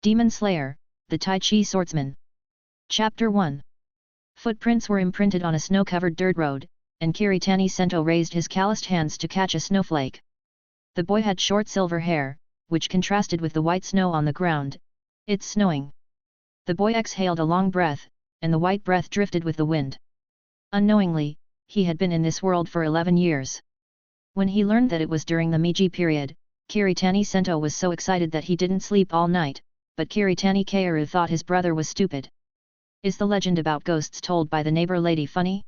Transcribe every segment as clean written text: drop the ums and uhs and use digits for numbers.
Demon Slayer, the Tai Chi Swordsman. Chapter 1. Footprints were imprinted on a snow-covered dirt road, and Kiritani Sento raised his calloused hands to catch a snowflake. The boy had short silver hair, which contrasted with the white snow on the ground. It's snowing. The boy exhaled a long breath, and the white breath drifted with the wind. Unknowingly, he had been in this world for 11 years. When he learned that it was during the Meiji period, Kiritani Sento was so excited that he didn't sleep all night, but Kiritani Kaoru thought his brother was stupid. Is the legend about ghosts told by the neighbor lady funny?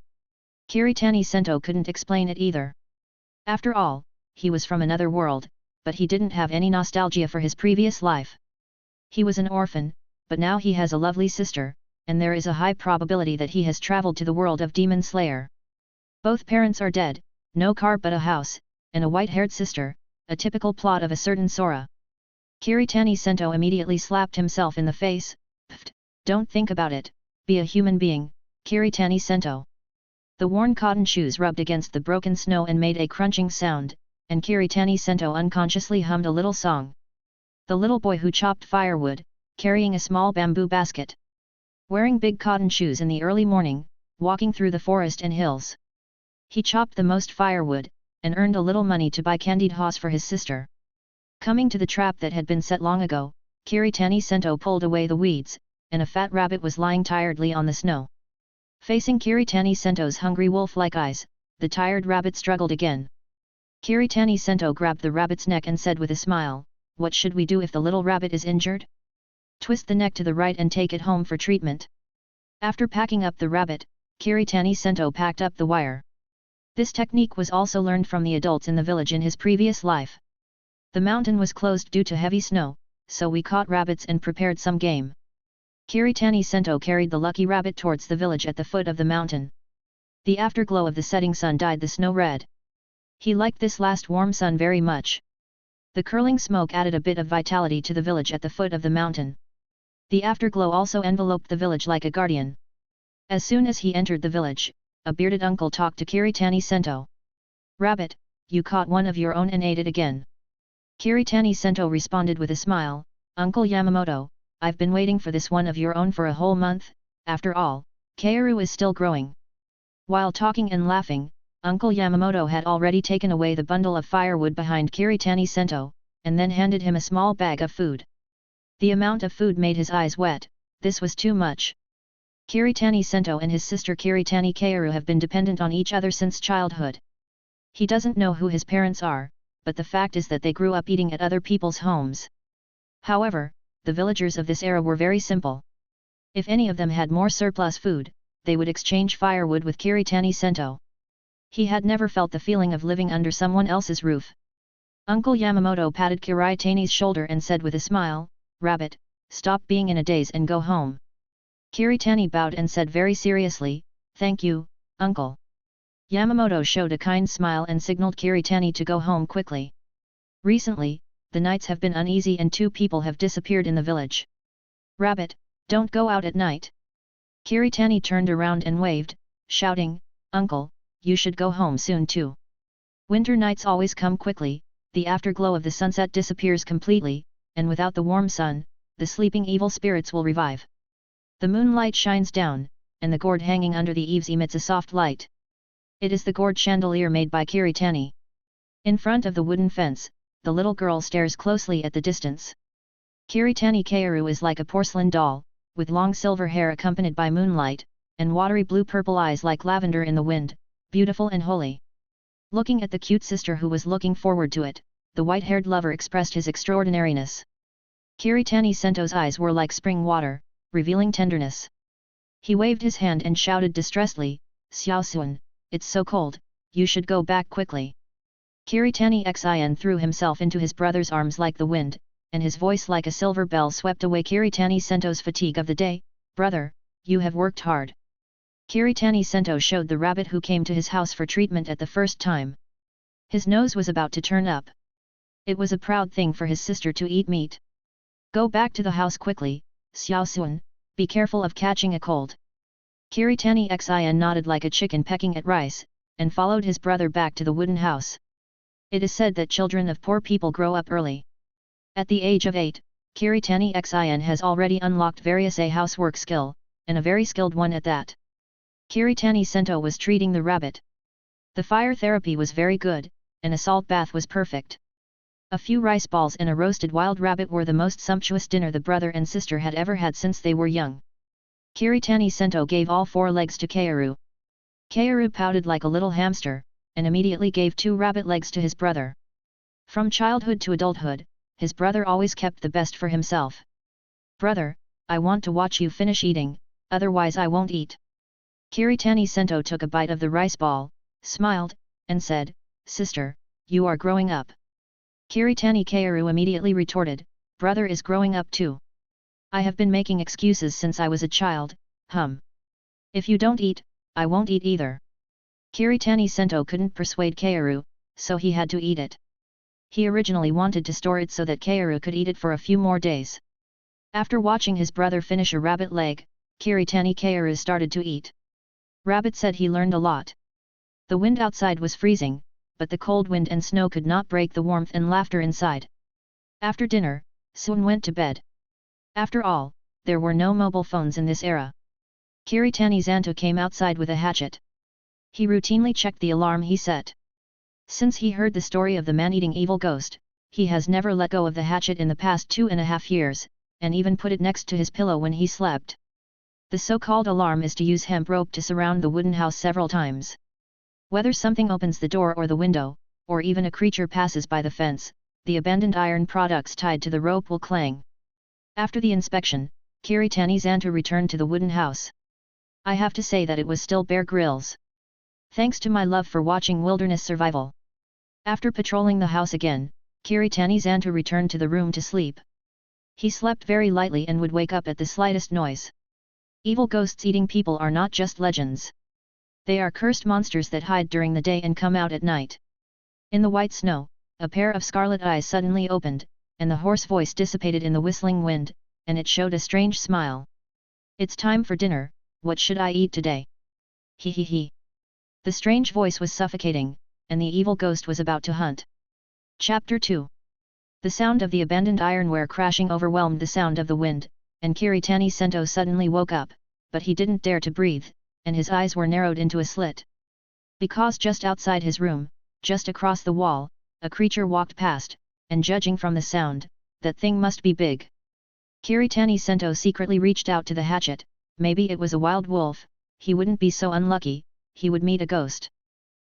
Kiritani Sento couldn't explain it either. After all, he was from another world, but he didn't have any nostalgia for his previous life. He was an orphan, but now he has a lovely sister, and there is a high probability that he has traveled to the world of Demon Slayer. Both parents are dead, no car but a house, and a white-haired sister, a typical plot of a certain Sora. Kiritani Sento immediately slapped himself in the face. Pfft, don't think about it, be a human being, Kiritani Sento. The worn cotton shoes rubbed against the broken snow and made a crunching sound, and Kiritani Sento unconsciously hummed a little song. The little boy who chopped firewood, carrying a small bamboo basket. Wearing big cotton shoes in the early morning, walking through the forest and hills. He chopped the most firewood, and earned a little money to buy candied haws for his sister. Coming to the trap that had been set long ago, Kiritani Sento pulled away the weeds, and a fat rabbit was lying tiredly on the snow. Facing Kiritani Sento's hungry wolf-like eyes, the tired rabbit struggled again. Kiritani Sento grabbed the rabbit's neck and said with a smile, "What should we do if the little rabbit is injured? Twist the neck to the right and take it home for treatment." After packing up the rabbit, Kiritani Sento packed up the wire. This technique was also learned from the adults in the village in his previous life. The mountain was closed due to heavy snow, so we caught rabbits and prepared some game. Kiritani Sento carried the lucky rabbit towards the village at the foot of the mountain. The afterglow of the setting sun dyed the snow red. He liked this last warm sun very much. The curling smoke added a bit of vitality to the village at the foot of the mountain. The afterglow also enveloped the village like a guardian. As soon as he entered the village, a bearded uncle talked to Kiritani Sento. "Rabbit, you caught one of your own and ate it again." Kiritani Sento responded with a smile, "Uncle Yamamoto, I've been waiting for this one of your own for a whole month, after all, Kaoru is still growing." While talking and laughing, Uncle Yamamoto had already taken away the bundle of firewood behind Kiritani Sento, and then handed him a small bag of food. The amount of food made his eyes wet. This was too much. Kiritani Sento and his sister Kiritani Kaoru have been dependent on each other since childhood. He doesn't know who his parents are, but the fact is that they grew up eating at other people's homes. However, the villagers of this era were very simple. If any of them had more surplus food, they would exchange firewood with Kiritani Sento. He had never felt the feeling of living under someone else's roof. Uncle Yamamoto patted Kiritani's shoulder and said with a smile, "Rabbit, stop being in a daze and go home." Kiritani bowed and said very seriously, "Thank you, uncle." Yamamoto showed a kind smile and signaled Kiritani to go home quickly. Recently, the nights have been uneasy and 2 people have disappeared in the village. "Rabbit, don't go out at night." Kiritani turned around and waved, shouting, "Uncle, you should go home soon too. Winter nights always come quickly, the afterglow of the sunset disappears completely, and without the warm sun, the sleeping evil spirits will revive. The moonlight shines down, and the gourd hanging under the eaves emits a soft light. It is the gourd chandelier made by Kiritani. In front of the wooden fence, the little girl stares closely at the distance. Kiritani Kaoru is like a porcelain doll, with long silver hair accompanied by moonlight, and watery blue-purple eyes like lavender in the wind, beautiful and holy. Looking at the cute sister who was looking forward to it, the white-haired lover expressed his extraordinariness. Kiritani Sento's eyes were like spring water, revealing tenderness. He waved his hand and shouted distressedly, "Xiaosuan, it's so cold, you should go back quickly." Kiritani Xin threw himself into his brother's arms like the wind, and his voice like a silver bell swept away Kiritani Sento's fatigue of the day. "Brother, you have worked hard." Kiritani Sento showed the rabbit who came to his house for treatment at the first time. His nose was about to turn up. It was a proud thing for his sister to eat meat. "Go back to the house quickly, Xiaosuan, be careful of catching a cold." Kiritani Xin nodded like a chicken pecking at rice, and followed his brother back to the wooden house. It is said that children of poor people grow up early. At the age of 8, Kiritani Xin has already unlocked various a housework skill, and a very skilled one at that. Kiritani Sento was treating the rabbit. The fire therapy was very good, and a salt bath was perfect. A few rice balls and a roasted wild rabbit were the most sumptuous dinner the brother and sister had ever had since they were young. Kiritani Sento gave all 4 legs to Kaoru. Kaoru pouted like a little hamster, and immediately gave 2 rabbit legs to his brother. From childhood to adulthood, his brother always kept the best for himself. "Brother, I want to watch you finish eating, otherwise I won't eat." Kiritani Sento took a bite of the rice ball, smiled, and said, "Sister, you are growing up." Kiritani Kaoru immediately retorted, "Brother is growing up too. I have been making excuses since I was a child, If you don't eat, I won't eat either." Kiritani Sento couldn't persuade Kaoru, so he had to eat it. He originally wanted to store it so that Kaoru could eat it for a few more days. After watching his brother finish a rabbit leg, Kiritani Kaoru started to eat. Rabbit said he learned a lot. The wind outside was freezing, but the cold wind and snow could not break the warmth and laughter inside. After dinner, Sun went to bed. After all, there were no mobile phones in this era. Kiritani Zanto came outside with a hatchet. He routinely checked the alarm he set. Since he heard the story of the man-eating evil ghost, he has never let go of the hatchet in the past 2.5 years, and even put it next to his pillow when he slept. The so-called alarm is to use hemp rope to surround the wooden house several times. Whether something opens the door or the window, or even a creature passes by the fence, the abandoned iron products tied to the rope will clang. After the inspection, Kiritani Zanto returned to the wooden house. I have to say that it was still Bear Grylls. Thanks to my love for watching wilderness survival. After patrolling the house again, Kiritani Zanto returned to the room to sleep. He slept very lightly and would wake up at the slightest noise. Evil ghosts eating people are not just legends. They are cursed monsters that hide during the day and come out at night. In the white snow, a pair of scarlet eyes suddenly opened, and the hoarse voice dissipated in the whistling wind, and it showed a strange smile. "It's time for dinner, what should I eat today?" He he he. The strange voice was suffocating, and the evil ghost was about to hunt. Chapter 2. The sound of the abandoned ironware crashing overwhelmed the sound of the wind, and Kiritani Sento suddenly woke up, but he didn't dare to breathe, and his eyes were narrowed into a slit. Because just outside his room, just across the wall, a creature walked past, and judging from the sound, that thing must be big. Kiritani Sento secretly reached out to the hatchet. Maybe it was a wild wolf, he wouldn't be so unlucky, he would meet a ghost.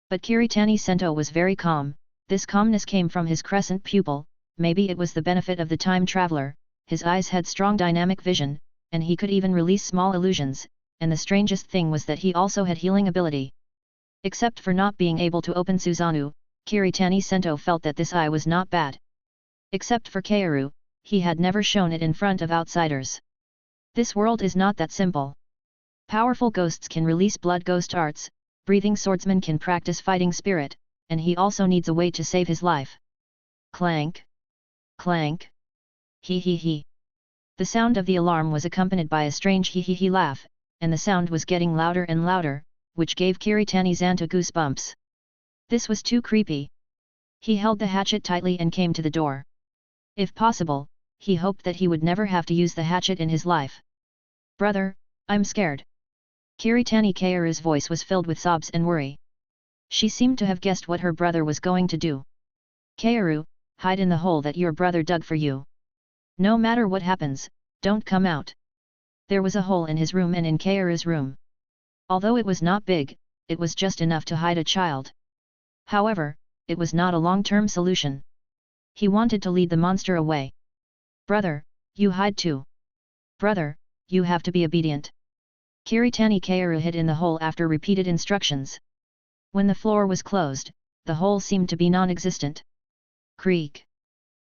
But Kiritani Sento was very calm, this calmness came from his crescent pupil, maybe it was the benefit of the time traveler, his eyes had strong dynamic vision, and he could even release small illusions, and the strangest thing was that he also had healing ability. Except for not being able to open Susanoo, Kiritani Sento felt that this eye was not bad. Except for Kaoru, he had never shown it in front of outsiders. This world is not that simple. Powerful ghosts can release blood ghost arts, breathing swordsman can practice fighting spirit, and he also needs a way to save his life. Clank! Clank! He he he. The sound of the alarm was accompanied by a strange he he he laugh, and the sound was getting louder and louder, which gave Kiritani Zanto goosebumps. This was too creepy. He held the hatchet tightly and came to the door. If possible, he hoped that he would never have to use the hatchet in his life. "Brother, I'm scared." Kiritani Kaoru's voice was filled with sobs and worry. She seemed to have guessed what her brother was going to do. "Kaoru, hide in the hole that your brother dug for you. No matter what happens, don't come out." There was a hole in his room and in Kaoru's room. Although it was not big, it was just enough to hide a child. However, it was not a long-term solution. He wanted to lead the monster away. "Brother, you hide too. Brother, you have to be obedient." Kiritani Kaoru hid in the hole after repeated instructions. When the floor was closed, the hole seemed to be non-existent. Creak!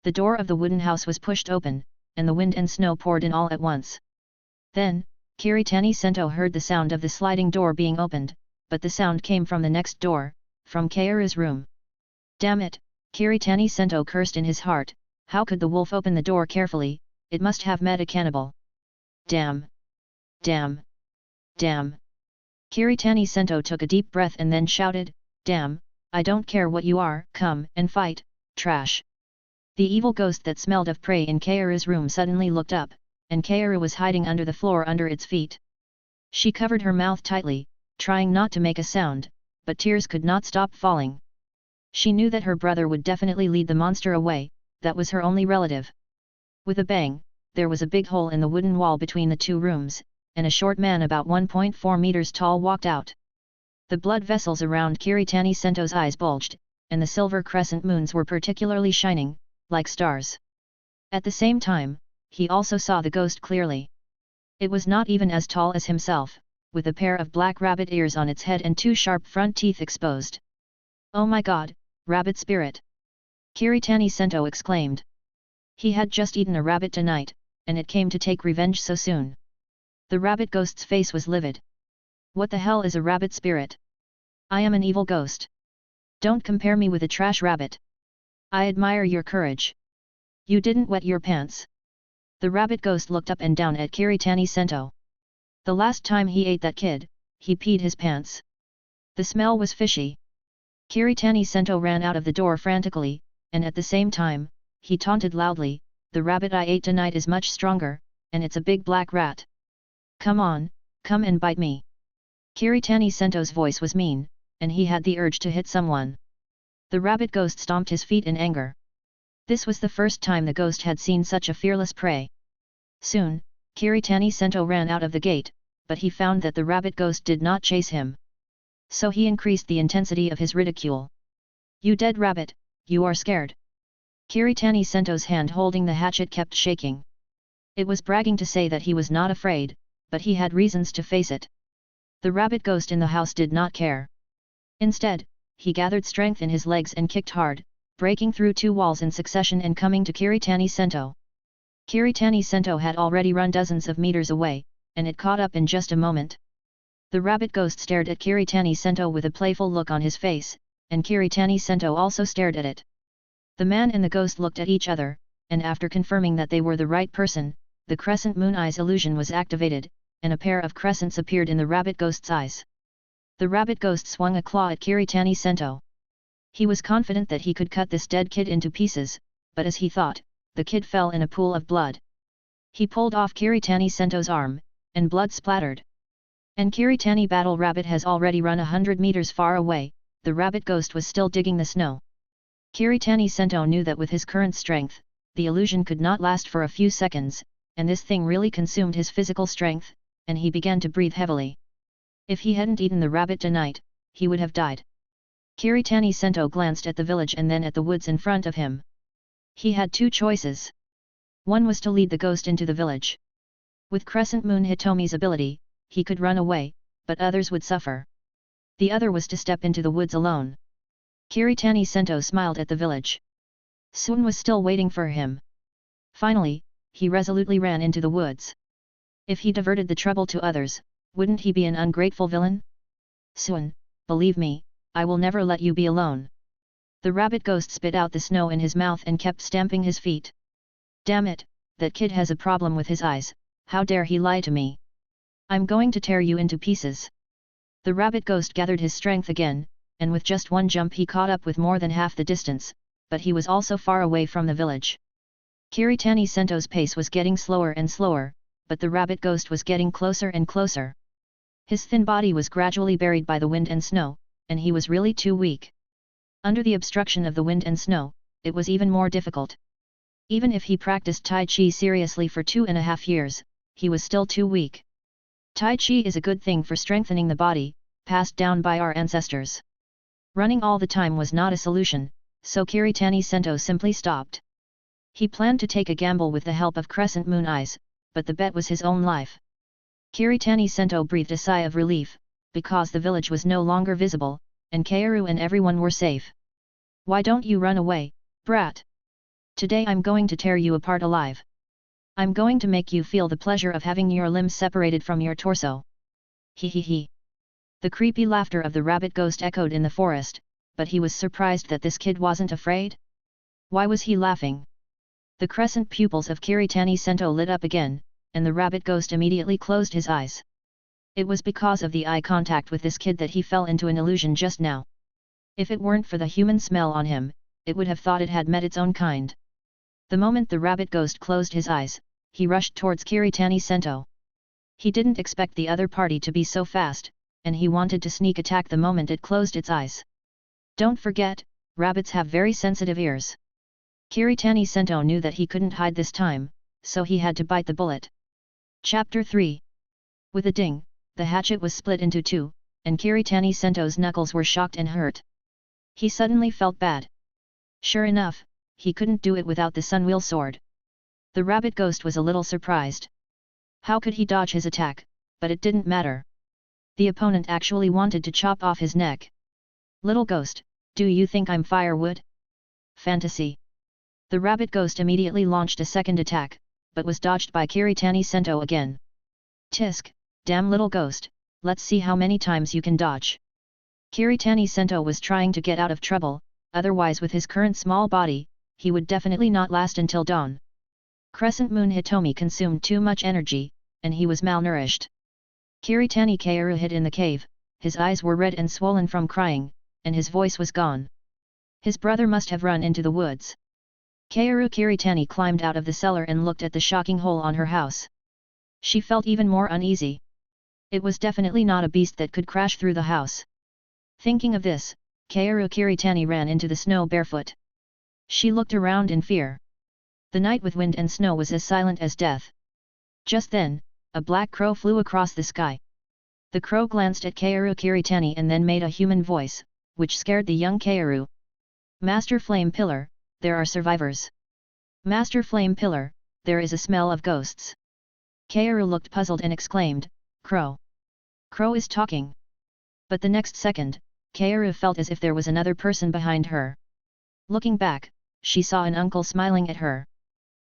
The door of the wooden house was pushed open, and the wind and snow poured in all at once. Then, Kiritani Sento heard the sound of the sliding door being opened, but the sound came from the next door, from Kaoru's room. Damn it, Kiritani Sento cursed in his heart, how could the wolf open the door carefully, it must have met a cannibal. Damn! Damn! Damn! Kiritani Sento took a deep breath and then shouted, "Damn, I don't care what you are, come and fight, trash." The evil ghost that smelled of prey in Keiru's room suddenly looked up, and Keiru was hiding under the floor under its feet. She covered her mouth tightly, trying not to make a sound, but tears could not stop falling. She knew that her brother would definitely lead the monster away, that was her only relative. With a bang, there was a big hole in the wooden wall between the two rooms, and a short man about 1.4 meters tall walked out. The blood vessels around Kiritani Sento's eyes bulged, and the silver crescent moons were particularly shining, like stars. At the same time, he also saw the ghost clearly. It was not even as tall as himself, with a pair of black rabbit ears on its head and two sharp front teeth exposed. "Oh my god, rabbit spirit!" Kiritani Sento exclaimed. He had just eaten a rabbit tonight, and it came to take revenge so soon. The rabbit ghost's face was livid. "What the hell is a rabbit spirit? I am an evil ghost. Don't compare me with a trash rabbit. I admire your courage. You didn't wet your pants." The rabbit ghost looked up and down at Kiritani Sento. The last time he ate that kid, he peed his pants. The smell was fishy. Kiritani Sento ran out of the door frantically, and at the same time, he taunted loudly, "The rabbit I ate tonight is much stronger, and it's a big black rat. Come on, come and bite me." Kiritani Sento's voice was mean, and he had the urge to hit someone. The rabbit ghost stomped his feet in anger. This was the first time the ghost had seen such a fearless prey. Soon, Kiritani Sento ran out of the gate, but he found that the rabbit ghost did not chase him. So he increased the intensity of his ridicule. "You dead rabbit, you are scared." Kiritani Sento's hand holding the hatchet kept shaking. It was bragging to say that he was not afraid, but he had reasons to face it. The rabbit ghost in the house did not care. Instead, he gathered strength in his legs and kicked hard, breaking through two walls in succession and coming to Kiritani Sento. Kiritani Sento had already run dozens of meters away, and it caught up in just a moment. The rabbit ghost stared at Kiritani Sento with a playful look on his face, and Kiritani Sento also stared at it. The man and the ghost looked at each other, and after confirming that they were the right person, the crescent moon eyes illusion was activated, and a pair of crescents appeared in the rabbit ghost's eyes. The rabbit ghost swung a claw at Kiritani Sento. He was confident that he could cut this dead kid into pieces, but as he thought, the kid fell in a pool of blood. He pulled off Kiritani Sento's arm, and blood splattered. And Kiritani Battle Rabbit has already run 100 meters far away, the rabbit ghost was still digging the snow. Kiritani Sento knew that with his current strength, the illusion could not last for a few seconds, and this thing really consumed his physical strength, and he began to breathe heavily. If he hadn't eaten the rabbit tonight, he would have died. Kiritani Sento glanced at the village and then at the woods in front of him. He had two choices. One was to lead the ghost into the village. With Crescent Moon Hitomi's ability, he could run away, but others would suffer. The other was to step into the woods alone. Kiritani Sento smiled at the village. Sun was still waiting for him. Finally, he resolutely ran into the woods. If he diverted the trouble to others, wouldn't he be an ungrateful villain? "Sun, believe me, I will never let you be alone." The rabbit ghost spit out the snow in his mouth and kept stamping his feet. "Damn it, that kid has a problem with his eyes, how dare he lie to me? I'm going to tear you into pieces." The rabbit ghost gathered his strength again, and with just one jump he caught up with more than half the distance, but he was also far away from the village. Kiritani Sento's pace was getting slower and slower, but the rabbit ghost was getting closer and closer. His thin body was gradually buried by the wind and snow, and he was really too weak. Under the obstruction of the wind and snow, it was even more difficult. Even if he practiced Tai Chi seriously for 2.5 years, he was still too weak. Tai Chi is a good thing for strengthening the body, passed down by our ancestors. Running all the time was not a solution, so Kiritani Sento simply stopped. He planned to take a gamble with the help of Crescent Moon Eyes, but the bet was his own life. Kiritani Sento breathed a sigh of relief, because the village was no longer visible, and Keiru and everyone were safe. "Why don't you run away, brat? Today I'm going to tear you apart alive. I'm going to make you feel the pleasure of having your limbs separated from your torso." He he he. The creepy laughter of the rabbit ghost echoed in the forest, but he was surprised that this kid wasn't afraid. Why was he laughing? The crescent pupils of Kiritani Sento lit up again, and the rabbit ghost immediately closed his eyes. It was because of the eye contact with this kid that he fell into an illusion just now. If it weren't for the human smell on him, it would have thought it had met its own kind. The moment the rabbit ghost closed his eyes, he rushed towards Kiritani Sento. He didn't expect the other party to be so fast, and he wanted to sneak attack the moment it closed its eyes. Don't forget, rabbits have very sensitive ears. Kiritani Sento knew that he couldn't hide this time, so he had to bite the bullet. Chapter 3. With a ding, the hatchet was split into two, and Kiritani Sento's knuckles were shocked and hurt. He suddenly felt bad. Sure enough, he couldn't do it without the sunwheel sword. The rabbit ghost was a little surprised. How could he dodge his attack, but it didn't matter. The opponent actually wanted to chop off his neck. Little ghost, do you think I'm firewood? Fantasy. The rabbit ghost immediately launched a second attack, but was dodged by Kiritani Sento again. Tisk, damn little ghost, let's see how many times you can dodge. Kiritani Sento was trying to get out of trouble, otherwise with his current small body, he would definitely not last until dawn. Crescent Moon Hitomi consumed too much energy, and he was malnourished. Kiritani Kaoru hid in the cave, his eyes were red and swollen from crying, and his voice was gone. His brother must have run into the woods. Kaoru Kiritani climbed out of the cellar and looked at the shocking hole on her house. She felt even more uneasy. It was definitely not a beast that could crash through the house. Thinking of this, Kaoru Kiritani ran into the snow barefoot. She looked around in fear. The night with wind and snow was as silent as death. Just then, a black crow flew across the sky. The crow glanced at Kaoru Kiritani and then made a human voice, which scared the young Kaoru. Master Flame Pillar, there are survivors. Master Flame Pillar, there is a smell of ghosts. Kaoru looked puzzled and exclaimed, Crow. Crow is talking. But the next second, Kaoru felt as if there was another person behind her. Looking back, she saw an uncle smiling at her.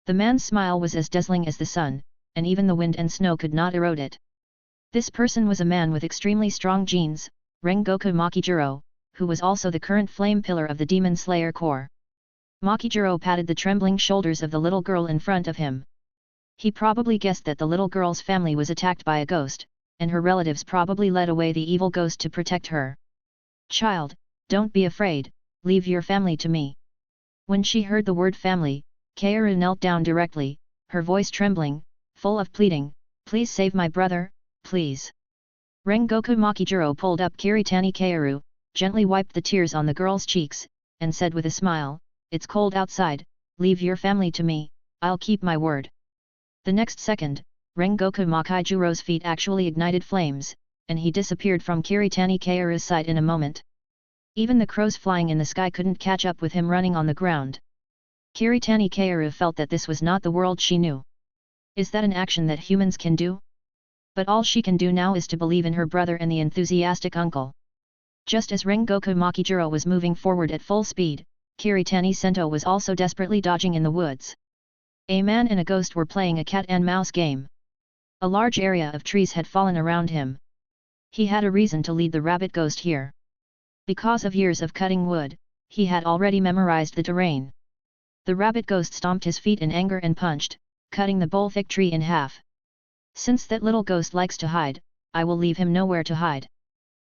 The man's smile was as dazzling as the sun, and even the wind and snow could not erode it. This person was a man with extremely strong genes, Rengoku Makijiro, who was also the current flame pillar of the Demon Slayer Corps. Makijiro patted the trembling shoulders of the little girl in front of him. He probably guessed that the little girl's family was attacked by a ghost, and her relatives probably led away the evil ghost to protect her. Child, don't be afraid, leave your family to me. When she heard the word family, Kaoru knelt down directly, her voice trembling, full of pleading, please save my brother, please. Rengoku Makijiro pulled up Kiritani Kaoru, gently wiped the tears on the girl's cheeks, and said with a smile, it's cold outside, leave your family to me, I'll keep my word. The next second, Rengoku Makijiro's feet actually ignited flames, and he disappeared from Kiritani Kaoru's sight in a moment. Even the crows flying in the sky couldn't catch up with him running on the ground. Kiritani Kaoru felt that this was not the world she knew. Is that an action that humans can do? But all she can do now is to believe in her brother and the enthusiastic uncle. Just as Rengoku Makijiro was moving forward at full speed, Kiritani Sento was also desperately dodging in the woods. A man and a ghost were playing a cat and mouse game. A large area of trees had fallen around him. He had a reason to lead the rabbit ghost here. Because of years of cutting wood, he had already memorized the terrain. The rabbit ghost stomped his feet in anger and punched, cutting the bole-thick tree in half. Since that little ghost likes to hide, I will leave him nowhere to hide.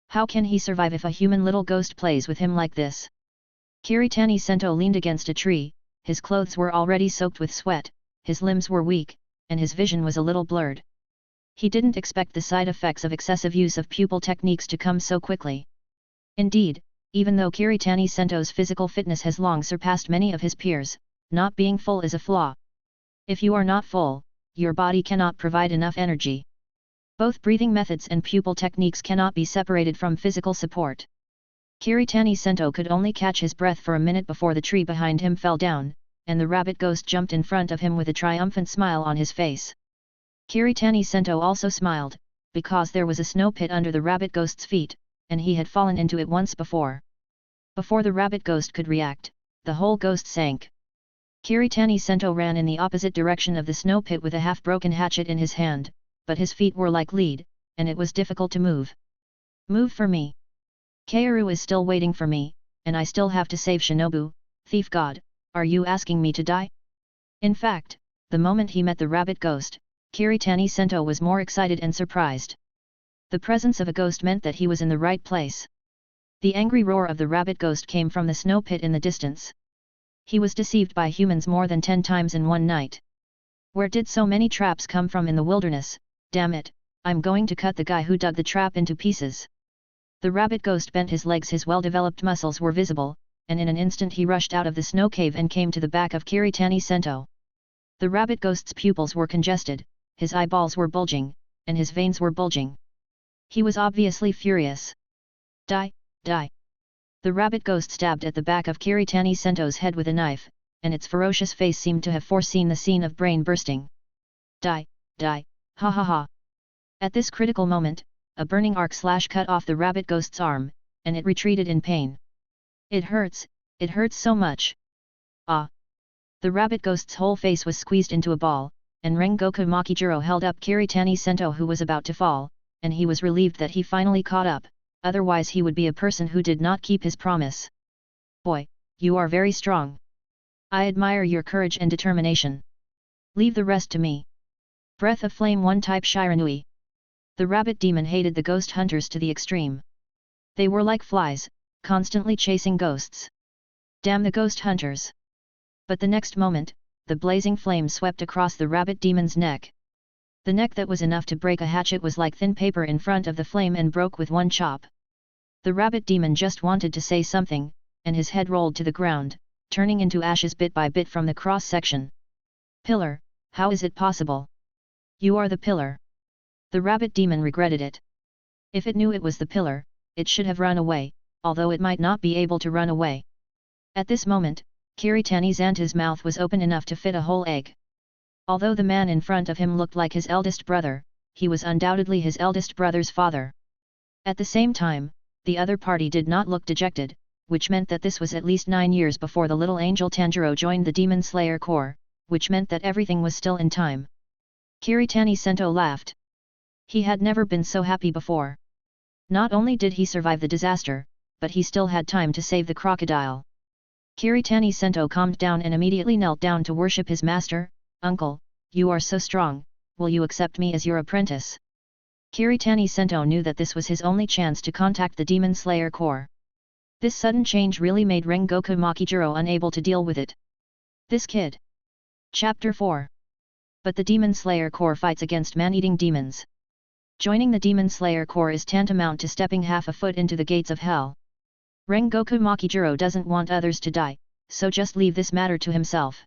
How can he survive if a human little ghost plays with him like this? Kiritani Sento leaned against a tree, his clothes were already soaked with sweat, his limbs were weak, and his vision was a little blurred. He didn't expect the side effects of excessive use of pupil techniques to come so quickly. Indeed, even though Kiritani Sento's physical fitness has long surpassed many of his peers, not being full is a flaw. If you are not full, your body cannot provide enough energy. Both breathing methods and pupil techniques cannot be separated from physical support. Kiritani Sento could only catch his breath for a minute before the tree behind him fell down, and the rabbit ghost jumped in front of him with a triumphant smile on his face. Kiritani Sento also smiled, because there was a snow pit under the rabbit ghost's feet, and he had fallen into it once before. Before the rabbit ghost could react, the whole ghost sank. Kiritani Sento ran in the opposite direction of the snow pit with a half-broken hatchet in his hand, but his feet were like lead, and it was difficult to move. Move for me. Kaoru is still waiting for me, and I still have to save Shinobu, thief god, are you asking me to die? In fact, the moment he met the rabbit ghost, Kiritani Sento was more excited and surprised. The presence of a ghost meant that he was in the right place. The angry roar of the rabbit ghost came from the snow pit in the distance. He was deceived by humans more than 10 times in one night. Where did so many traps come from in the wilderness? Damn it, I'm going to cut the guy who dug the trap into pieces. The rabbit ghost bent his legs, his well-developed muscles were visible, and in an instant he rushed out of the snow cave and came to the back of Kiritani Sento. The rabbit ghost's pupils were congested, his eyeballs were bulging, and his veins were bulging. He was obviously furious. Die, die. The rabbit ghost stabbed at the back of Kiritani Sento's head with a knife, and its ferocious face seemed to have foreseen the scene of brain bursting. Die, die, ha ha ha. At this critical moment, a burning arc slash cut off the rabbit ghost's arm, and it retreated in pain. It hurts so much. Ah! The rabbit ghost's whole face was squeezed into a ball, and Rengoku Makijiro held up Kiritani Sento who was about to fall, and he was relieved that he finally caught up, otherwise he would be a person who did not keep his promise. Boy, you are very strong. I admire your courage and determination. Leave the rest to me. Breath of Flame 1 type Shiranui. The rabbit demon hated the ghost hunters to the extreme. They were like flies, constantly chasing ghosts. Damn the ghost hunters! But the next moment, the blazing flame swept across the rabbit demon's neck. The neck that was enough to break a hatchet was like thin paper in front of the flame and broke with one chop. The rabbit demon just wanted to say something, and his head rolled to the ground, turning into ashes bit by bit from the cross-section. Pillar, how is it possible? You are the pillar. The rabbit demon regretted it. If it knew it was the pillar, it should have run away, although it might not be able to run away. At this moment, Kiritani Zanta's mouth was open enough to fit a whole egg. Although the man in front of him looked like his eldest brother, he was undoubtedly his eldest brother's father. At the same time, the other party did not look dejected, which meant that this was at least 9 years before the little angel Tanjiro joined the Demon Slayer Corps, which meant that everything was still in time. Kiritani Sento laughed. He had never been so happy before. Not only did he survive the disaster, but he still had time to save the crocodile. Kiritani Sento calmed down and immediately knelt down to worship his master. Uncle, you are so strong, will you accept me as your apprentice? Kiritani Sento knew that this was his only chance to contact the Demon Slayer Corps. This sudden change really made Rengoku Makijiro unable to deal with it. This kid. Chapter 4. But the Demon Slayer Corps fights against man-eating demons. Joining the Demon Slayer Corps is tantamount to stepping half a foot into the gates of hell. Rengoku Makijiro doesn't want others to die, so just leave this matter to himself.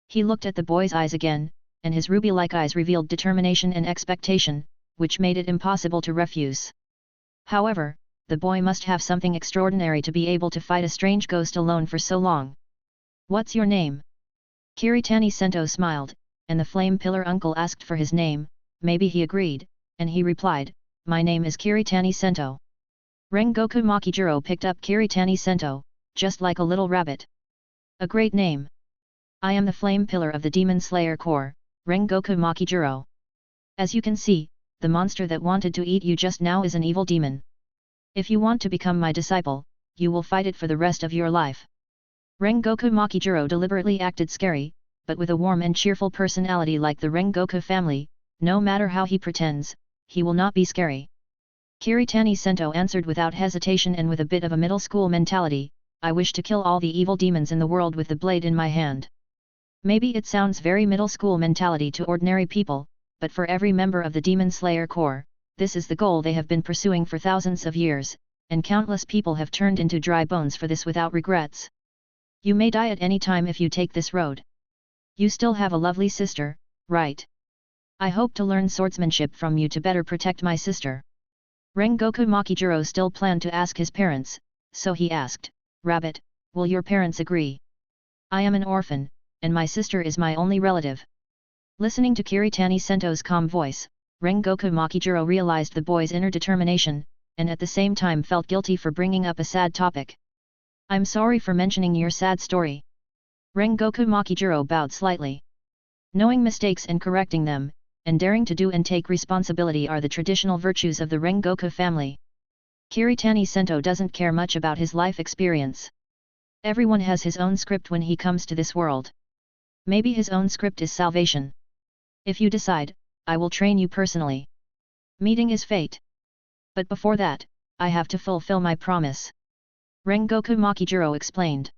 He looked at the boy's eyes again, and his ruby-like eyes revealed determination and expectation, which made it impossible to refuse. However, the boy must have something extraordinary to be able to fight a strange ghost alone for so long. What's your name? Kiritani Sento smiled, and the flame pillar uncle asked for his name. Maybe he agreed, and he replied, my name is Kiritani Sento. Rengoku Makijiro picked up Kiritani Sento, just like a little rabbit. A great name. I am the flame pillar of the Demon Slayer Corps, Rengoku Makijiro. As you can see, the monster that wanted to eat you just now is an evil demon. If you want to become my disciple, you will fight it for the rest of your life. Rengoku Makijiro deliberately acted scary, but with a warm and cheerful personality like the Rengoku family, no matter how he pretends, he will not be scary. Kiritani Sento answered without hesitation and with a bit of a middle school mentality, I wish to kill all the evil demons in the world with the blade in my hand. Maybe it sounds very middle school mentality to ordinary people, but for every member of the Demon Slayer Corps, this is the goal they have been pursuing for thousands of years, and countless people have turned into dry bones for this without regrets. You may die at any time if you take this road. You still have a lovely sister, right? I hope to learn swordsmanship from you to better protect my sister. Rengoku Makijiro still planned to ask his parents, so he asked, Rabbit, will your parents agree? I am an orphan, and my sister is my only relative. Listening to Kiritani Sento's calm voice, Rengoku Makijiro realized the boy's inner determination, and at the same time felt guilty for bringing up a sad topic. I'm sorry for mentioning your sad story. Rengoku Makijiro bowed slightly. Knowing mistakes and correcting them, and daring to do and take responsibility are the traditional virtues of the Rengoku family. Kiritani Sento doesn't care much about his life experience. Everyone has his own script when he comes to this world. Maybe his own script is salvation. If you decide, I will train you personally. Meeting is fate. But before that, I have to fulfill my promise. Rengoku Makijiro explained.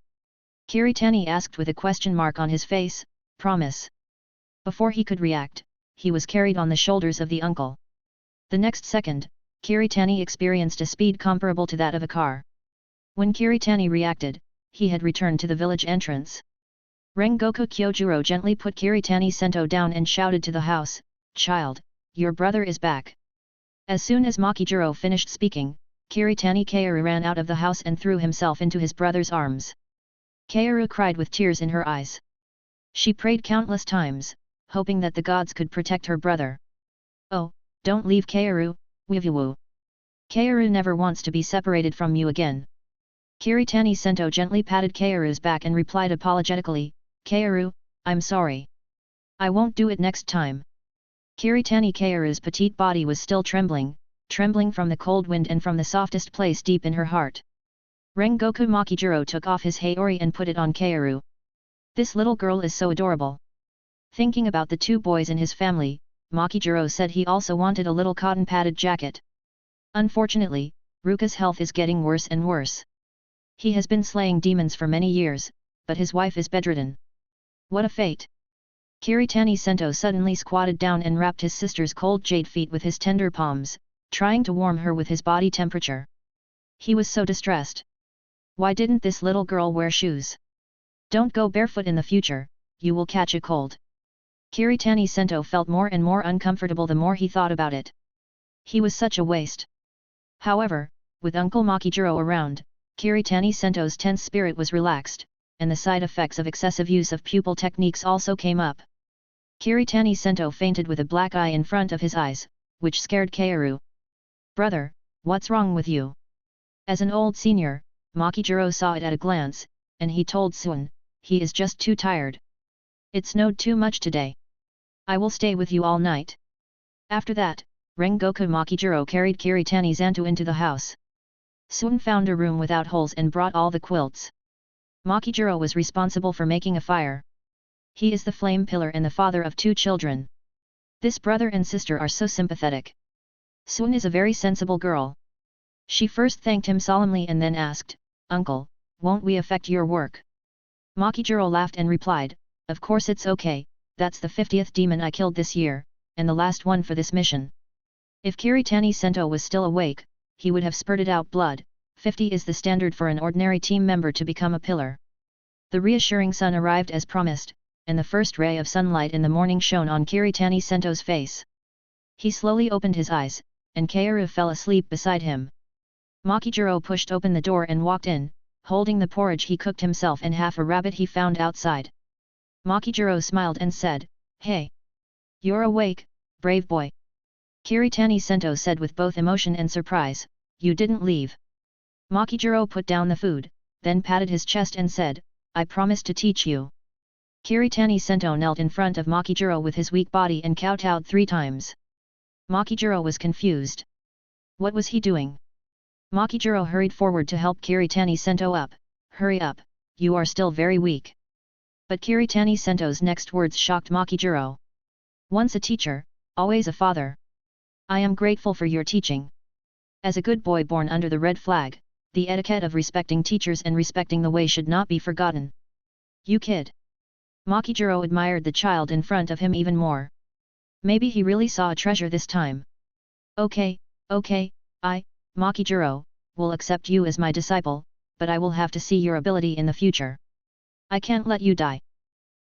Kiritani asked with a question mark on his face. Promise. Before he could react, he was carried on the shoulders of the uncle. The next second, Kiritani experienced a speed comparable to that of a car. When Kiritani reacted, he had returned to the village entrance. Rengoku Kyojuro gently put Kiritani Sento down and shouted to the house, "Child, your brother is back." As soon as Makijiro finished speaking, Kiritani Kaoru ran out of the house and threw himself into his brother's arms. Kaoru cried with tears in her eyes. She prayed countless times, hoping that the gods could protect her brother. "Oh, don't leave Kaoru, Wivuwu. Kaoru never wants to be separated from you again." Kiritani Sento gently patted Kaoru's back and replied apologetically, "Kaoru, I'm sorry. I won't do it next time." Kiritani Kaoru's petite body was still trembling from the cold wind and from the softest place deep in her heart. Rengoku Makijiro took off his haori and put it on Kaoru. "This little girl is so adorable." Thinking about the two boys in his family, Makijiro said he also wanted a little cotton-padded jacket. Unfortunately, Ruka's health is getting worse and worse. He has been slaying demons for many years, but his wife is bedridden. What a fate! Kiritani Sento suddenly squatted down and wrapped his sister's cold jade feet with his tender palms, trying to warm her with his body temperature. He was so distressed. Why didn't this little girl wear shoes? Don't go barefoot in the future, you will catch a cold. Kiritani Sento felt more and more uncomfortable the more he thought about it. He was such a waste. However, with Uncle Makijiro around, Kiritani Sento's tense spirit was relaxed, and the side effects of excessive use of pupil techniques also came up. Kiritani Sento fainted with a black eye in front of his eyes, which scared Kaoru. "Brother, what's wrong with you?" As an old senior, Makijiro saw it at a glance, and he told Suin, "He is just too tired. It snowed too much today. I will stay with you all night." After that, Rengoku Makijiro carried Kiritani Zanto into the house. Suin found a room without holes and brought all the quilts. Makijiro was responsible for making a fire. He is the flame pillar and the father of 2 children. This brother and sister are so sympathetic. Suin is a very sensible girl. She first thanked him solemnly and then asked, "Uncle, won't we affect your work?" Makijiro laughed and replied, "Of course it's okay, that's the 50th demon I killed this year, and the last one for this mission." If Kiritani Sento was still awake, he would have spurted out blood. 50 is the standard for an ordinary team member to become a pillar. The reassuring sun arrived as promised, and the first ray of sunlight in the morning shone on Kiritani Sento's face. He slowly opened his eyes, and Kaoru fell asleep beside him. Makijiro pushed open the door and walked in, holding the porridge he cooked himself and half a rabbit he found outside. Makijiro smiled and said, "Hey! You're awake, brave boy." Kiritani Sento said with both emotion and surprise, "You didn't leave." Makijiro put down the food, then patted his chest and said, "I promise to teach you." Kiritani Sento knelt in front of Makijiro with his weak body and kowtowed 3 times. Makijiro was confused. What was he doing? Makijiro hurried forward to help Kiritani Sento up. "Hurry up, you are still very weak." But Kiritani Sento's next words shocked Makijiro. "Once a teacher, always a father. I am grateful for your teaching." As a good boy born under the red flag, the etiquette of respecting teachers and respecting the way should not be forgotten. "You kid." Makijiro admired the child in front of him even more. Maybe he really saw a treasure this time. Okay, I, Makijiro, will accept you as my disciple, but I will have to see your ability in the future. I can't let you die."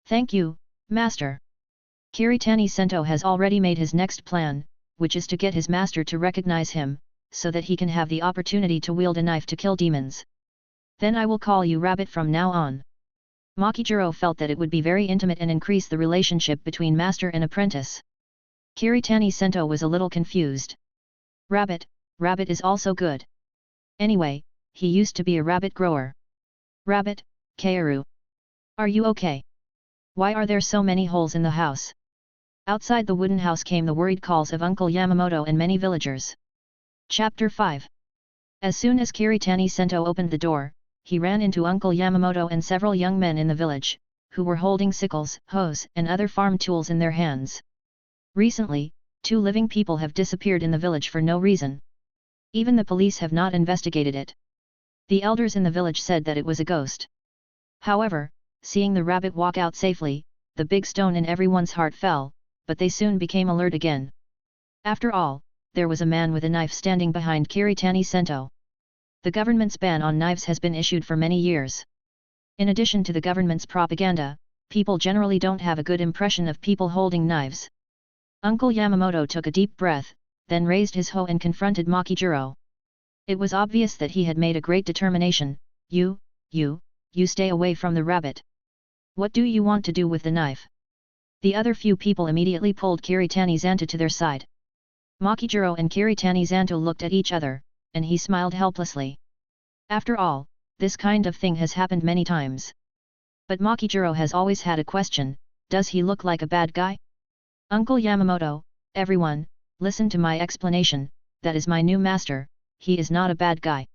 "Thank you, master." Kiritani Sento has already made his next plan, which is to get his master to recognize him, so that he can have the opportunity to wield a knife to kill demons. "Then I will call you Rabbit from now on." Makijiro felt that it would be very intimate and increase the relationship between master and apprentice. Kiritani Sento was a little confused. Rabbit is also good. Anyway, he used to be a rabbit grower. "Rabbit, Kaoru. Are you okay? Why are there so many holes in the house?" Outside the wooden house came the worried calls of Uncle Yamamoto and many villagers. Chapter 5. As soon as Kiritani Sento opened the door, he ran into Uncle Yamamoto and several young men in the village, who were holding sickles, hoes and other farm tools in their hands. Recently, 2 living people have disappeared in the village for no reason. Even the police have not investigated it. The elders in the village said that it was a ghost. However, seeing the rabbit walk out safely, the big stone in everyone's heart fell, but they soon became alert again. After all, there was a man with a knife standing behind Kiritani Sento. The government's ban on knives has been issued for many years. In addition to the government's propaganda, people generally don't have a good impression of people holding knives. Uncle Yamamoto took a deep breath, then raised his hoe and confronted Makijiro. It was obvious that he had made a great determination. You stay away from the rabbit. What do you want to do with the knife? The other few people immediately pulled Kiritani Zanto to their side. Makijiro and Kiritani Zanto looked at each other, and he smiled helplessly. After all, this kind of thing has happened many times. But Makijiro has always had a question: does he look like a bad guy? Uncle Yamamoto, everyone, listen to my explanation, that is my new master, he is not a bad guy.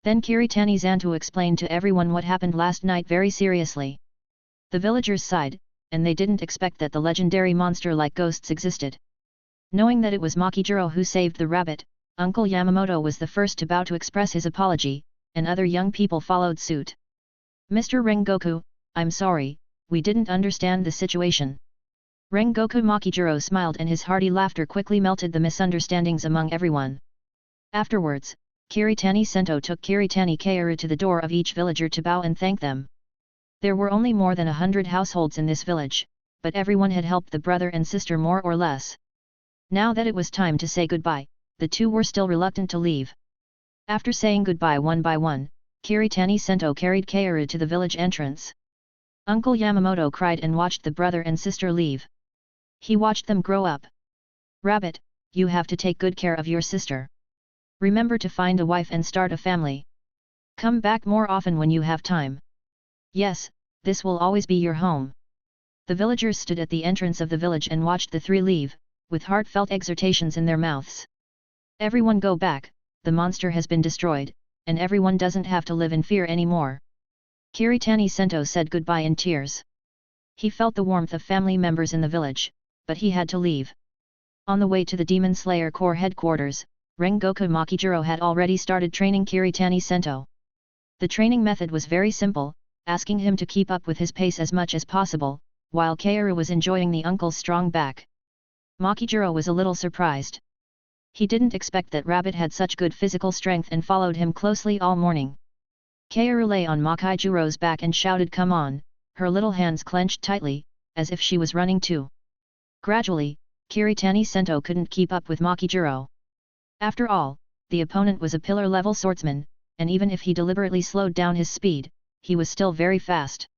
Then Kiritani Zanto explained to everyone what happened last night very seriously. The villagers sighed, and they didn't expect that the legendary monster like ghosts existed. Knowing that it was Makijiro who saved the rabbit, Uncle Yamamoto was the first to bow to express his apology, and other young people followed suit. Mr. Rengoku, I'm sorry, we didn't understand the situation. Rengoku Makijiro smiled and his hearty laughter quickly melted the misunderstandings among everyone. Afterwards, Kiritani Sento took Kiritani Kaoru to the door of each villager to bow and thank them. There were only more than 100 households in this village, but everyone had helped the brother and sister more or less. Now that it was time to say goodbye, the two were still reluctant to leave. After saying goodbye one by one, Kiritani Sento carried Kaoru to the village entrance. Uncle Yamamoto cried and watched the brother and sister leave. He watched them grow up. Rabbit, you have to take good care of your sister. Remember to find a wife and start a family. Come back more often when you have time. Yes, this will always be your home. The villagers stood at the entrance of the village and watched the three leave, with heartfelt exhortations in their mouths. Everyone go back, the monster has been destroyed, and everyone doesn't have to live in fear anymore. Kiritani Sento said goodbye in tears. He felt the warmth of family members in the village, but he had to leave. On the way to the Demon Slayer Corps headquarters, Rengoku Makijiro had already started training Kiritani Sento. The training method was very simple, asking him to keep up with his pace as much as possible, while Kaoru was enjoying the uncle's strong back. Makijiro was a little surprised. He didn't expect that Rabbit had such good physical strength and followed him closely all morning. Kaoru lay on Makijiro's back and shouted "Come on," her little hands clenched tightly, as if she was running too. Gradually, Kiritani Sento couldn't keep up with Makijiro. After all, the opponent was a pillar-level swordsman, and even if he deliberately slowed down his speed, he was still very fast.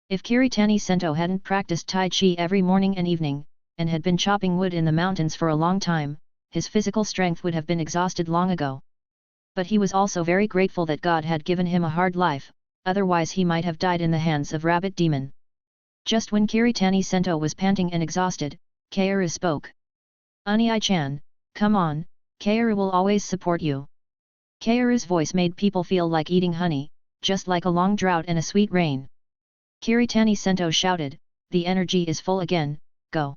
If Kiritani Sento hadn't practiced Tai Chi every morning and evening, and had been chopping wood in the mountains for a long time, his physical strength would have been exhausted long ago. But he was also very grateful that God had given him a hard life, otherwise he might have died in the hands of Rabbit Demon. Just when Kiritani Sento was panting and exhausted, Kaoru spoke. "Unai-chan, come on, Kaoru will always support you." Kaoru's voice made people feel like eating honey, just like a long drought and a sweet rain. Kiritani Sento shouted, "The energy is full again, go."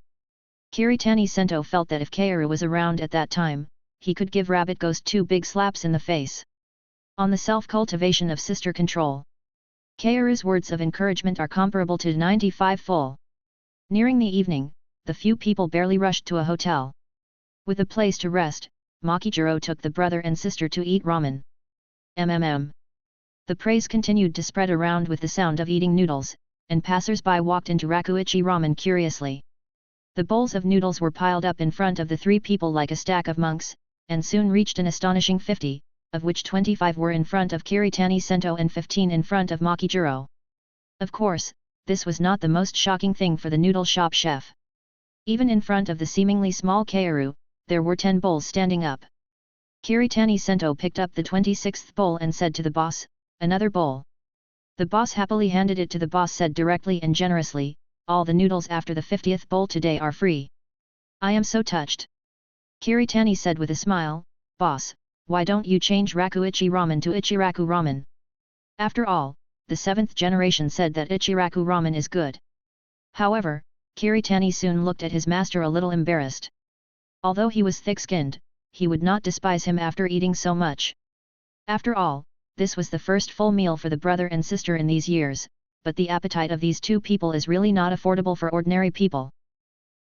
Kiritani Sento felt that if Kaoru was around at that time, he could give Rabbit Ghost 2 big slaps in the face. On the self-cultivation of sister control. Kaoru's words of encouragement are comparable to 95 full. Nearing the evening, the few people barely rushed to a hotel. With a place to rest, Makijiro took the brother and sister to eat ramen. MMM. The praise continued to spread around with the sound of eating noodles, and passers-by walked into Rakuichi Ramen curiously. The bowls of noodles were piled up in front of the three people like a stack of monks, and soon reached an astonishing 50, of which 25 were in front of Kiritani Sento and 15 in front of Makijiro. Of course, this was not the most shocking thing for the noodle shop chef. Even in front of the seemingly small Kaoru, there were 10 bowls standing up. Kiritani Sento picked up the 26th bowl and said to the boss, "Another bowl." The boss happily handed it to the boss, said directly and generously, "All the noodles after the 50th bowl today are free." "I am so touched." Kiritani said with a smile, "Boss, why don't you change Rakuichi Ramen to Ichiraku Ramen? After all, the 7th generation said that Ichiraku Ramen is good." However, Kiritani soon looked at his master a little embarrassed. Although he was thick-skinned, he would not despise him after eating so much. After all, this was the first full meal for the brother and sister in these years, but the appetite of these two people is really not affordable for ordinary people.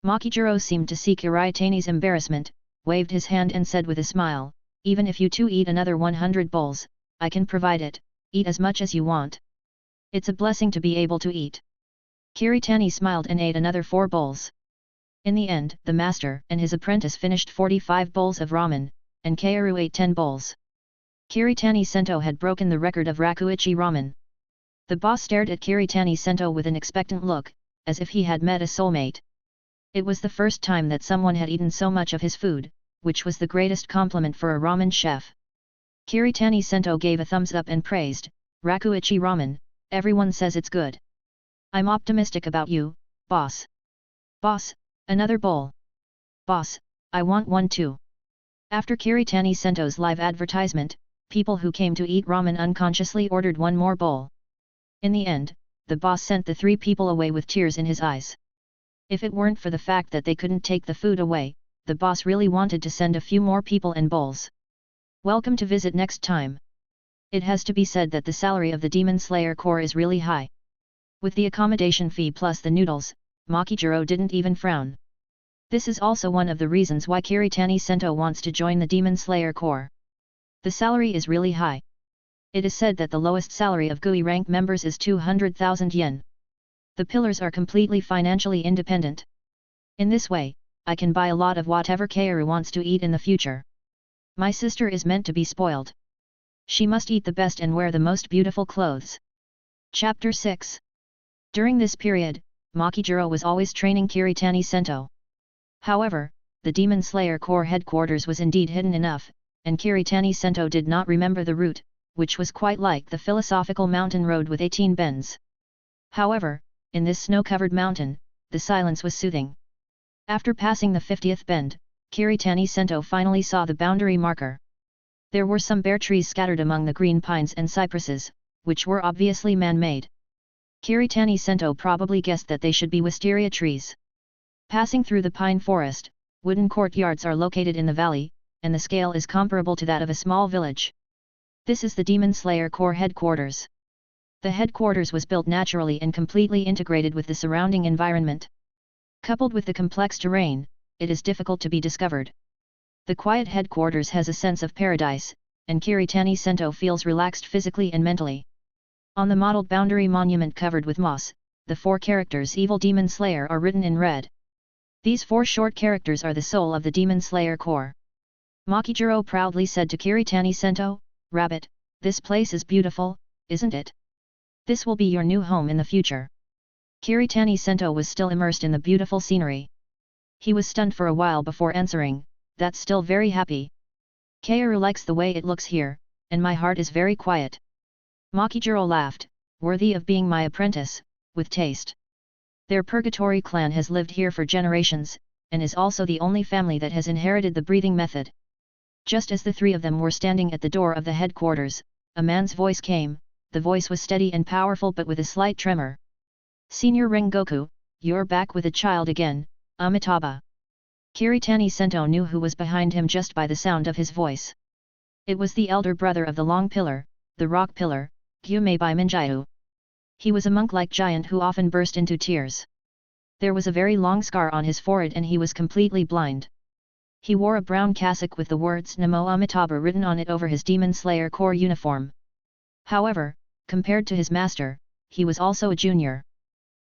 Makijiro seemed to see Kiritani's embarrassment, waved his hand and said with a smile, even if you two eat another 100 bowls, I can provide it, eat as much as you want. It's a blessing to be able to eat. Kiritani smiled and ate another 4 bowls. In the end, the master and his apprentice finished 45 bowls of ramen, and Kaoru ate 10 bowls. Kiritani Sento had broken the record of Rakuichi ramen. The boss stared at Kiritani Sento with an expectant look, as if he had met a soulmate. It was the first time that someone had eaten so much of his food, which was the greatest compliment for a ramen chef. Kiritani Sento gave a thumbs up and praised, Rakuichi ramen, everyone says it's good. I'm optimistic about you, boss. Boss, another bowl. Boss, I want one too. After Kiritani Sento's live advertisement, people who came to eat ramen unconsciously ordered one more bowl. In the end, the boss sent the 3 people away with tears in his eyes. If it weren't for the fact that they couldn't take the food away, the boss really wanted to send a few more people and bowls. Welcome to visit next time. It has to be said that the salary of the Demon Slayer Corps is really high. With the accommodation fee plus the noodles, Makijiro didn't even frown. This is also one of the reasons why Kiritani Sento wants to join the Demon Slayer Corps. The salary is really high. It is said that the lowest salary of GUI rank members is 200,000 yen. The pillars are completely financially independent. In this way, I can buy a lot of whatever Kaoru wants to eat in the future. My sister is meant to be spoiled. She must eat the best and wear the most beautiful clothes. Chapter 6. During this period, Makijiro was always training Kiritani Sento. However, the Demon Slayer Corps headquarters was indeed hidden enough, and Kiritani Sento did not remember the route, which was quite like the philosophical mountain road with 18 bends. However, in this snow-covered mountain, the silence was soothing. After passing the 50th bend, Kiritani Sento finally saw the boundary marker. There were some bare trees scattered among the green pines and cypresses, which were obviously man-made. Kiritani Sento probably guessed that they should be wisteria trees. Passing through the pine forest, wooden courtyards are located in the valley, and the scale is comparable to that of a small village. This is the Demon Slayer Corps headquarters. The headquarters was built naturally and completely integrated with the surrounding environment. Coupled with the complex terrain, it is difficult to be discovered. The quiet headquarters has a sense of paradise, and Kiritani Sento feels relaxed physically and mentally. On the modeled boundary monument covered with moss, the 4 characters Evil Demon Slayer are written in red. These 4 short characters are the soul of the Demon Slayer Corps. Makijiro proudly said to Kiritani Sento, Rabbit, this place is beautiful, isn't it? This will be your new home in the future. Kiritani Sento was still immersed in the beautiful scenery. He was stunned for a while before answering, that's still very happy. Kaoru likes the way it looks here, and my heart is very quiet. Makijiro laughed, worthy of being my apprentice, with taste. Their Purgatory clan has lived here for generations, and is also the only family that has inherited the breathing method. Just as the 3 of them were standing at the door of the headquarters, a man's voice came. The voice was steady and powerful but with a slight tremor. Senior Rengoku, you're back with a child again, Amitabha. Kiritani Sento knew who was behind him just by the sound of his voice. It was the elder brother of the Long Pillar, the Rock Pillar, Gyumei Minjaru. He was a monk-like giant who often burst into tears. There was a very long scar on his forehead and he was completely blind. He wore a brown cassock with the words Namo Amitabha written on it over his Demon Slayer Corps uniform. However, compared to his master, he was also a junior.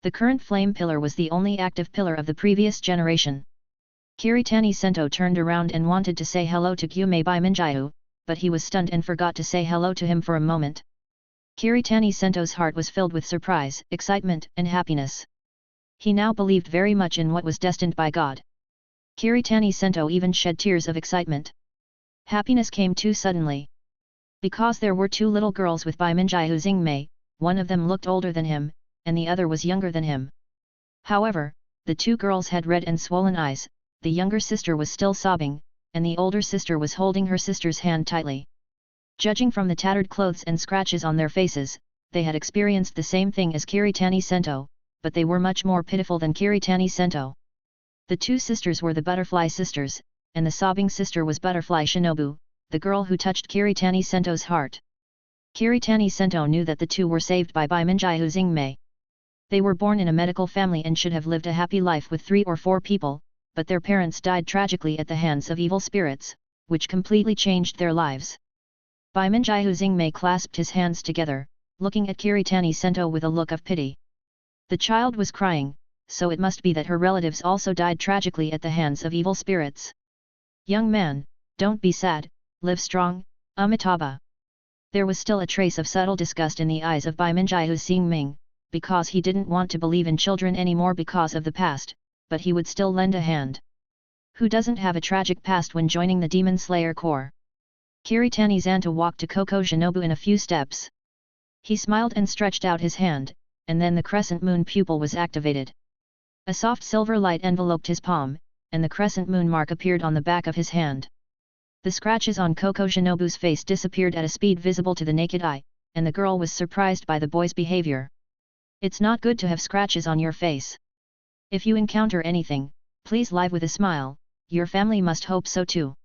The current flame pillar was the only active pillar of the previous generation. Kiritani Sento turned around and wanted to say hello to Gyumei Minjaru, but he was stunned and forgot to say hello to him for a moment. Kiritani Sento's heart was filled with surprise, excitement, and happiness. He now believed very much in what was destined by God. Kiritani Sento even shed tears of excitement. Happiness came too suddenly. Because there were 2 little girls with Minjaru Xingmei, one of them looked older than him, and the other was younger than him. However, the 2 girls had red and swollen eyes, the younger sister was still sobbing, and the older sister was holding her sister's hand tightly. Judging from the tattered clothes and scratches on their faces, they had experienced the same thing as Kiritani Sento, but they were much more pitiful than Kiritani Sento. The 2 sisters were the Butterfly Sisters, and the sobbing sister was Butterfly Shinobu, the girl who touched Kiritani Sento's heart. Kiritani Sento knew that the two were saved by Baiminjiu Xingmei. They were born in a medical family and should have lived a happy life with 3 or 4 people, but their parents died tragically at the hands of evil spirits, which completely changed their lives. Baiminjiu Xingmei clasped his hands together, looking at Kiritani Sento with a look of pity. The child was crying, so it must be that her relatives also died tragically at the hands of evil spirits. Young man, don't be sad, live strong, Amitabha. There was still a trace of subtle disgust in the eyes of Baiminjiu Xingming, because he didn't want to believe in children anymore because of the past, but he would still lend a hand. Who doesn't have a tragic past when joining the Demon Slayer Corps? Kiritani Xanto walked to Koko Shinobu in a few steps. He smiled and stretched out his hand, and then the crescent moon pupil was activated. A soft silver light enveloped his palm, and the crescent moon mark appeared on the back of his hand. The scratches on Koko Shinobu's face disappeared at a speed visible to the naked eye, and the girl was surprised by the boy's behavior. It's not good to have scratches on your face. If you encounter anything, please live with a smile, your family must hope so too.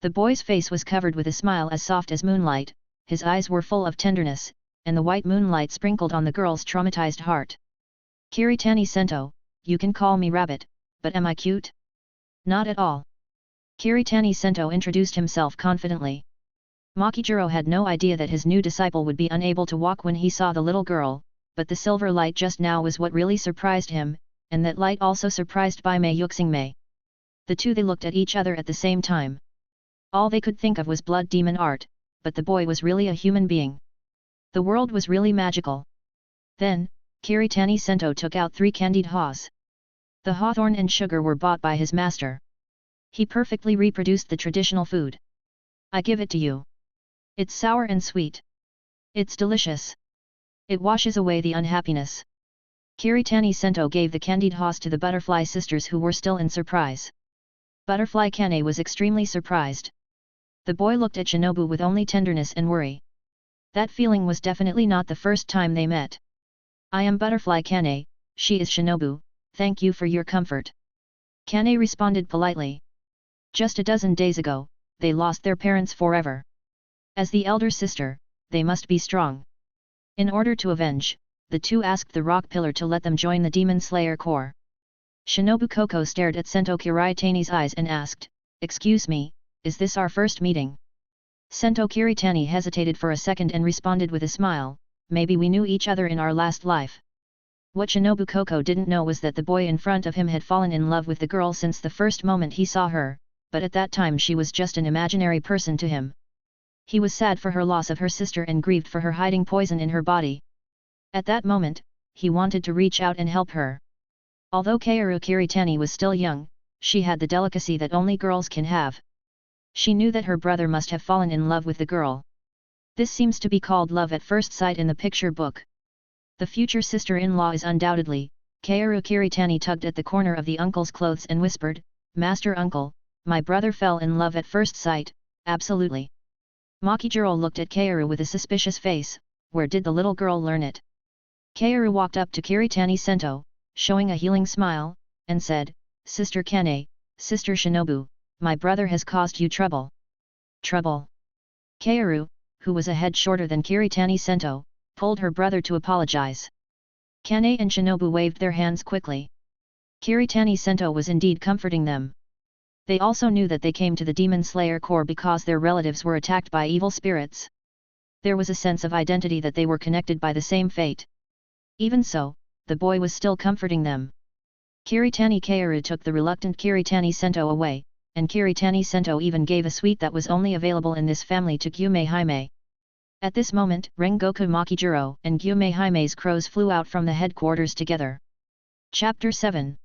The boy's face was covered with a smile as soft as moonlight, his eyes were full of tenderness, and the white moonlight sprinkled on the girl's traumatized heart. Kiritani Sento, you can call me Rabbit, but am I cute? Not at all. Kiritani Sento introduced himself confidently. Makijiro had no idea that his new disciple would be unable to walk when he saw the little girl, but the silver light just now was what really surprised him, and that light also surprised Baimei Yuxingmei. The two they looked at each other at the same time. All they could think of was blood demon art, but the boy was really a human being. The world was really magical. Then, Kiritani Sento took out 3 candied haws. The hawthorn and sugar were bought by his master. He perfectly reproduced the traditional food. I give it to you. It's sour and sweet. It's delicious. It washes away the unhappiness. Kiritani Sento gave the candied haws to the butterfly sisters who were still in surprise. Butterfly Kane was extremely surprised. The boy looked at Shinobu with only tenderness and worry. That feeling was definitely not the first time they met. I am Butterfly Kane, she is Shinobu, thank you for your comfort. Kane responded politely. Just a dozen days ago, they lost their parents forever. As the elder sister, they must be strong. In order to avenge, the two asked the rock pillar to let them join the Demon Slayer Corps. Shinobu Koko stared at Sento Kiritani's eyes and asked, "Excuse me, is this our first meeting?" Sento Kiritani hesitated for a second and responded with a smile, "Maybe we knew each other in our last life." What Shinobu Koko didn't know was that the boy in front of him had fallen in love with the girl since the first moment he saw her, but at that time she was just an imaginary person to him. He was sad for her loss of her sister and grieved for her hiding poison in her body. At that moment, he wanted to reach out and help her. Although Kaoru Kiritani was still young, she had the delicacy that only girls can have. She knew that her brother must have fallen in love with the girl. This seems to be called love at first sight in the picture book. The future sister-in-law is undoubtedly, Kaoru Kiritani tugged at the corner of the uncle's clothes and whispered, "Master Uncle, my brother fell in love at first sight, absolutely." Makijiro looked at Kaoru with a suspicious face, where did the little girl learn it? Kaoru walked up to Kiritani Sento, showing a healing smile, and said, "Sister Kane, Sister Shinobu, my brother has caused you trouble." Trouble? Kaoru, who was a head shorter than Kiritani Sento, pulled her brother to apologize. Kane and Shinobu waved their hands quickly. Kiritani Sento was indeed comforting them. They also knew that they came to the Demon Slayer Corps because their relatives were attacked by evil spirits. There was a sense of identity that they were connected by the same fate. Even so, the boy was still comforting them. Kiritani Kaoru took the reluctant Kiritani Sento away, and Kiritani Sento even gave a sweet that was only available in this family to Gyume Hime. At this moment, Rengoku Makijiro and Gyume Haime's crows flew out from the headquarters together. Chapter 7.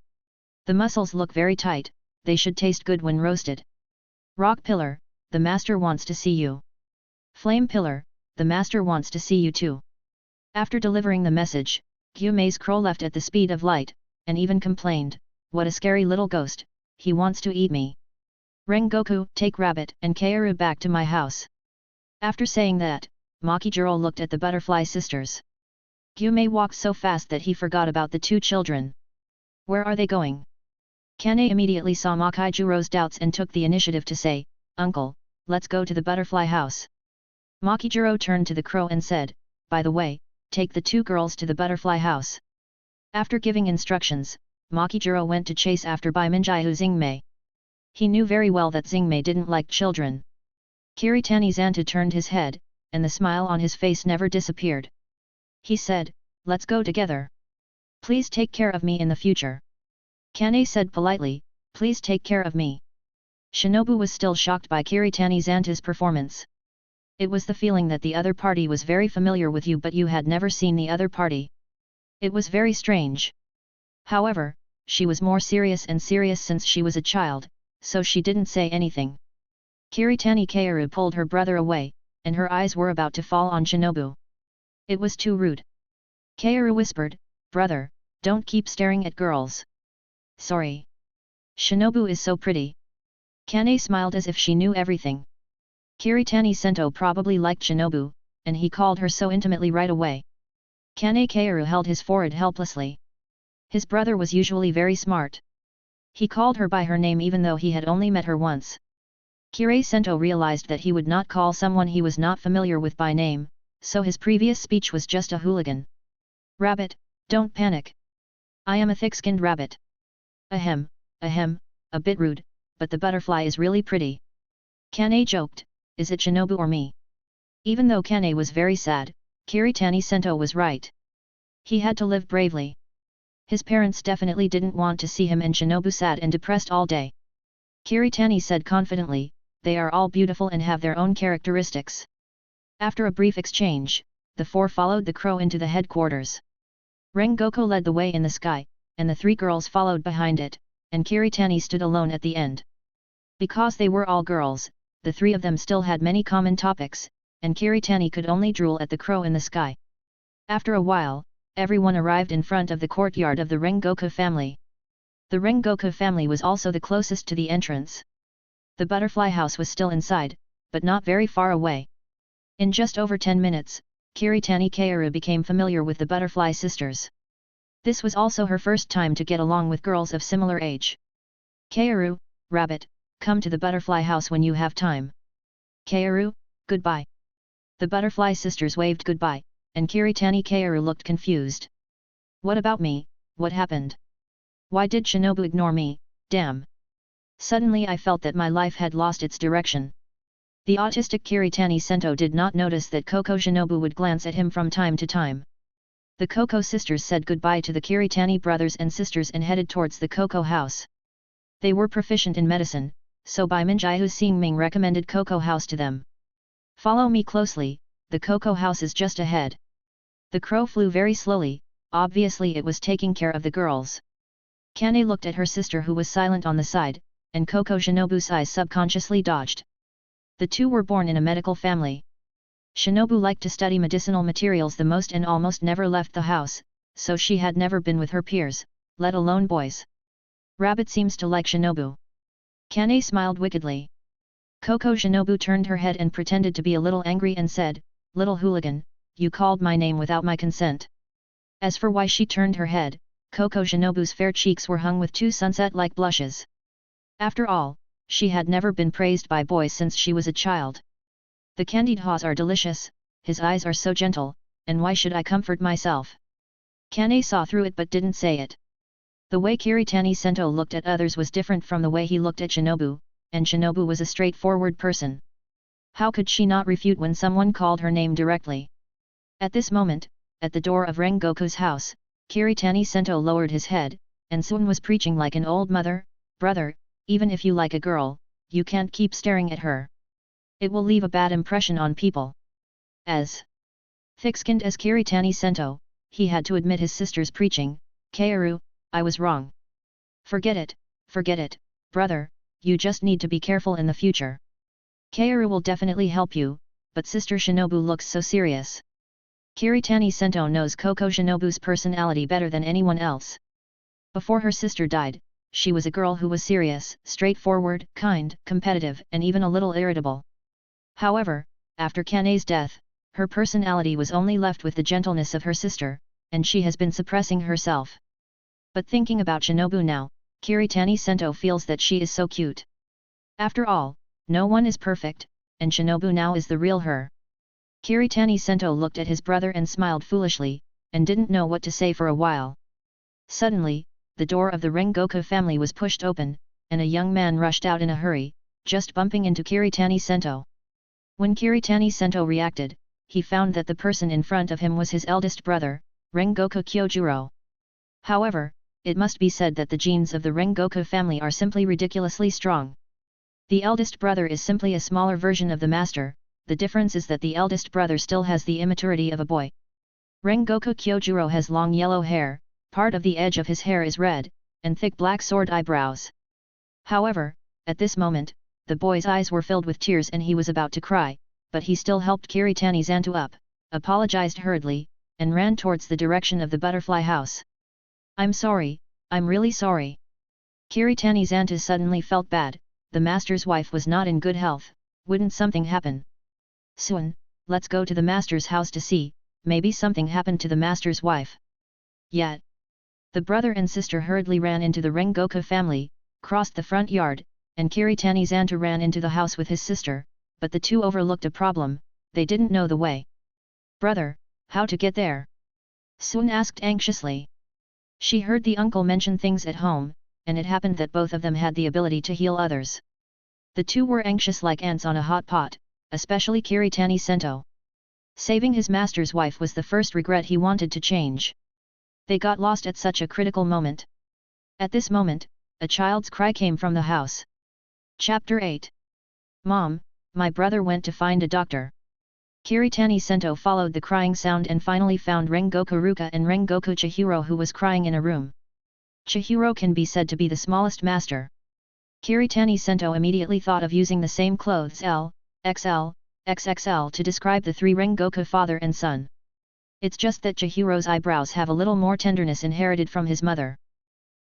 The mussels look very tight, they should taste good when roasted. Rock Pillar, the master wants to see you. Flame Pillar, the master wants to see you too. After delivering the message, Gyume's crow left at the speed of light, and even complained, "What a scary little ghost, he wants to eat me. Rengoku, take Rabbit and Kaoru back to my house." After saying that, Makijiro looked at the butterfly sisters. Gyume walked so fast that he forgot about the two children. Where are they going? Kane immediately saw Makijiro's doubts and took the initiative to say, "Uncle, let's go to the butterfly house." Makijiro turned to the crow and said, "By the way, take the 2 girls to the butterfly house." After giving instructions, Makijiro went to chase after Baiminjiu Xingmei. He knew very well that Xingmei didn't like children. Kiritani Xanta turned his head, and the smile on his face never disappeared. He said, "Let's go together. Please take care of me in the future." Kane said politely, "Please take care of me." Shinobu was still shocked by Kiritani Xanta's performance. It was the feeling that the other party was very familiar with you but you had never seen the other party. It was very strange. However, she was more serious and serious since she was a child, so she didn't say anything. Kiritani Kaoru pulled her brother away, and her eyes were about to fall on Shinobu. It was too rude. Kaoru whispered, "Brother, don't keep staring at girls." "Sorry. Shinobu is so pretty." Kane smiled as if she knew everything. Kiritani Sento probably liked Shinobu, and he called her so intimately right away. Kane Kaoru held his forehead helplessly. His brother was usually very smart. He called her by her name even though he had only met her once. Kirei Sento realized that he would not call someone he was not familiar with by name, so his previous speech was just a hooligan. "Rabbit, don't panic. I am a thick-skinned rabbit." Ahem, a bit rude, but the butterfly is really pretty." Kane joked, "Is it Shinobu or me?" Even though Kane was very sad, Kiritani Sento was right. He had to live bravely. His parents definitely didn't want to see him and Shinobu sad and depressed all day. Kiritani said confidently, "They are all beautiful and have their own characteristics." After a brief exchange, the 4 followed the crow into the headquarters. Rengoku led the way in the sky, and the 3 girls followed behind it, and Kiritani stood alone at the end. Because they were all girls, the 3 of them still had many common topics, and Kiritani could only drool at the crow in the sky. After a while, everyone arrived in front of the courtyard of the Rengoku family. The Rengoku family was also the closest to the entrance. The butterfly house was still inside, but not very far away. In just over 10 minutes, Kiritani Kaoru became familiar with the butterfly sisters. This was also her first time to get along with girls of similar age. "Kaoru, Rabbit, come to the butterfly house when you have time." "Kaoru, goodbye." The butterfly sisters waved goodbye, and Kiritani Kaoru looked confused. "What about me, what happened? Why did Shinobu ignore me, damn?" Suddenly I felt that my life had lost its direction. The autistic Kiritani Sento did not notice that Koko Shinobu would glance at him from time to time. The Koko sisters said goodbye to the Kiritani brothers and sisters and headed towards the Koko house. They were proficient in medicine, so Baiminjiu Xingming recommended Koko house to them. "Follow me closely, the Koko house is just ahead." The crow flew very slowly, obviously it was taking care of the girls. Kane looked at her sister who was silent on the side, and Koko Shinobu's eyes subconsciously dodged. The 2 were born in a medical family. Shinobu liked to study medicinal materials the most and almost never left the house, so she had never been with her peers, let alone boys. Rabbit seems to like Shinobu. Kane smiled wickedly. Koko Shinobu turned her head and pretended to be a little angry and said, "Little hooligan, you called my name without my consent." As for why she turned her head, Koko Shinobu's fair cheeks were hung with 2 sunset-like blushes. After all, she had never been praised by boys since she was a child. "The candied haws are delicious, his eyes are so gentle, and why should I comfort myself?" Kane saw through it but didn't say it. The way Kiritani Sento looked at others was different from the way he looked at Shinobu, and Shinobu was a straightforward person. How could she not refute when someone called her name directly? At this moment, at the door of Rengoku's house, Kiritani Sento lowered his head, and Sun was preaching like an old mother, "Brother, even if you like a girl, you can't keep staring at her. It will leave a bad impression on people." As thick-skinned as Kiritani Sento, he had to admit his sister's preaching. "Kaoru, I was wrong. Forget it, brother, you just need to be careful in the future. Kaoru will definitely help you, but Sister Shinobu looks so serious." Kiritani Sento knows Koko Shinobu's personality better than anyone else. Before her sister died, she was a girl who was serious, straightforward, kind, competitive, and even a little irritable. However, after Kane's death, her personality was only left with the gentleness of her sister, and she has been suppressing herself. But thinking about Shinobu now, Kiritani Sento feels that she is so cute. After all, no one is perfect, and Shinobu now is the real her. Kiritani Sento looked at his brother and smiled foolishly, and didn't know what to say for a while. Suddenly, the door of the Rengoku family was pushed open, and a young man rushed out in a hurry, just bumping into Kiritani Sento. When Kiritani Sento reacted, he found that the person in front of him was his eldest brother, Rengoku Kyojuro. However, it must be said that the genes of the Rengoku family are simply ridiculously strong. The eldest brother is simply a smaller version of the master, the difference is that the eldest brother still has the immaturity of a boy. Rengoku Kyojuro has long yellow hair, part of the edge of his hair is red, and thick black sword eyebrows. However, at this moment, the boy's eyes were filled with tears and he was about to cry, but he still helped Kiritani Zanto up, apologized hurriedly, and ran towards the direction of the butterfly house. I'm sorry, I'm really sorry. Kiritani Zanto suddenly felt bad, the master's wife was not in good health, wouldn't something happen? Soon, let's go to the master's house to see, maybe something happened to the master's wife. Yet. The brother and sister hurriedly ran into the Rengoku family, crossed the front yard, and Kiritani Zanto ran into the house with his sister, but the two overlooked a problem, they didn't know the way. Brother, how to get there? Soon asked anxiously. She heard the uncle mention things at home, and it happened that both of them had the ability to heal others. The two were anxious like ants on a hot pot, especially Kiritani Sento. Saving his master's wife was the first regret he wanted to change. They got lost at such a critical moment. At this moment, a child's cry came from the house. Chapter 8. Mom, my brother went to find a doctor. Kiritani Sento followed the crying sound and finally found Rengoku Ruka and Rengoku Chihiro, who was crying in a room. Chihiro can be said to be the smallest master. Kiritani Sento immediately thought of using the same clothes L, XL, XXL to describe the three Rengoku father and son. It's just that Chihiro's eyebrows have a little more tenderness inherited from his mother.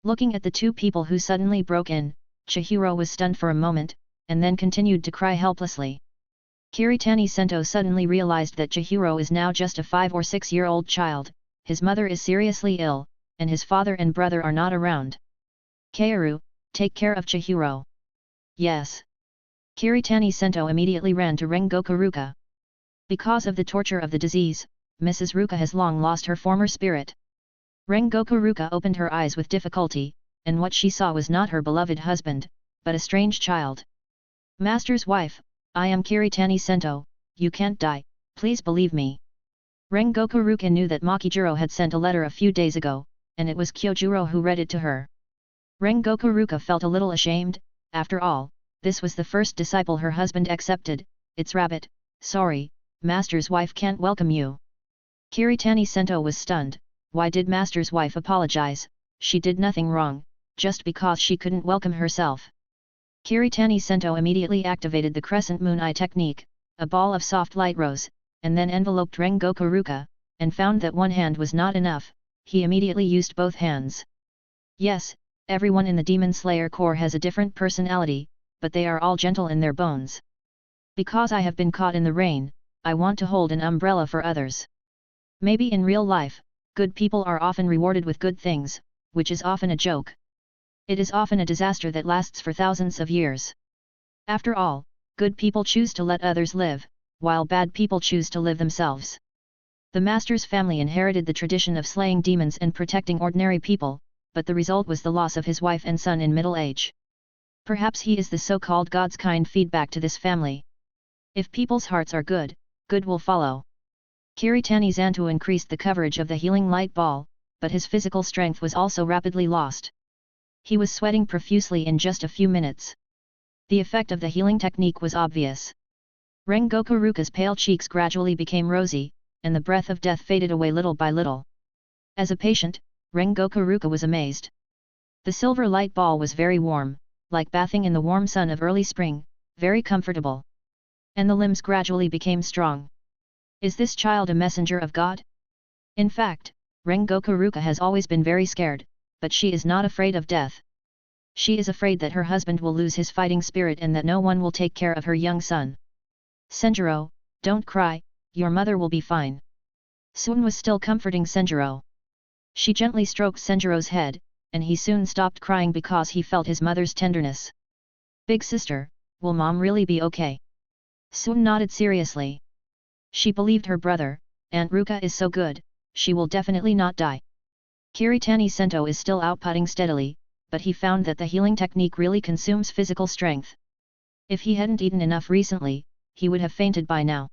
Looking at the two people who suddenly broke in, Chihiro was stunned for a moment, and then continued to cry helplessly. Kiritani Sento suddenly realized that Chihiro is now just a 5 or 6-year-old child, his mother is seriously ill, and his father and brother are not around. Kaoru, take care of Chihiro. Yes. Kiritani Sento immediately ran to Rengoku Ruka. Because of the torture of the disease, Mrs. Ruka has long lost her former spirit. Rengoku Ruka opened her eyes with difficulty, and what she saw was not her beloved husband, but a strange child. Master's wife, I am Kiritani Sento, you can't die, please believe me. Rengoku Ruka knew that Makijiro had sent a letter a few days ago, and it was Kyojuro who read it to her. Rengoku Ruka felt a little ashamed, after all, this was the first disciple her husband accepted, it's rabbit, sorry, master's wife can't welcome you. Kiritani Sento was stunned, why did master's wife apologize, she did nothing wrong, just because she couldn't welcome herself. Kiritani Sento immediately activated the crescent moon eye technique, a ball of soft light rose, and then enveloped Rengoku Ruka, and found that one hand was not enough, he immediately used both hands. Yes, everyone in the Demon Slayer Corps has a different personality, but they are all gentle in their bones. Because I have been caught in the rain, I want to hold an umbrella for others. Maybe in real life, good people are often rewarded with good things, which is often a joke. It is often a disaster that lasts for thousands of years. After all, good people choose to let others live, while bad people choose to live themselves. The master's family inherited the tradition of slaying demons and protecting ordinary people, but the result was the loss of his wife and son in middle age. Perhaps he is the so-called God's kind feedback to this family. If people's hearts are good, good will follow. Kiritani Zanto increased the coverage of the healing light ball, but his physical strength was also rapidly lost. He was sweating profusely in just a few minutes. The effect of the healing technique was obvious. Rengoku Ruka's pale cheeks gradually became rosy, and the breath of death faded away little by little. As a patient, Rengoku Ruka was amazed. The silver light ball was very warm, like bathing in the warm sun of early spring, very comfortable. And the limbs gradually became strong. Is this child a messenger of God? In fact, Rengoku Ruka has always been very scared, but she is not afraid of death. She is afraid that her husband will lose his fighting spirit and that no one will take care of her young son. Senjuro, don't cry, your mother will be fine. Soon was still comforting Senjuro. She gently stroked Senjuro's head, and he soon stopped crying because he felt his mother's tenderness. Big sister, will mom really be okay? Soon nodded seriously. She believed her brother, Aunt Ruka is so good, she will definitely not die. Kiritani Sento is still outputting steadily, but he found that the healing technique really consumes physical strength. If he hadn't eaten enough recently, he would have fainted by now.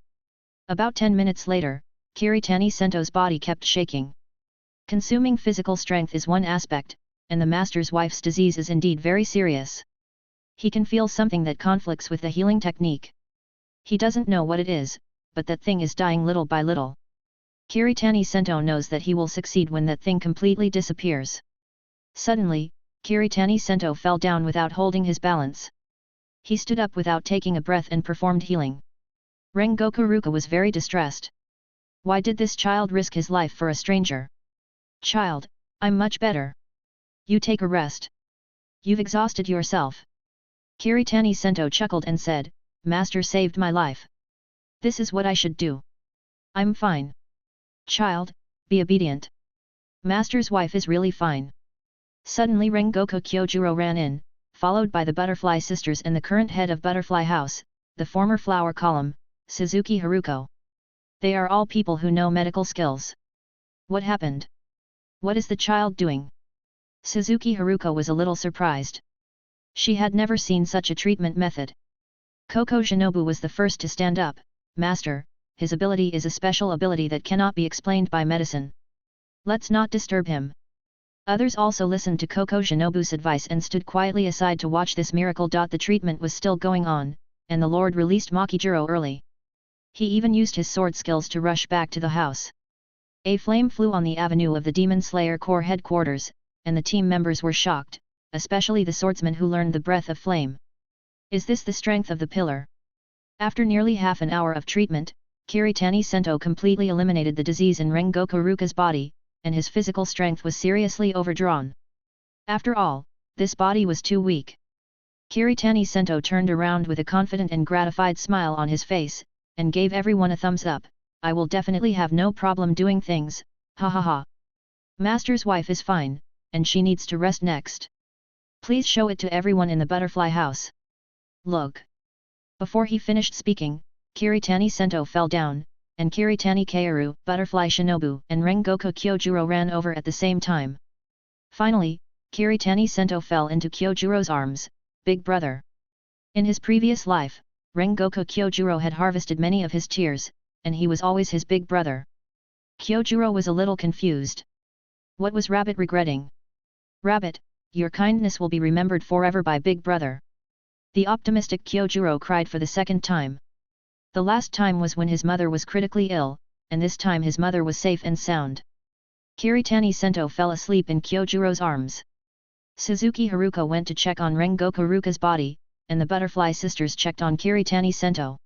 About 10 minutes later, Kiritani Sento's body kept shaking. Consuming physical strength is one aspect, and the master's wife's disease is indeed very serious. He can feel something that conflicts with the healing technique. He doesn't know what it is, but that thing is dying little by little. Kiritani Sento knows that he will succeed when that thing completely disappears. Suddenly, Kiritani Sento fell down without holding his balance. He stood up without taking a breath and performed healing. Rengoku Ruka was very distressed. Why did this child risk his life for a stranger? Child, I'm much better. You take a rest. You've exhausted yourself. Kiritani Sento chuckled and said, Master saved my life. This is what I should do. I'm fine. Child, be obedient. Master's wife is really fine. Suddenly Rengoku Kyojuro ran in, followed by the Butterfly Sisters and the current head of Butterfly House, the former Flower Column, Suzuki Haruko. They are all people who know medical skills. What happened? What is the child doing? Suzuki Haruko was a little surprised. She had never seen such a treatment method. Koko Shinobu was the first to stand up. Master, his ability is a special ability that cannot be explained by medicine. Let's not disturb him. Others also listened to Koko Shinobu's advice and stood quietly aside to watch this miracle. The treatment was still going on, and the Lord released Makijiro early. He even used his sword skills to rush back to the house. A flame flew on the avenue of the Demon Slayer Corps headquarters, and the team members were shocked, especially the swordsman who learned the breath of flame. Is this the strength of the pillar? After nearly half an hour of treatment, Kiritani Sento completely eliminated the disease in Rengoku Ruka's body, and his physical strength was seriously overdrawn. After all, this body was too weak. Kiritani Sento turned around with a confident and gratified smile on his face, and gave everyone a thumbs up. I will definitely have no problem doing things, ha ha ha. Master's wife is fine, and she needs to rest next. Please show it to everyone in the Butterfly House. Look. Before he finished speaking, Kiritani Sento fell down, and Kiritani Kaoru, Butterfly Shinobu, and Rengoku Kyojuro ran over at the same time. Finally, Kiritani Sento fell into Kyojuro's arms. Big brother. In his previous life, Rengoku Kyojuro had harvested many of his tears, and he was always his big brother. Kyojuro was a little confused. What was Rabbit regretting? Rabbit, your kindness will be remembered forever by Big Brother. The optimistic Kyojuro cried for the second time. The last time was when his mother was critically ill, and this time his mother was safe and sound. Kiritani Sento fell asleep in Kyojuro's arms. Suzuki Haruko went to check on Rengoku Ruka's body, and the Butterfly Sisters checked on Kiritani Sento.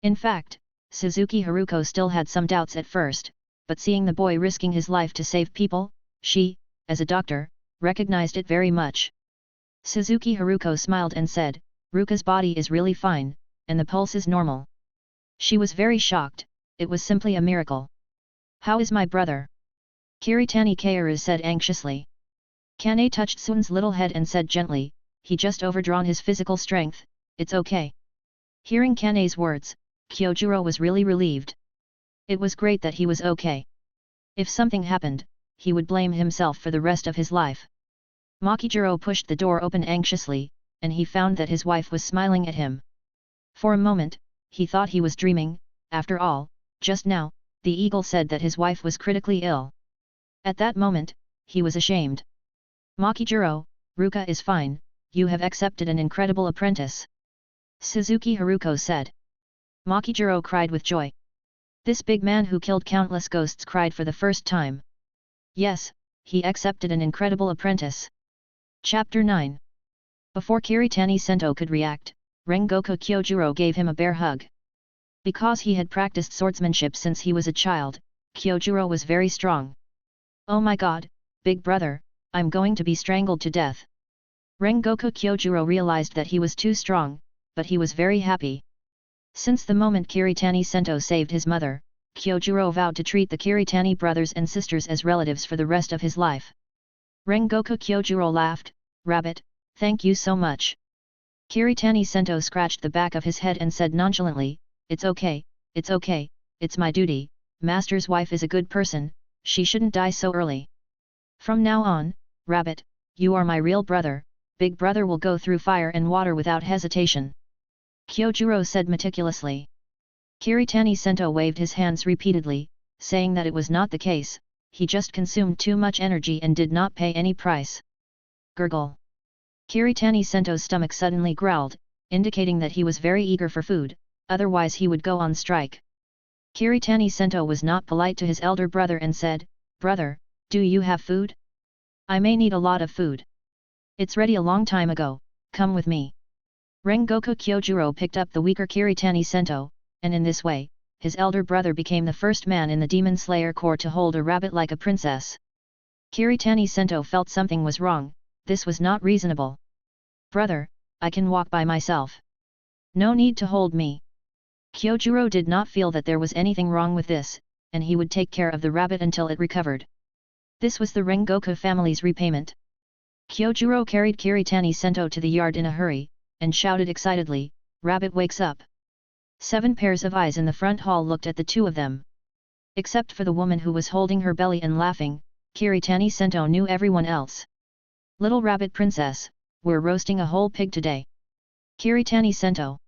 In fact, Suzuki Haruko still had some doubts at first, but seeing the boy risking his life to save people, she, as a doctor, recognized it very much. Suzuki Haruko smiled and said, Ruka's body is really fine, and the pulse is normal. She was very shocked, it was simply a miracle. How is my brother? Kiritani Kaoru said anxiously. Kane touched Sun's little head and said gently, he just overdrawn his physical strength, it's okay. Hearing Kane's words, Kyojuro was really relieved. It was great that he was okay. If something happened, he would blame himself for the rest of his life. Makijiro pushed the door open anxiously, and he found that his wife was smiling at him. For a moment, he thought he was dreaming. After all, just now, the eagle said that his wife was critically ill. At that moment, he was ashamed. Makijiro, Ruka is fine, you have accepted an incredible apprentice. Suzuki Haruko said. Makijiro cried with joy. This big man who killed countless ghosts cried for the first time. Yes, he accepted an incredible apprentice. Chapter 9. Before Kiritani Sento could react, Rengoku Kyojuro gave him a bear hug. Because he had practiced swordsmanship since he was a child, Kyojuro was very strong. Oh my god, big brother, I'm going to be strangled to death. Rengoku Kyojuro realized that he was too strong, but he was very happy. Since the moment Kiritani Sento saved his mother, Kyojuro vowed to treat the Kiritani brothers and sisters as relatives for the rest of his life. Rengoku Kyojuro laughed, Rabbit, thank you so much. Kiritani Sento scratched the back of his head and said nonchalantly, it's okay, it's my duty, master's wife is a good person, she shouldn't die so early. From now on, Rabbit, you are my real brother, big brother will go through fire and water without hesitation. Kyojuro said meticulously. Kiritani Sento waved his hands repeatedly, saying that it was not the case, he just consumed too much energy and did not pay any price. Gurgle. Kiritani Sento's stomach suddenly growled, indicating that he was very eager for food, otherwise he would go on strike. Kiritani Sento was not polite to his elder brother and said, "Brother, do you have food? I may need a lot of food. It's ready a long time ago, come with me." Rengoku Kyojuro picked up the weaker Kiritani Sento, and in this way, his elder brother became the first man in the Demon Slayer Corps to hold a rabbit like a princess. Kiritani Sento felt something was wrong, this was not reasonable. "Brother, I can walk by myself. No need to hold me." Kyojuro did not feel that there was anything wrong with this, and he would take care of the rabbit until it recovered. This was the Rengoku family's repayment. Kyojuro carried Kiritani Sento to the yard in a hurry, and shouted excitedly, "Rabbit wakes up!" 7 pairs of eyes in the front hall looked at the two of them. Except for the woman who was holding her belly and laughing, Kiritani Sento knew everyone else. "Little Rabbit Princess, we're roasting a whole pig today." Kiritani Sento.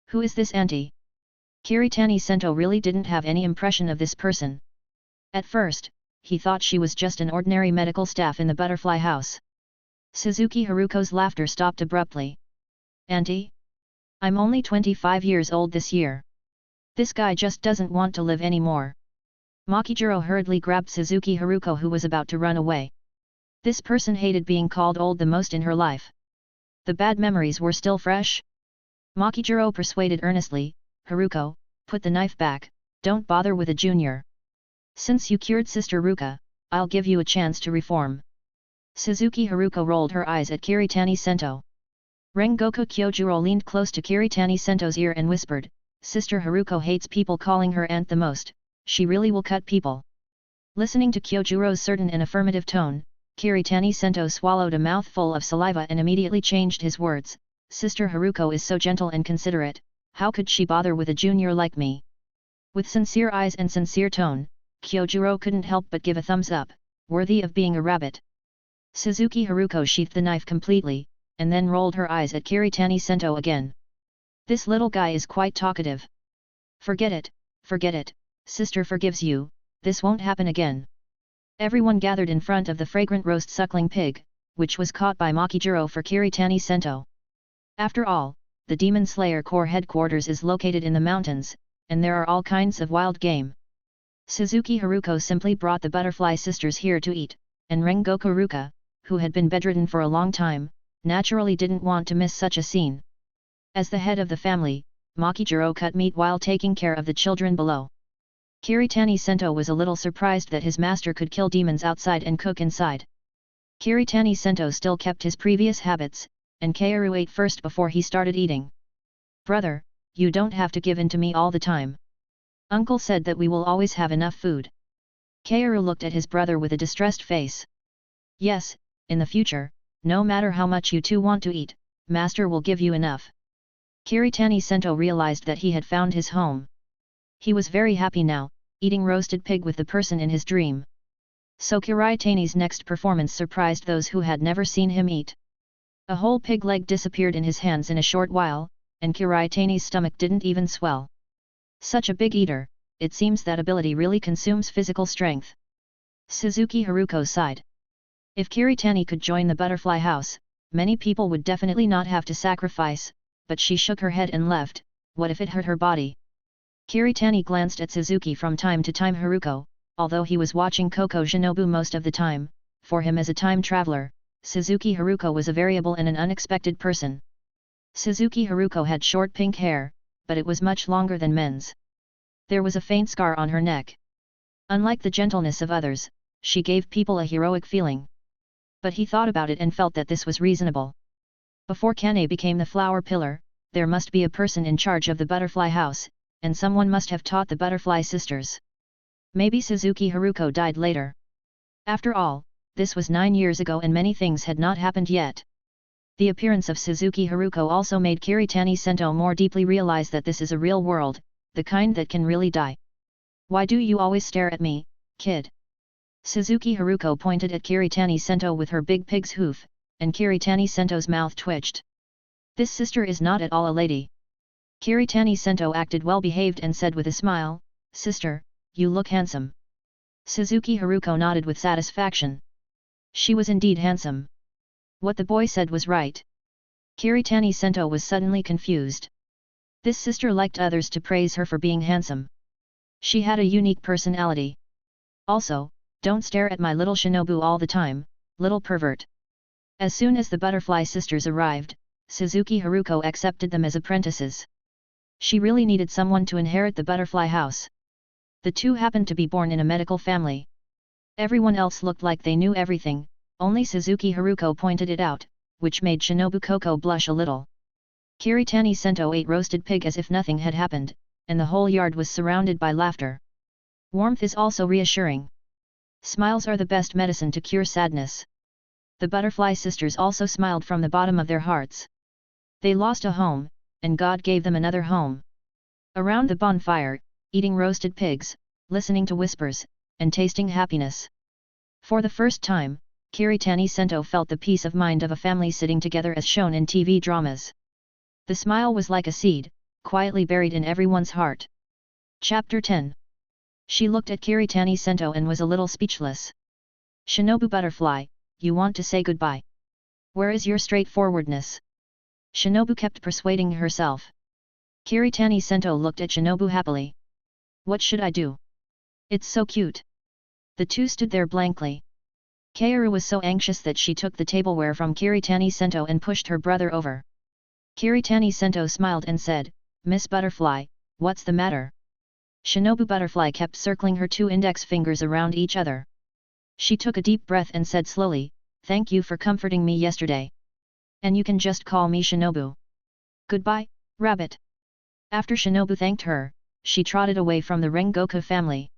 Who is this auntie? Kiritani Sento really didn't have any impression of this person. At first, he thought she was just an ordinary medical staff in the butterfly house. Suzuki Haruko's laughter stopped abruptly. "Auntie? I'm only 25 years old this year. This guy just doesn't want to live anymore." Makijiro hurriedly grabbed Suzuki Haruko who was about to run away. This person hated being called old the most in her life. The bad memories were still fresh. Makijiro persuaded earnestly, "Haruko, put the knife back, don't bother with a junior. Since you cured Sister Ruka, I'll give you a chance to reform." Suzuki Haruko rolled her eyes at Kiritani Sento. Rengoku Kyojuro leaned close to Kiritani Sento's ear and whispered, "Sister Haruko hates people calling her aunt the most, she really will cut people." Listening to Kyojuro's certain and affirmative tone, Kiritani Sento swallowed a mouthful of saliva and immediately changed his words, "Sister Haruko is so gentle and considerate, how could she bother with a junior like me?" With sincere eyes and sincere tone, Kyojuro couldn't help but give a thumbs up, worthy of being a rabbit. Suzuki Haruko sheathed the knife completely, and then rolled her eyes at Kiritani Sento again. "This little guy is quite talkative. Forget it, sister forgives you, this won't happen again." Everyone gathered in front of the fragrant roast suckling pig, which was caught by Makijiro for Kiritani Sento. After all, the Demon Slayer Corps headquarters is located in the mountains, and there are all kinds of wild game. Suzuki Haruko simply brought the butterfly sisters here to eat, and Rengoku Ruka, who had been bedridden for a long time, naturally didn't want to miss such a scene. As the head of the family, Makijiro cut meat while taking care of the children below. Kiritani Sento was a little surprised that his master could kill demons outside and cook inside. Kiritani Sento still kept his previous habits, and Kaoru ate first before he started eating. "Brother, you don't have to give in to me all the time. Uncle said that we will always have enough food." Kaoru looked at his brother with a distressed face. "Yes, in the future, no matter how much you two want to eat, master will give you enough." Kiritani Sento realized that he had found his home. He was very happy now, eating roasted pig with the person in his dream. So Kiritani's next performance surprised those who had never seen him eat. A whole pig leg disappeared in his hands in a short while, and Kiritani's stomach didn't even swell. Such a big eater, it seems that ability really consumes physical strength. Suzuki Haruko sighed. If Kiritani could join the butterfly house, many people would definitely not have to sacrifice, but she shook her head and left, what if it hurt her body? Kiritani glanced at Suzuki from time to time. Haruko, although he was watching Koko Shinobu most of the time, for him as a time traveler, Suzuki Haruko was a variable and an unexpected person. Suzuki Haruko had short pink hair, but it was much longer than men's. There was a faint scar on her neck. Unlike the gentleness of others, she gave people a heroic feeling. But he thought about it and felt that this was reasonable. Before Kane became the flower pillar, there must be a person in charge of the butterfly house, and someone must have taught the butterfly sisters. Maybe Suzuki Haruko died later. After all, this was 9 years ago and many things had not happened yet. The appearance of Suzuki Haruko also made Kiritani Sento more deeply realize that this is a real world, the kind that can really die. Why do you always stare at me, kid? Suzuki Haruko pointed at Kiritani Sento with her big pig's hoof, and Kiritani Sento's mouth twitched. This sister is not at all a lady. Kiritani Sento acted well behaved and said with a smile, Sister, you look handsome. Suzuki Haruko nodded with satisfaction. She was indeed handsome. What the boy said was right. Kiritani Sento was suddenly confused. This sister liked others to praise her for being handsome. She had a unique personality. Also, don't stare at my little Shinobu all the time, little pervert. As soon as the butterfly sisters arrived, Suzuki Haruko accepted them as apprentices. She really needed someone to inherit the butterfly house. The two happened to be born in a medical family. Everyone else looked like they knew everything, only Suzuki Haruko pointed it out, which made Shinobu Koko blush a little. Kiritani Sento ate roasted pig as if nothing had happened, and the whole yard was surrounded by laughter. Warmth is also reassuring. Smiles are the best medicine to cure sadness. The butterfly sisters also smiled from the bottom of their hearts. They lost a home, and God gave them another home. Around the bonfire, eating roasted pigs, listening to whispers, and tasting happiness. For the first time, Kiritani Sento felt the peace of mind of a family sitting together as shown in TV dramas. The smile was like a seed, quietly buried in everyone's heart. Chapter 10. She looked at Kiritani Sento and was a little speechless. Shinobu Butterfly, you want to say goodbye? Where is your straightforwardness? Shinobu kept persuading herself. Kiritani Sento looked at Shinobu happily. What should I do? It's so cute. The two stood there blankly. Kaoru was so anxious that she took the tableware from Kiritani Sento and pushed her brother over. Kiritani Sento smiled and said, Miss Butterfly, what's the matter? Shinobu Butterfly kept circling her two index fingers around each other. She took a deep breath and said slowly, Thank you for comforting me yesterday. And you can just call me Shinobu. Goodbye, rabbit. After Shinobu thanked her, she trotted away from the Rengoku family.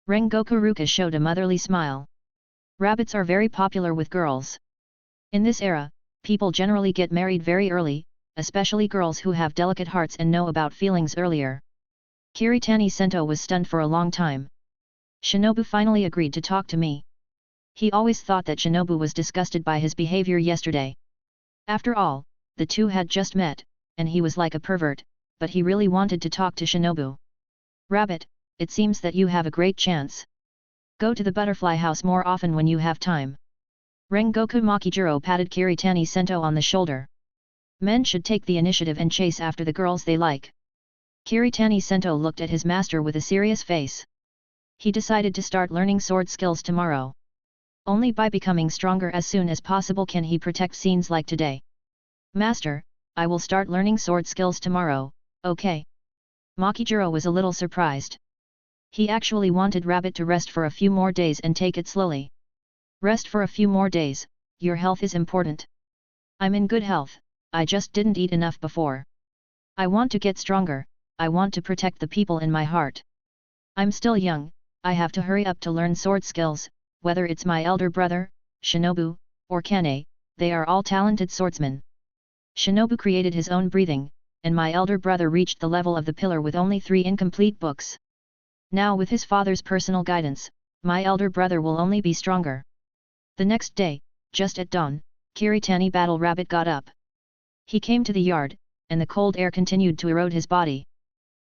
Rengoku Ruka showed a motherly smile. Rabbits are very popular with girls. In this era, people generally get married very early, especially girls who have delicate hearts and know about feelings earlier. Kiritani Sento was stunned for a long time. Shinobu finally agreed to talk to me. He always thought that Shinobu was disgusted by his behavior yesterday. After all, the two had just met, and he was like a pervert, but he really wanted to talk to Shinobu. Rabbit, it seems that you have a great chance. Go to the butterfly house more often when you have time. Rengoku Makijiro patted Kiritani Sento on the shoulder. Men should take the initiative and chase after the girls they like. Kiritani Sento looked at his master with a serious face. He decided to start learning sword skills tomorrow. Only by becoming stronger as soon as possible can he protect scenes like today. Master, I will start learning sword skills tomorrow, okay? Makijiro was a little surprised. He actually wanted Rabbit to rest for a few more days and take it slowly. Rest for a few more days, your health is important. I'm in good health, I just didn't eat enough before. I want to get stronger, I want to protect the people in my heart. I'm still young, I have to hurry up to learn sword skills, whether it's my elder brother, Shinobu, or Kane, they are all talented swordsmen. Shinobu created his own breathing, and my elder brother reached the level of the pillar with only 3 incomplete books. Now with his father's personal guidance, my elder brother will only be stronger. The next day, just at dawn, Kiritani Battle Rabbit got up. He came to the yard, and the cold air continued to erode his body.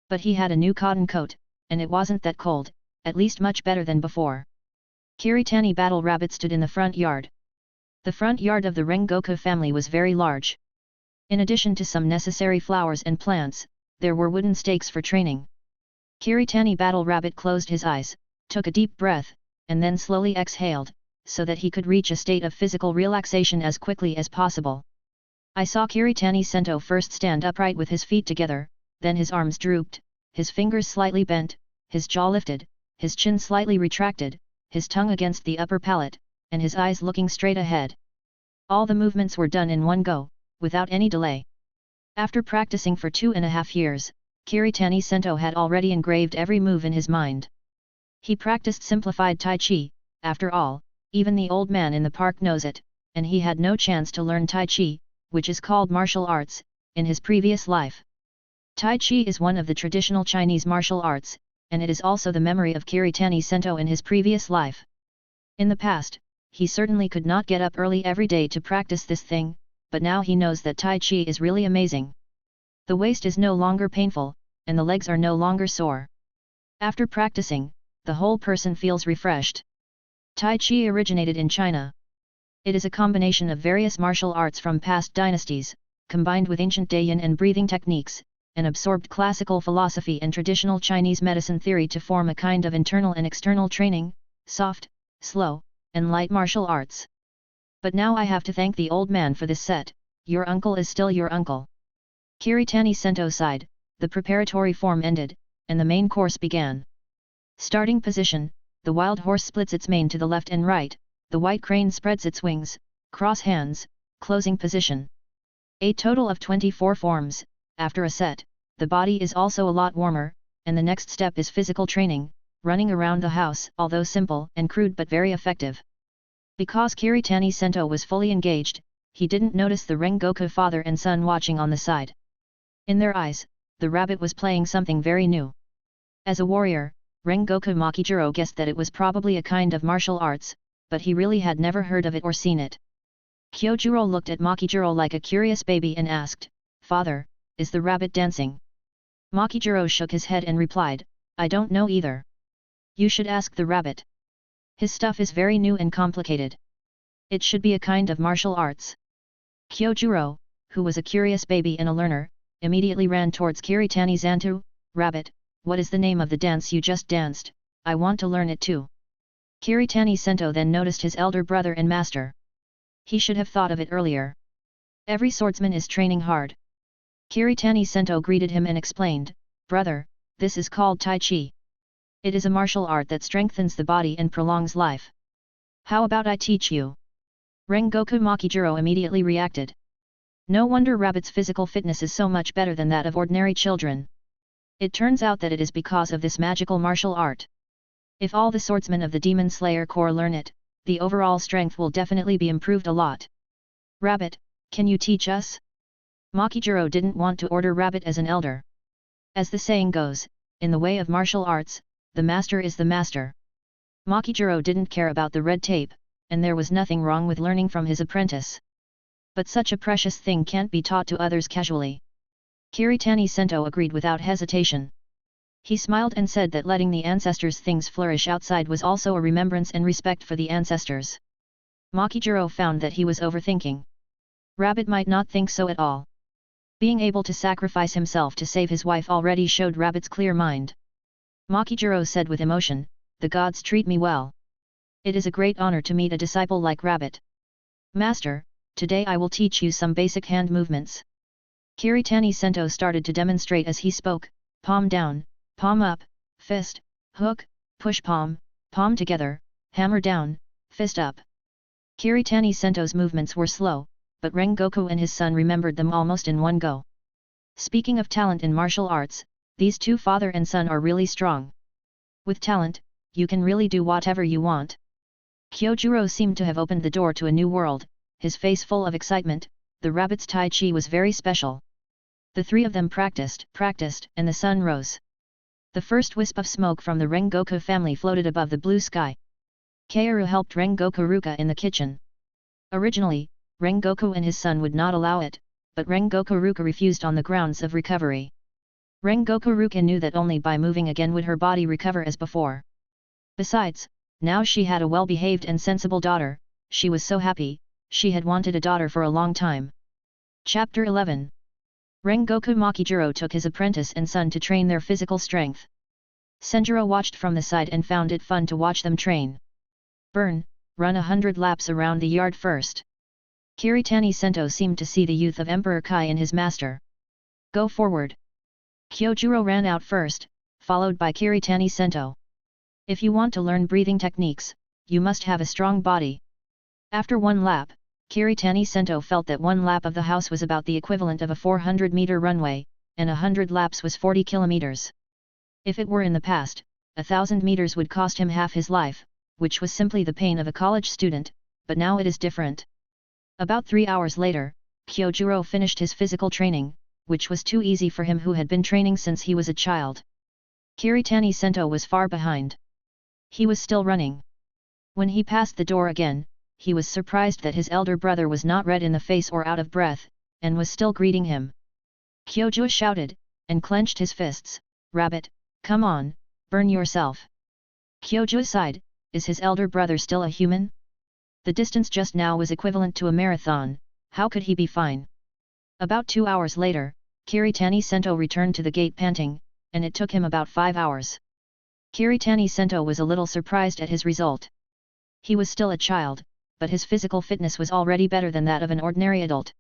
But he had a new cotton coat, and it wasn't that cold, at least much better than before. Kiritani Battle Rabbit stood in the front yard. The front yard of the Rengoku family was very large. In addition to some necessary flowers and plants, there were wooden stakes for training. Kiritani Battle Rabbit closed his eyes, took a deep breath, and then slowly exhaled, so that he could reach a state of physical relaxation as quickly as possible. I saw Kiritani Sento first stand upright with his feet together, then his arms drooped, his fingers slightly bent, his jaw lifted, his chin slightly retracted, his tongue against the upper palate, and his eyes looking straight ahead. All the movements were done in one go, without any delay. After practicing for 2.5 years, Kiritani Sento had already engraved every move in his mind. He practiced simplified Tai Chi, after all, even the old man in the park knows it, and he had no chance to learn Tai Chi, which is called martial arts, in his previous life. Tai Chi is one of the traditional Chinese martial arts, and it is also the memory of Kiritani Sento in his previous life. In the past, he certainly could not get up early every day to practice this thing, but now he knows that Tai Chi is really amazing. The waist is no longer painful, and the legs are no longer sore. After practicing, the whole person feels refreshed. Tai Chi originated in China. It is a combination of various martial arts from past dynasties, combined with ancient Dayan and breathing techniques, and absorbed classical philosophy and traditional Chinese medicine theory to form a kind of internal and external training, soft, slow, and light martial arts. But now I have to thank the old man for this set. Your uncle is still your uncle. Kiritani Sento sighed. The preparatory form ended, and the main course began. Starting position, the wild horse splits its mane to the left and right, the white crane spreads its wings, cross hands, closing position. A total of 24 forms. After a set, the body is also a lot warmer, and the next step is physical training, running around the house, although simple and crude but very effective. Because Kiritani Sento was fully engaged, he didn't notice the Rengoku father and son watching on the side. In their eyes, the rabbit was playing something very new. As a warrior, Rengoku Makijiro guessed that it was probably a kind of martial arts, but he really had never heard of it or seen it. Kyojuro looked at Makijiro like a curious baby and asked, "Father, is the rabbit dancing?" Makijiro shook his head and replied, "I don't know either. You should ask the rabbit. His stuff is very new and complicated. It should be a kind of martial arts." Kyojuro, who was a curious baby and a learner, immediately ran towards Kiritani Zanto. "Rabbit, what is the name of the dance you just danced? I want to learn it too." Kiritani Sento then noticed his elder brother and master. He should have thought of it earlier. Every swordsman is training hard. Kiritani Sento greeted him and explained, "Brother, this is called Tai Chi. It is a martial art that strengthens the body and prolongs life. How about I teach you?" Rengoku Makijiro immediately reacted. No wonder Rabbit's physical fitness is so much better than that of ordinary children. It turns out that it is because of this magical martial art. If all the swordsmen of the Demon Slayer Corps learn it, the overall strength will definitely be improved a lot. "Rabbit, can you teach us?" Makijiro didn't want to order Rabbit as an elder. As the saying goes, in the way of martial arts, the master is the master. Makijiro didn't care about the red tape, and there was nothing wrong with learning from his apprentice. But such a precious thing can't be taught to others casually. Kiritani Sento agreed without hesitation. He smiled and said that letting the ancestors' things flourish outside was also a remembrance and respect for the ancestors. Makijiro found that he was overthinking. Rabbit might not think so at all. Being able to sacrifice himself to save his wife already showed Rabbit's clear mind. Makijiro said with emotion, "The gods treat me well. It is a great honor to meet a disciple like Rabbit. Master, today I will teach you some basic hand movements." Kiritani Sento started to demonstrate as he spoke, palm down, palm up, fist, hook, push palm, palm together, hammer down, fist up. Kiritani Sento's movements were slow, but Rengoku and his son remembered them almost in one go. Speaking of talent in martial arts, these two father and son are really strong. With talent, you can really do whatever you want. Kyojuro seemed to have opened the door to a new world, his face full of excitement. The rabbit's Tai Chi was very special. The three of them practiced, and the sun rose. The first wisp of smoke from the Rengoku family floated above the blue sky. Kaoru helped Rengoku Ruka in the kitchen. Originally, Rengoku and his son would not allow it, but Rengoku Ruka refused on the grounds of recovery. Rengoku Ruka knew that only by moving again would her body recover as before. Besides, now she had a well-behaved and sensible daughter. She was so happy. She had wanted a daughter for a long time. Chapter 11. Rengoku Makijiro took his apprentice and son to train their physical strength. Senjuro watched from the side and found it fun to watch them train. "Run 100 laps around the yard first." Kiritani Sento seemed to see the youth of Emperor Kai in his master. "Go forward." Kyojuro ran out first, followed by Kiritani Sento. If you want to learn breathing techniques, you must have a strong body. After one lap, Kiritani Sento felt that one lap of the house was about the equivalent of a 400-meter runway, and 100 laps was 40 kilometers. If it were in the past, 1,000 meters would cost him half his life, which was simply the pain of a college student, but now it is different. About 3 hours later, Kyojuro finished his physical training, which was too easy for him who had been training since he was a child. Kiritani Sento was far behind. He was still running. When he passed the door again, he was surprised that his elder brother was not red in the face or out of breath, and was still greeting him. Kyojua shouted, and clenched his fists, "Rabbit, come on, burn yourself." Kyojua sighed, is his elder brother still a human? The distance just now was equivalent to a marathon, how could he be fine? About 2 hours later, Kiritani Sento returned to the gate panting, and it took him about 5 hours. Kiritani Sento was a little surprised at his result. He was still a child, but his physical fitness was already better than that of an ordinary adult.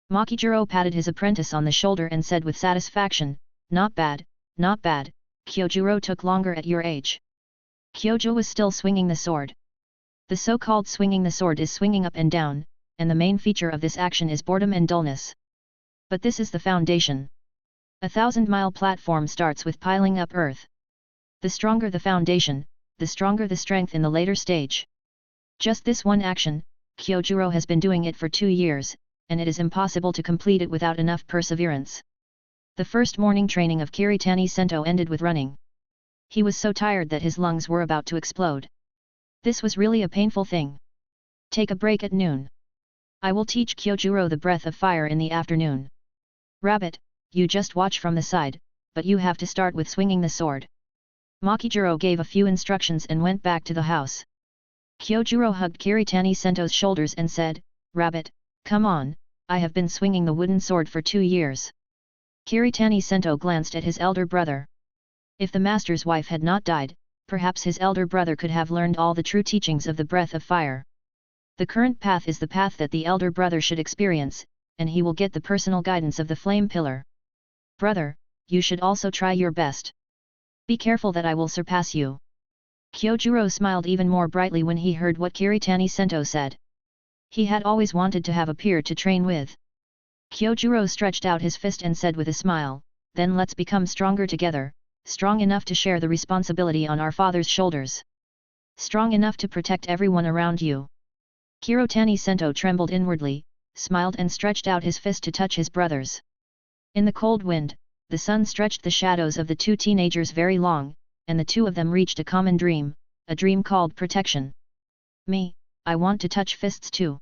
Makijiro patted his apprentice on the shoulder and said with satisfaction, "Not bad, not bad, Kyojuro took longer at your age." Kyojo was still swinging the sword. The so-called swinging the sword is swinging up and down, and the main feature of this action is boredom and dullness. But this is the foundation. A 1,000-mile platform starts with piling up earth. The stronger the foundation, the stronger the strength in the later stage. Just this one action, Kyojuro has been doing it for 2 years, and it is impossible to complete it without enough perseverance. The first morning training of Kiritani Sento ended with running. He was so tired that his lungs were about to explode. This was really a painful thing. Take a break at noon. I will teach Kyojuro the breath of fire in the afternoon. Rabbit, you just watch from the side, but you have to start with swinging the sword. Makijiro gave a few instructions and went back to the house. Kyojuro hugged Kiritani Sento's shoulders and said, "Rabbit, come on, I have been swinging the wooden sword for 2 years." Kiritani Sento glanced at his elder brother. If the master's wife had not died, perhaps his elder brother could have learned all the true teachings of the breath of fire. The current path is the path that the elder brother should experience, and he will get the personal guidance of the flame pillar. Brother, you should also try your best. Be careful that I will surpass you. Kyojuro smiled even more brightly when he heard what Kiritani Sento said. He had always wanted to have a peer to train with. Kyojuro stretched out his fist and said with a smile, "Then let's become stronger together, strong enough to share the responsibility on our father's shoulders. Strong enough to protect everyone around you." Kiritani Sento trembled inwardly, smiled and stretched out his fist to touch his brother's. In the cold wind, the sun stretched the shadows of the 2 teenagers very long, and the 2 of them reached a common dream, a dream called protection. "Me, I want to touch fists too."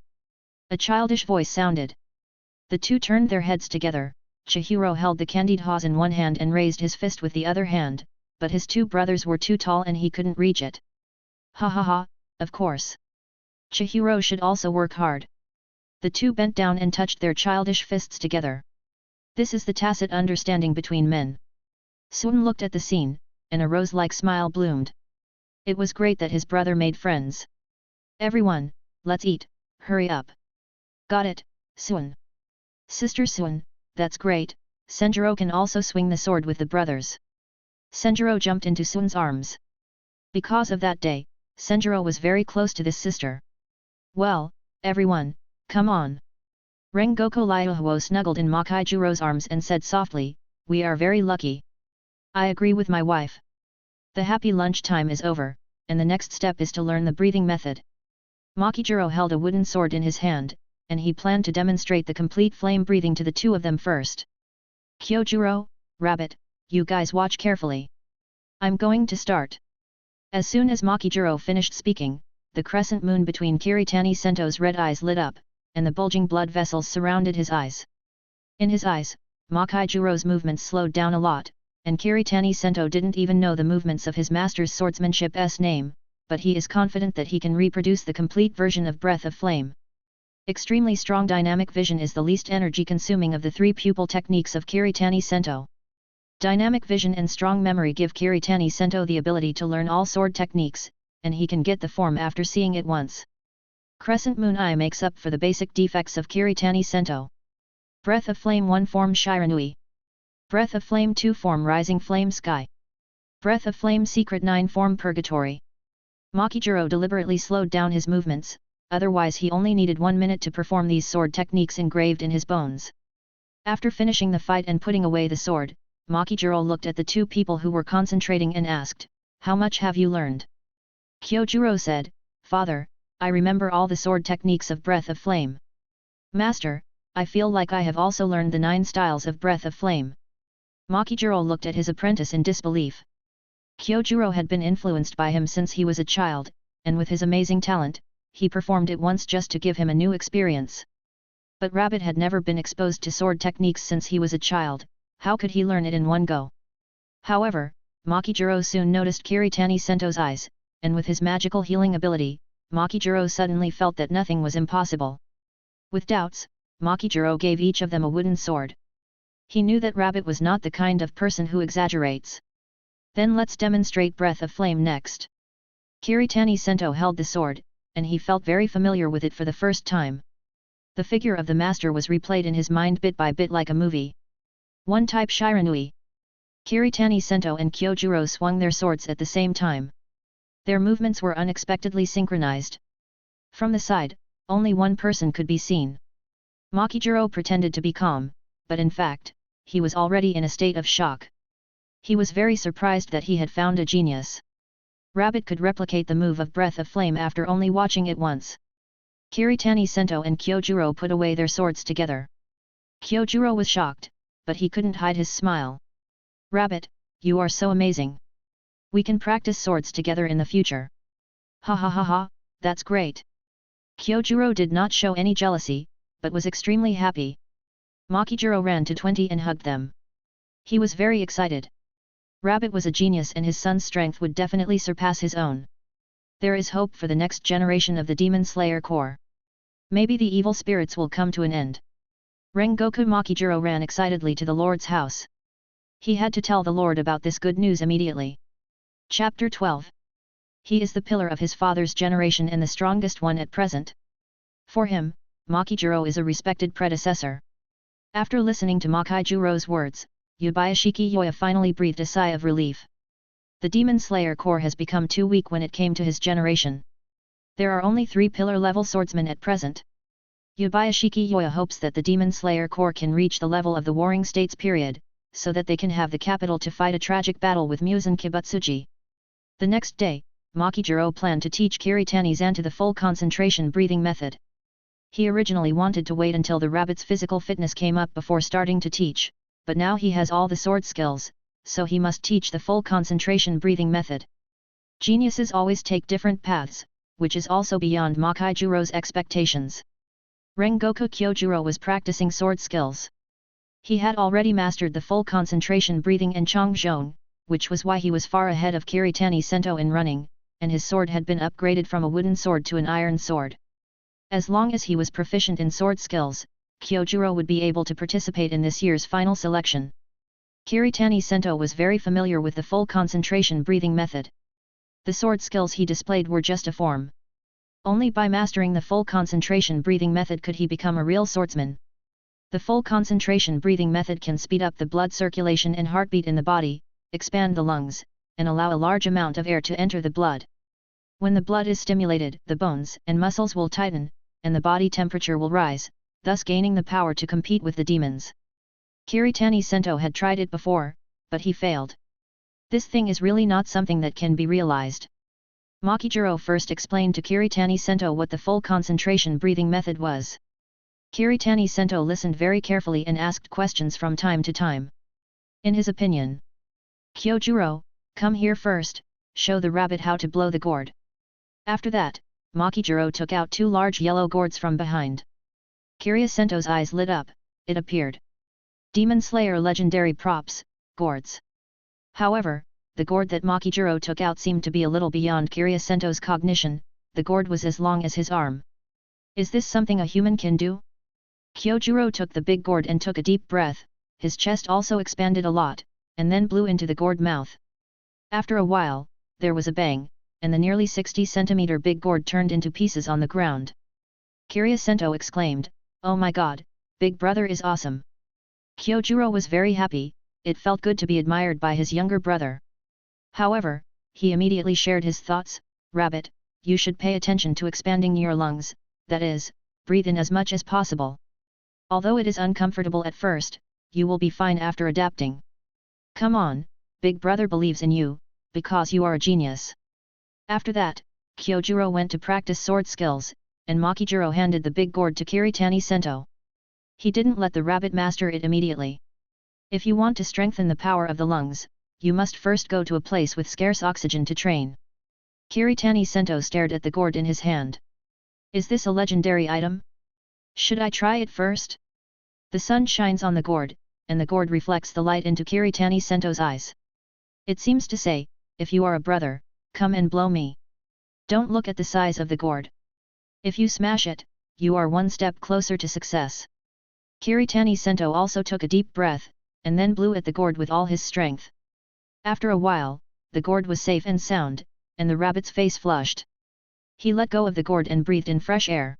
A childish voice sounded. The 2 turned their heads together. Chihiro held the candied hawse in one hand and raised his fist with the other hand, but his 2 brothers were too tall and he couldn't reach it. "Ha ha ha, of course. Chihiro should also work hard." The 2 bent down and touched their childish fists together. This is the tacit understanding between men. Suin looked at the scene, and a rose-like smile bloomed. It was great that his brother made friends. "Everyone, let's eat, hurry up." "Got it, Suin." "Sister Suin, that's great, Senjiro can also swing the sword with the brothers." Senjiro jumped into Suin's arms. Because of that day, Senjiro was very close to this sister. "Well, everyone, come on." Rengoku Liuhuo snuggled in Makijuro's arms and said softly, "We are very lucky. I agree with my wife. The happy lunch time is over, and the next step is to learn the breathing method." Makijuro held a wooden sword in his hand, and he planned to demonstrate the complete flame breathing to the 2 of them first. "Kyojuro, Rabbit, you guys watch carefully. I'm going to start." As soon as Makijuro finished speaking, the crescent moon between Kiritani Sento's red eyes lit up, and the bulging blood vessels surrounded his eyes. In his eyes, Makijuro's movements slowed down a lot, and Kiritani Sento didn't even know the movements of his master's swordsmanship's name, but he is confident that he can reproduce the complete version of Breath of Flame. Extremely strong dynamic vision is the least energy-consuming of the 3 pupil techniques of Kiritani Sento. Dynamic vision and strong memory give Kiritani Sento the ability to learn all sword techniques, and he can get the form after seeing it once. Crescent Moon Eye makes up for the basic defects of Kiritani Sento. Breath of Flame 1 form Shiranui. Breath of Flame 2 form Rising Flame Sky. Breath of Flame Secret 9 form Purgatory. Makijuro deliberately slowed down his movements, otherwise he only needed 1 minute to perform these sword techniques engraved in his bones. After finishing the fight and putting away the sword, Makijuro looked at the 2 people who were concentrating and asked, "How much have you learned?" Kyojuro said, "Father, I remember all the sword techniques of Breath of Flame." "Master, I feel like I have also learned the 9 styles of Breath of Flame." Makijuro looked at his apprentice in disbelief. Kyojuro had been influenced by him since he was a child, and with his amazing talent, he performed it once just to give him a new experience. But Rabbit had never been exposed to sword techniques since he was a child, how could he learn it in one go? However, Makijiro soon noticed Kiritani Sento's eyes, and with his magical healing ability, Makijiro suddenly felt that nothing was impossible. With doubts, Makijiro gave each of them a wooden sword. He knew that Rabbit was not the kind of person who exaggerates. Then let's demonstrate Breath of Flame next. Kiritani Sento held the sword, and he felt very familiar with it for the first time. The figure of the master was replayed in his mind bit by bit like a movie. One type Shiranui. Kiritani Sento and Kyojuro swung their swords at the same time. Their movements were unexpectedly synchronized. From the side, only one person could be seen. Makijiro pretended to be calm, but in fact, he was already in a state of shock. He was very surprised that he had found a genius. Rabbit could replicate the move of Breath of Flame after only watching it once. Kiritani Sento and Kyojuro put away their swords together. Kyojuro was shocked, but he couldn't hide his smile. Rabbit, you are so amazing. We can practice swords together in the future. Ha ha ha ha, that's great. Kyojuro did not show any jealousy, but was extremely happy. Makijiro ran to 20 and hugged them. He was very excited. Rabbit was a genius and his son's strength would definitely surpass his own. There is hope for the next generation of the Demon Slayer Corps. Maybe the evil spirits will come to an end. Rengoku Makijiro ran excitedly to the Lord's house. He had to tell the Lord about this good news immediately. Chapter 12. He is the pillar of his father's generation and the strongest one at present. For him, Makijiro is a respected predecessor. After listening to Makijiro's words, Yubayashiki Yoya finally breathed a sigh of relief. The Demon Slayer Corps has become too weak when it came to his generation. There are only 3 pillar-level swordsmen at present. Yubayashiki Yoya hopes that the Demon Slayer Corps can reach the level of the Warring States period, so that they can have the capital to fight a tragic battle with Muzan Kibutsuji. The next day, Makijiro planned to teach Kiritani Zanto the full concentration breathing method. He originally wanted to wait until the rabbit's physical fitness came up before starting to teach, but now he has all the sword skills, so he must teach the full concentration breathing method. Geniuses always take different paths, which is also beyond Makijiro's expectations. Rengoku Kyojuro was practicing sword skills. He had already mastered the full concentration breathing and Chongzhong, which was why he was far ahead of Kiritani Sento in running, and his sword had been upgraded from a wooden sword to an iron sword. As long as he was proficient in sword skills, Kyojuro would be able to participate in this year's final selection. Kiritani Sento was very familiar with the full concentration breathing method. The sword skills he displayed were just a form. Only by mastering the full concentration breathing method could he become a real swordsman. The full concentration breathing method can speed up the blood circulation and heartbeat in the body, expand the lungs, and allow a large amount of air to enter the blood. When the blood is stimulated, the bones and muscles will tighten, and the body temperature will rise, thus gaining the power to compete with the demons. Kiritani Sento had tried it before, but he failed. This thing is really not something that can be realized. Makijiro first explained to Kiritani Sento what the full concentration breathing method was. Kiritani Sento listened very carefully and asked questions from time to time. In his opinion, Kyojuro, come here first, show the rabbit how to blow the gourd. After that, Makijiro took out 2 large yellow gourds from behind. Kiria Sento's eyes lit up, it appeared. Demon Slayer legendary props, gourds. However, the gourd that Makijiro took out seemed to be a little beyond Kiria Sento's cognition, the gourd was as long as his arm. Is this something a human can do? Kyojuro took the big gourd and took a deep breath, his chest also expanded a lot, and then blew into the gourd mouth. After a while, there was a bang, and the nearly 60-centimeter big gourd turned into pieces on the ground. Kiria Sento exclaimed, "Oh my god, Big Brother is awesome." Kyojuro was very happy, it felt good to be admired by his younger brother. However, he immediately shared his thoughts, "Rabbit, you should pay attention to expanding your lungs, that is, breathe in as much as possible. Although it is uncomfortable at first, you will be fine after adapting. Come on, Big Brother believes in you, because you are a genius." After that, Kyojuro went to practice sword skills, and Makijiro handed the big gourd to Kiritani Sento. He didn't let the rabbit master it immediately. If you want to strengthen the power of the lungs, you must first go to a place with scarce oxygen to train. Kiritani Sento stared at the gourd in his hand. Is this a legendary item? Should I try it first? The sun shines on the gourd, and the gourd reflects the light into Kiritani Sento's eyes. It seems to say, if you are a brother, come and blow me. Don't look at the size of the gourd. If you smash it, you are one step closer to success. Kiritani Sento also took a deep breath, and then blew at the gourd with all his strength. After a while, the gourd was safe and sound, and the rabbit's face flushed. He let go of the gourd and breathed in fresh air.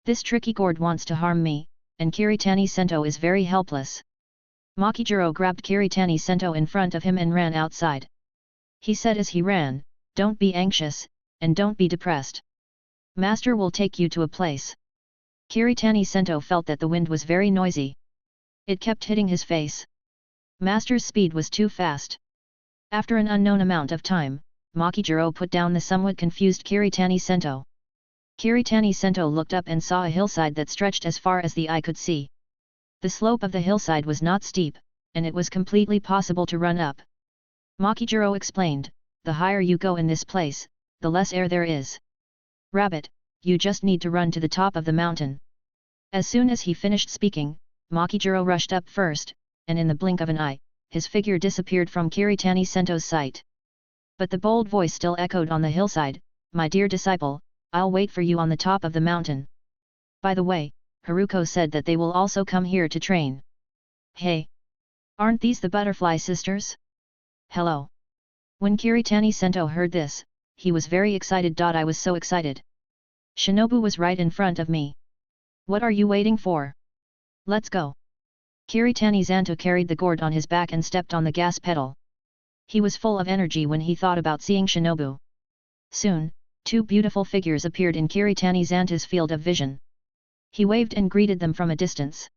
This tricky gourd wants to harm me, and Kiritani Sento is very helpless. Makijiro grabbed Kiritani Sento in front of him and ran outside. He said as he ran, "Don't be anxious, and don't be depressed. Master will take you to a place." Kiritani Sento felt that the wind was very noisy. It kept hitting his face. Master's speed was too fast. After an unknown amount of time, Makijiro put down the somewhat confused Kiritani Sento. Kiritani Sento looked up and saw a hillside that stretched as far as the eye could see. The slope of the hillside was not steep, and it was completely possible to run up. Makijiro explained, "The higher you go in this place, the less air there is. Rabbit, you just need to run to the top of the mountain." As soon as he finished speaking, Makijiro rushed up first, and in the blink of an eye, his figure disappeared from Kiritani Sento's sight. But the bold voice still echoed on the hillside, "My dear disciple, I'll wait for you on the top of the mountain. By the way, Haruko said that they will also come here to train." "Hey! Aren't these the Butterfly Sisters? Hello!" When Kiritani Sento heard this, he was very excited. "I was so excited. Shinobu was right in front of me. What are you waiting for? Let's go." Kiritani Zanto carried the gourd on his back and stepped on the gas pedal. He was full of energy when he thought about seeing Shinobu. Soon, two beautiful figures appeared in Kiritani Zanto's field of vision. He waved and greeted them from a distance.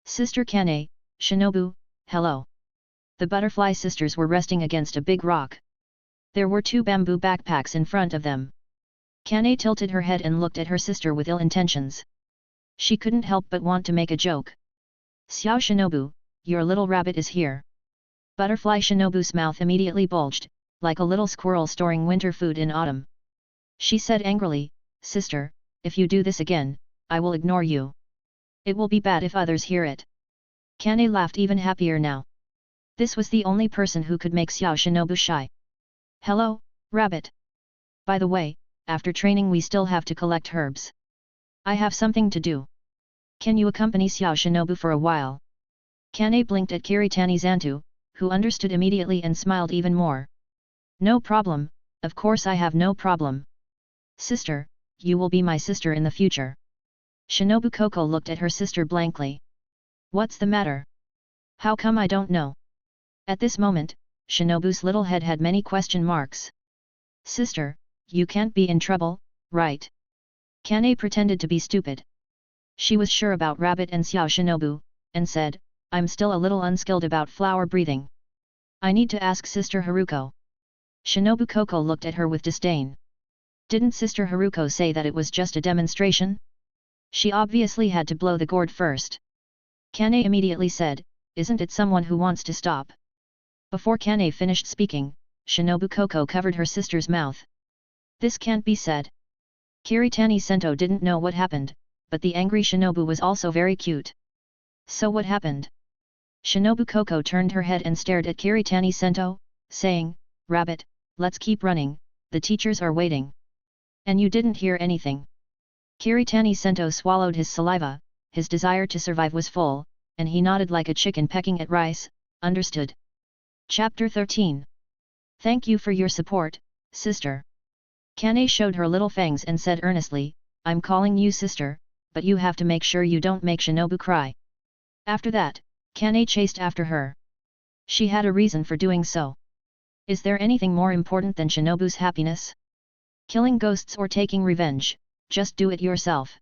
"Sister Kane, Shinobu, hello." The Butterfly Sisters were resting against a big rock. There were two bamboo backpacks in front of them. Kane tilted her head and looked at her sister with ill intentions. She couldn't help but want to make a joke. "Xiao Shinobu, your little rabbit is here." Butterfly Shinobu's mouth immediately bulged, like a little squirrel storing winter food in autumn. She said angrily, "Sister, if you do this again, I will ignore you. It will be bad if others hear it." Kane laughed even happier now. This was the only person who could make Xiao Shinobu shy. "Hello, rabbit. By the way, after training we still have to collect herbs. I have something to do. Can you accompany Xiao Shinobu for a while?" Kane blinked at Kiritani Zanto, who understood immediately and smiled even more. "No problem, of course I have no problem. Sister, you will be my sister in the future." Shinobu Koko looked at her sister blankly. "What's the matter? How come I don't know?" At this moment, Shinobu's little head had many question marks. "Sister, you can't be in trouble, right?" Kane pretended to be stupid. She was sure about Rabbit and Xiao Shinobu, and said, "I'm still a little unskilled about flower breathing. I need to ask Sister Haruko." Shinobu Koko looked at her with disdain. Didn't Sister Haruko say that it was just a demonstration? She obviously had to blow the gourd first. Kane immediately said, "Isn't it someone who wants to stop?" Before Kane finished speaking, Shinobu Koko covered her sister's mouth. "This can't be said." Kiritani Sento didn't know what happened, but the angry Shinobu was also very cute. "So what happened?" Shinobu Koko turned her head and stared at Kiritani Sento, saying, "Rabbit, let's keep running, the teachers are waiting." "And you didn't hear anything?" Kiritani Sento swallowed his saliva, his desire to survive was full, and he nodded like a chicken pecking at rice, "Understood." Chapter 13. "Thank you for your support, sister." Kane showed her little fangs and said earnestly, "I'm calling you sister, but you have to make sure you don't make Shinobu cry." After that, Kane chased after her. She had a reason for doing so. Is there anything more important than Shinobu's happiness? Killing ghosts or taking revenge, just do it yourself.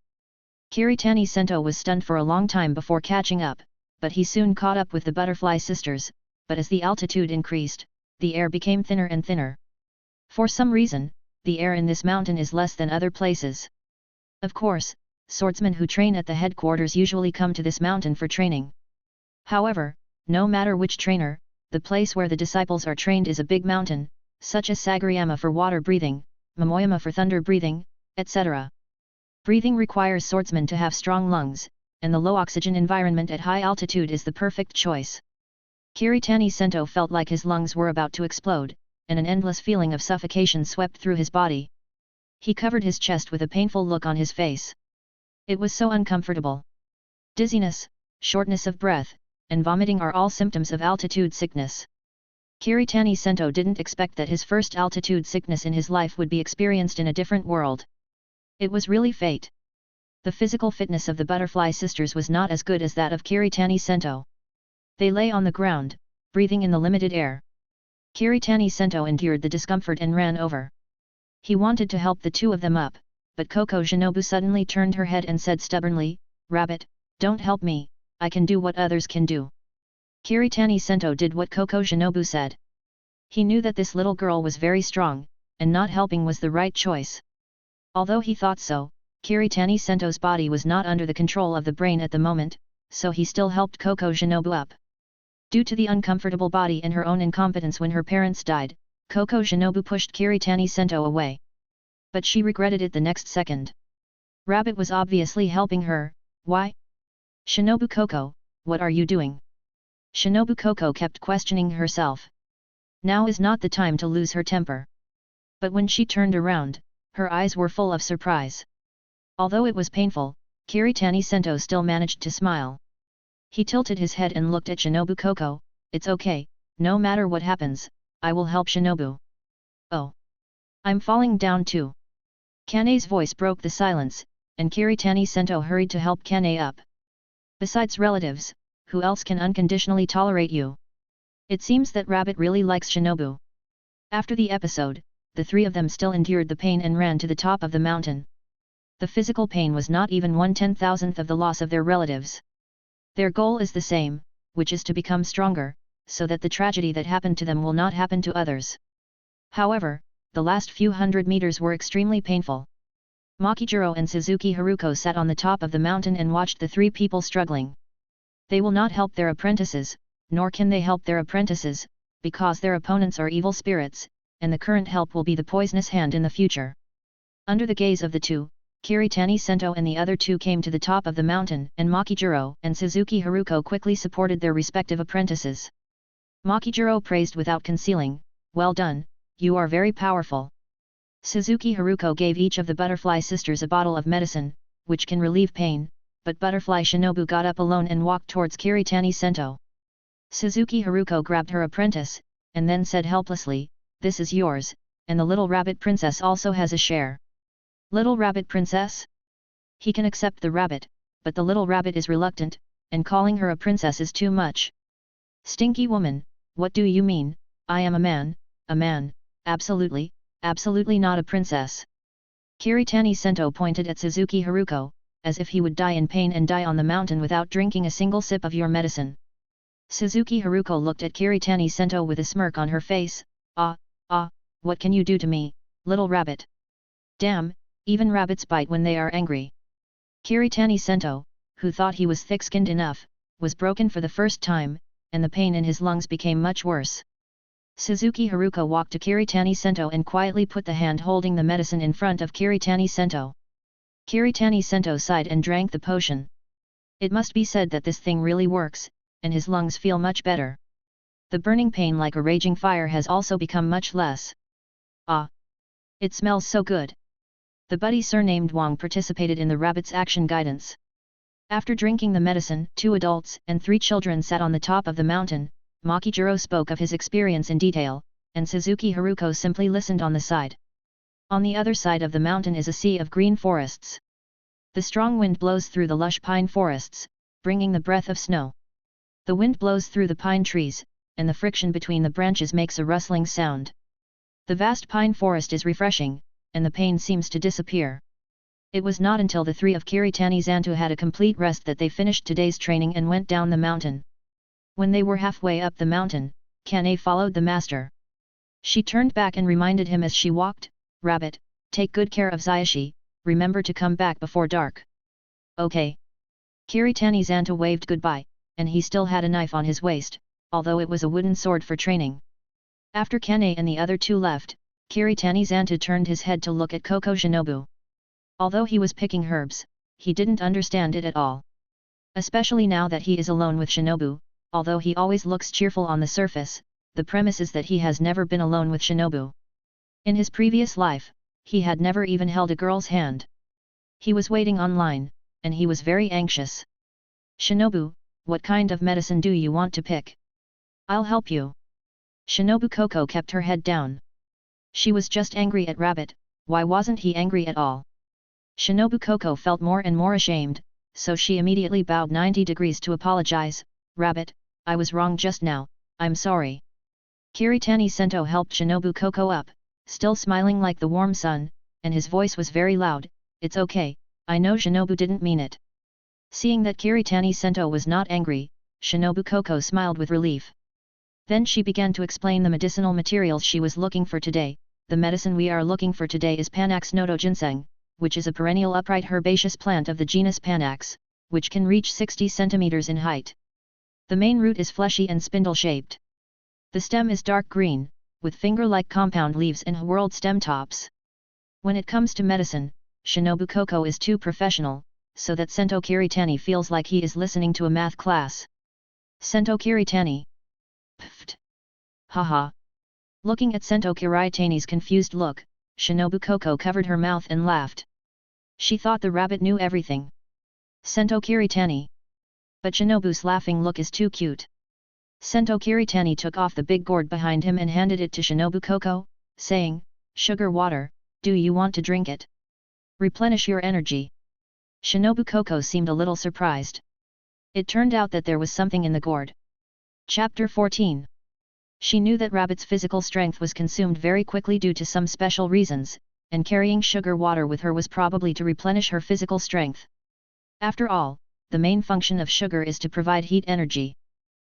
Kiritani Sento was stunned for a long time before catching up, but he soon caught up with the Butterfly Sisters, but as the altitude increased, the air became thinner and thinner. For some reason, the air in this mountain is less than other places. Of course, swordsmen who train at the headquarters usually come to this mountain for training. However, no matter which trainer, the place where the disciples are trained is a big mountain, such as Sagariyama for water breathing, Momoyama for thunder breathing, etc. Breathing requires swordsmen to have strong lungs, and the low oxygen environment at high altitude is the perfect choice. Kiritani Sento felt like his lungs were about to explode, and an endless feeling of suffocation swept through his body. He covered his chest with a painful look on his face. It was so uncomfortable. Dizziness, shortness of breath, and vomiting are all symptoms of altitude sickness. Kiritani Sento didn't expect that his first altitude sickness in his life would be experienced in a different world. It was really fate. The physical fitness of the butterfly sisters was not as good as that of Kiritani Sento. They lay on the ground, breathing in the limited air. Kiritani Sento endured the discomfort and ran over. He wanted to help the two of them up, but Koko Shinobu suddenly turned her head and said stubbornly, "Rabbit, don't help me, I can do what others can do." Kiritani Sento did what Koko Shinobu said. He knew that this little girl was very strong, and not helping was the right choice. Although he thought so, Kiritani Sento's body was not under the control of the brain at the moment, so he still helped Koko Shinobu up. Due to the uncomfortable body and her own incompetence when her parents died, Koko Shinobu pushed Kiritani Sento away. But she regretted it the next second. Rabbit was obviously helping her. Why? "Shinobu Koko, what are you doing?" Shinobu Koko kept questioning herself. Now is not the time to lose her temper. But when she turned around, her eyes were full of surprise. Although it was painful, Kiritani Sento still managed to smile. He tilted his head and looked at Shinobu Koko. "It's okay, no matter what happens, I will help Shinobu." "Oh. I'm falling down too." Kane's voice broke the silence, and Kiritani Sento hurried to help Kane up. "Besides relatives, who else can unconditionally tolerate you?" It seems that Rabbit really likes Shinobu. After the episode, the three of them still endured the pain and ran to the top of the mountain. The physical pain was not even 1/10,000th of the loss of their relatives. Their goal is the same, which is to become stronger, so that the tragedy that happened to them will not happen to others. However, the last few hundred meters were extremely painful. Makijiro and Suzuki Haruko sat on the top of the mountain and watched the three people struggling. They will not help their apprentices, nor can they help their apprentices, because their opponents are evil spirits, and the current help will be the poisonous hand in the future. Under the gaze of the two, Kiritani Sento and the other two came to the top of the mountain, and Makijiro and Suzuki Haruko quickly supported their respective apprentices. Makijiro praised without concealing, "Well done, you are very powerful." Suzuki Haruko gave each of the butterfly sisters a bottle of medicine, which can relieve pain, but Butterfly Shinobu got up alone and walked towards Kiritani Sento. Suzuki Haruko grabbed her apprentice, and then said helplessly, "This is yours, and the little rabbit princess also has a share." "Little rabbit princess?" He can accept the rabbit, but the little rabbit is reluctant, and calling her a princess is too much. "Stinky woman, what do you mean? I am a man, absolutely, absolutely not a princess." Kiritani Sento pointed at Suzuki Haruko, as if he would die in pain and die on the mountain without drinking a single sip of your medicine. Suzuki Haruko looked at Kiritani Sento with a smirk on her face. What can you do to me, little rabbit?" "Damn, even rabbits bite when they are angry." Kiritani Sento, who thought he was thick-skinned enough, was broken for the first time, and the pain in his lungs became much worse. Suzuki Haruko walked to Kiritani Sento and quietly put the hand holding the medicine in front of Kiritani Sento. Kiritani Sento sighed and drank the potion. It must be said that this thing really works, and his lungs feel much better. The burning pain like a raging fire has also become much less. "Ah! It smells so good." The buddy surnamed Wang participated in the rabbit's action guidance. After drinking the medicine, 2 adults and 3 children sat on the top of the mountain. Makijiro spoke of his experience in detail, and Suzuki Haruko simply listened on the side. On the other side of the mountain is a sea of green forests. The strong wind blows through the lush pine forests, bringing the breath of snow. The wind blows through the pine trees, and the friction between the branches makes a rustling sound. The vast pine forest is refreshing, and the pain seems to disappear. It was not until the 3 of Kiritani Sento had a complete rest that they finished today's training and went down the mountain. When they were halfway up the mountain, Kane followed the master. She turned back and reminded him as she walked, "Rabbit, take good care of Zayashi, remember to come back before dark." "Okay." Kiritani Sento waved goodbye, and he still had a knife on his waist, although it was a wooden sword for training. After Kane and the other two left, Kiritani Zanto turned his head to look at Koko Shinobu. Although he was picking herbs, he didn't understand it at all. Especially now that he is alone with Shinobu, although he always looks cheerful on the surface, the premise is that he has never been alone with Shinobu. In his previous life, he had never even held a girl's hand. He was waiting online, and he was very anxious. Shinobu, what kind of medicine do you want to pick? I'll help you. Shinobu Koko kept her head down. She was just angry at Rabbit, why wasn't he angry at all? Shinobu Koko felt more and more ashamed, so she immediately bowed 90 degrees to apologize. Rabbit, I was wrong just now, I'm sorry. Kiritani Sento helped Shinobu Koko up, still smiling like the warm sun, and his voice was very loud, it's okay, I know Shinobu didn't mean it. Seeing that Kiritani Sento was not angry, Shinobu Koko smiled with relief. Then she began to explain the medicinal materials she was looking for today. The medicine we are looking for today is Panax noto ginseng, which is a perennial upright herbaceous plant of the genus Panax, which can reach 60 centimeters in height. The main root is fleshy and spindle-shaped. The stem is dark green, with finger-like compound leaves and whorled stem tops. When it comes to medicine, Shinobu Koko is too professional, so that Sento Kiritani feels like he is listening to a math class. Sento Kiritani. Pfft. Haha. Looking at Sento Kiritani's confused look, Shinobu Koko covered her mouth and laughed. She thought the rabbit knew everything. Sento Kiritani. But Shinobu's laughing look is too cute. Sento Kiritani took off the big gourd behind him and handed it to Shinobu Koko, saying, sugar water, do you want to drink it? Replenish your energy. Shinobu Koko seemed a little surprised. It turned out that there was something in the gourd. Chapter 14. She knew that Rabbit's physical strength was consumed very quickly due to some special reasons, and carrying sugar water with her was probably to replenish her physical strength. After all, the main function of sugar is to provide heat energy.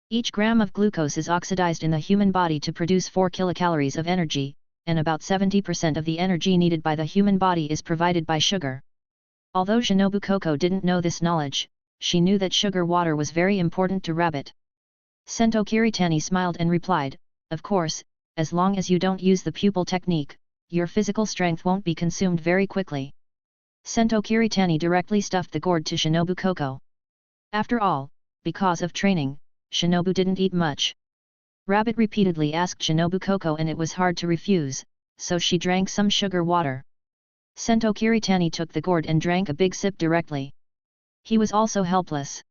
Each gram of glucose is oxidized in the human body to produce 4 kilocalories of energy, and about 70% of the energy needed by the human body is provided by sugar. Although Shinobu Koko didn't know this knowledge, she knew that sugar water was very important to Rabbit. Sento Kiritani smiled and replied, of course, as long as you don't use the pupil technique, your physical strength won't be consumed very quickly. Sento Kiritani directly stuffed the gourd to Shinobu Koko. After all, because of training, Shinobu didn't eat much. Rabbit repeatedly asked Shinobu Koko and it was hard to refuse, so she drank some sugar water. Sento Kiritani took the gourd and drank a big sip directly. He was also helpless.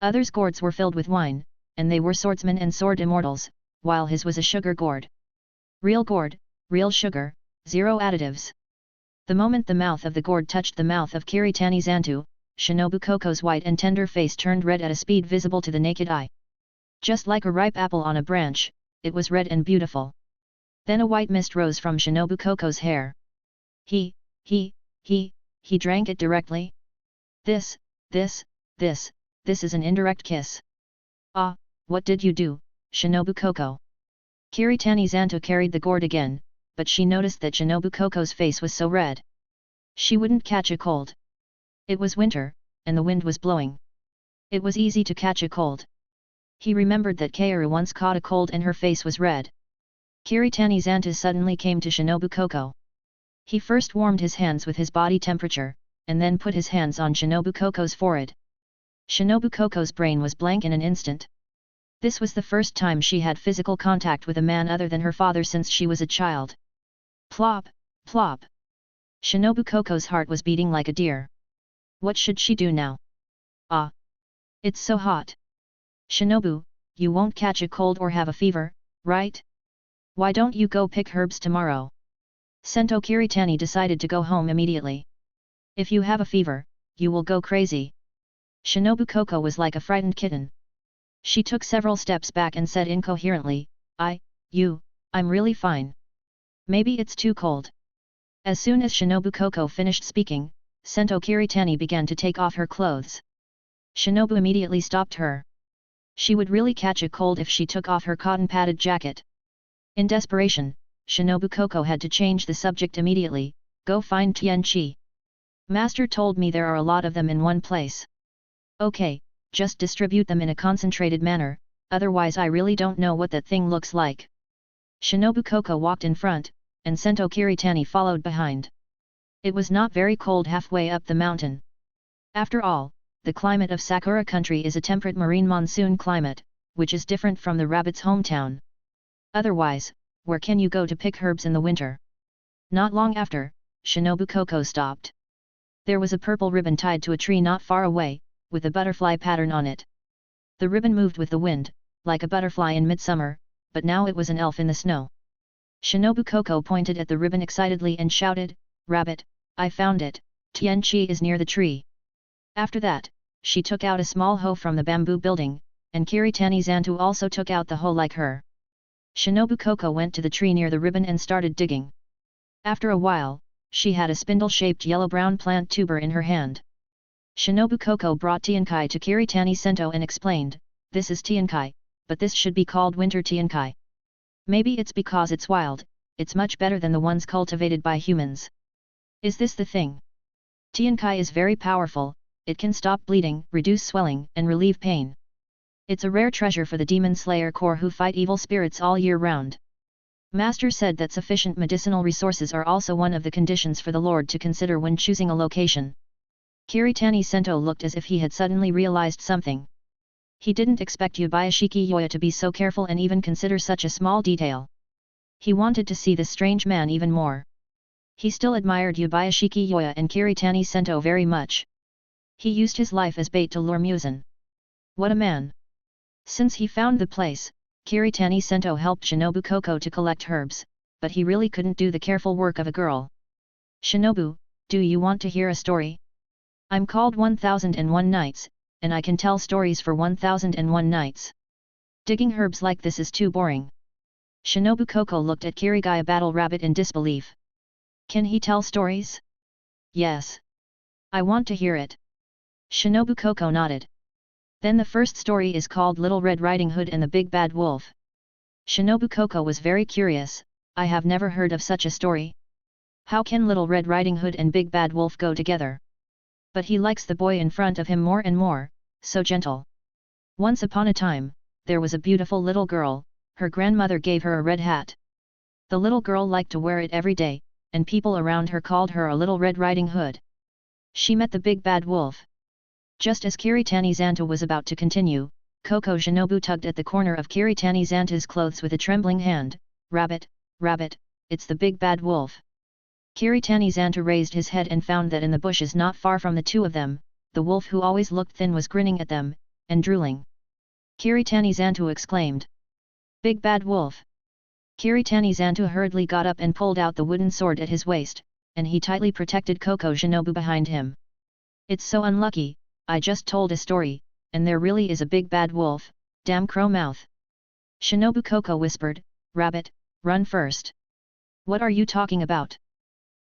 Others' gourds were filled with wine, and they were swordsmen and sword immortals, while his was a sugar gourd. Real gourd, real sugar, 0 additives. The moment the mouth of the gourd touched the mouth of Kiritani Zanto, Shinobu Koko's white and tender face turned red at a speed visible to the naked eye. Just like a ripe apple on a branch, it was red and beautiful. Then a white mist rose from Shinobu Koko's hair. He drank it directly? This is an indirect kiss. Ah, what did you do, Shinobu Koko? Kiritani Zanto carried the gourd again, but she noticed that Shinobu Koko's face was so red. She wouldn't catch a cold. It was winter, and the wind was blowing. It was easy to catch a cold. He remembered that Kaoru once caught a cold and her face was red. Kiritani Zanto suddenly came to Shinobu Koko. He first warmed his hands with his body temperature, and then put his hands on Shinobu Koko's forehead. Shinobu Koko's brain was blank in an instant. This was the first time she had physical contact with a man other than her father since she was a child. Plop, plop. Shinobu Koko's heart was beating like a deer. What should she do now? Ah! It's so hot. Shinobu, you won't catch a cold or have a fever, right? Why don't you go pick herbs tomorrow? Sento Kiritani decided to go home immediately. If you have a fever, you will go crazy. Shinobu Koko was like a frightened kitten. She took several steps back and said incoherently, I'm really fine. Maybe it's too cold. As soon as Shinobu Koko finished speaking, Sento Kiritani began to take off her clothes. Shinobu immediately stopped her. She would really catch a cold if she took off her cotton-padded jacket. In desperation, Shinobu Koko had to change the subject immediately. Go find Tian Qi. Master told me there are a lot of them in one place. Okay, just distribute them in a concentrated manner, otherwise I really don't know what that thing looks like. Shinobu Koko walked in front, and Sento Kiritani followed behind. It was not very cold halfway up the mountain. After all, the climate of Sakura country is a temperate marine monsoon climate, which is different from the rabbit's hometown. Otherwise, where can you go to pick herbs in the winter? Not long after, Shinobu Koko stopped. There was a purple ribbon tied to a tree not far away, with a butterfly pattern on it. The ribbon moved with the wind, like a butterfly in midsummer, but now it was an elf in the snow. Shinobu Koko pointed at the ribbon excitedly and shouted, "Rabbit, I found it, Tianchi is near the tree." After that, she took out a small hoe from the bamboo building, and Kiritani Zantu also took out the hoe like her. Shinobu Koko went to the tree near the ribbon and started digging. After a while, she had a spindle-shaped yellow-brown plant tuber in her hand. Shinobu Koko brought Tiankai to Kiritani Sento and explained, "This is Tiankai, but this should be called winter Tiankai. Maybe it's because it's wild, it's much better than the ones cultivated by humans. Is this the thing? Tiankai is very powerful, it can stop bleeding, reduce swelling, and relieve pain. It's a rare treasure for the demon slayer corps who fight evil spirits all year round." Master said that sufficient medicinal resources are also one of the conditions for the Lord to consider when choosing a location. Kiritani Sento looked as if he had suddenly realized something. He didn't expect Yubayashiki Yoya to be so careful and even consider such a small detail. He wanted to see this strange man even more. He still admired Yubayashiki Yoya and Kiritani Sento very much. He used his life as bait to lure Muzan. What a man! Since he found the place, Kiritani Sento helped Shinobu Koko to collect herbs, but he really couldn't do the careful work of a girl. "Shinobu, do you want to hear a story? I'm called 1001 Nights, and I can tell stories for 1001 nights. Digging herbs like this is too boring." Shinobu Koko looked at Kirigaya Battle Rabbit in disbelief. "Can he tell stories?" "Yes. I want to hear it." Shinobu Koko nodded. Then the first story is called Little Red Riding Hood and the Big Bad Wolf. Shinobu Koko was very curious, "I have never heard of such a story. How can Little Red Riding Hood and Big Bad Wolf go together?" But he likes the boy in front of him more and more, so gentle. Once upon a time, there was a beautiful little girl, her grandmother gave her a red hat. The little girl liked to wear it every day, and people around her called her a Little Red Riding Hood. She met the Big Bad Wolf. Just as Kiritani Zantu was about to continue, Koko Shinobu tugged at the corner of Kiritani Zantu's clothes with a trembling hand. "Rabbit, rabbit, it's the Big Bad Wolf." Kiritani Zantu raised his head and found that in the bushes not far from the two of them, the wolf who always looked thin was grinning at them, and drooling. Kiritani Zantu exclaimed, "Big Bad Wolf!" Kiritani Zantu hurriedly got up and pulled out the wooden sword at his waist, and he tightly protected Koko Shinobu behind him. "It's so unlucky, I just told a story, and there really is a big bad wolf, damn crow mouth." Shinobu Koko whispered, "Rabbit, run first." "What are you talking about?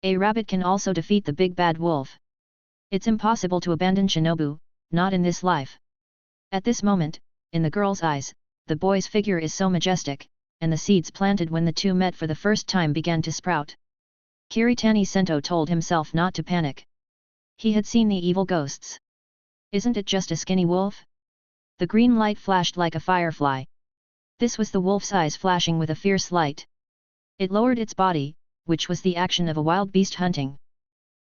A rabbit can also defeat the big bad wolf. It's impossible to abandon Shinobu, not in this life." At this moment, in the girl's eyes, the boy's figure is so majestic, and the seeds planted when the two met for the first time began to sprout. Kiritani Sento told himself not to panic. He had seen the evil ghosts. Isn't it just a skinny wolf? The green light flashed like a firefly. This was the wolf's eyes flashing with a fierce light. It lowered its body, which was the action of a wild beast hunting.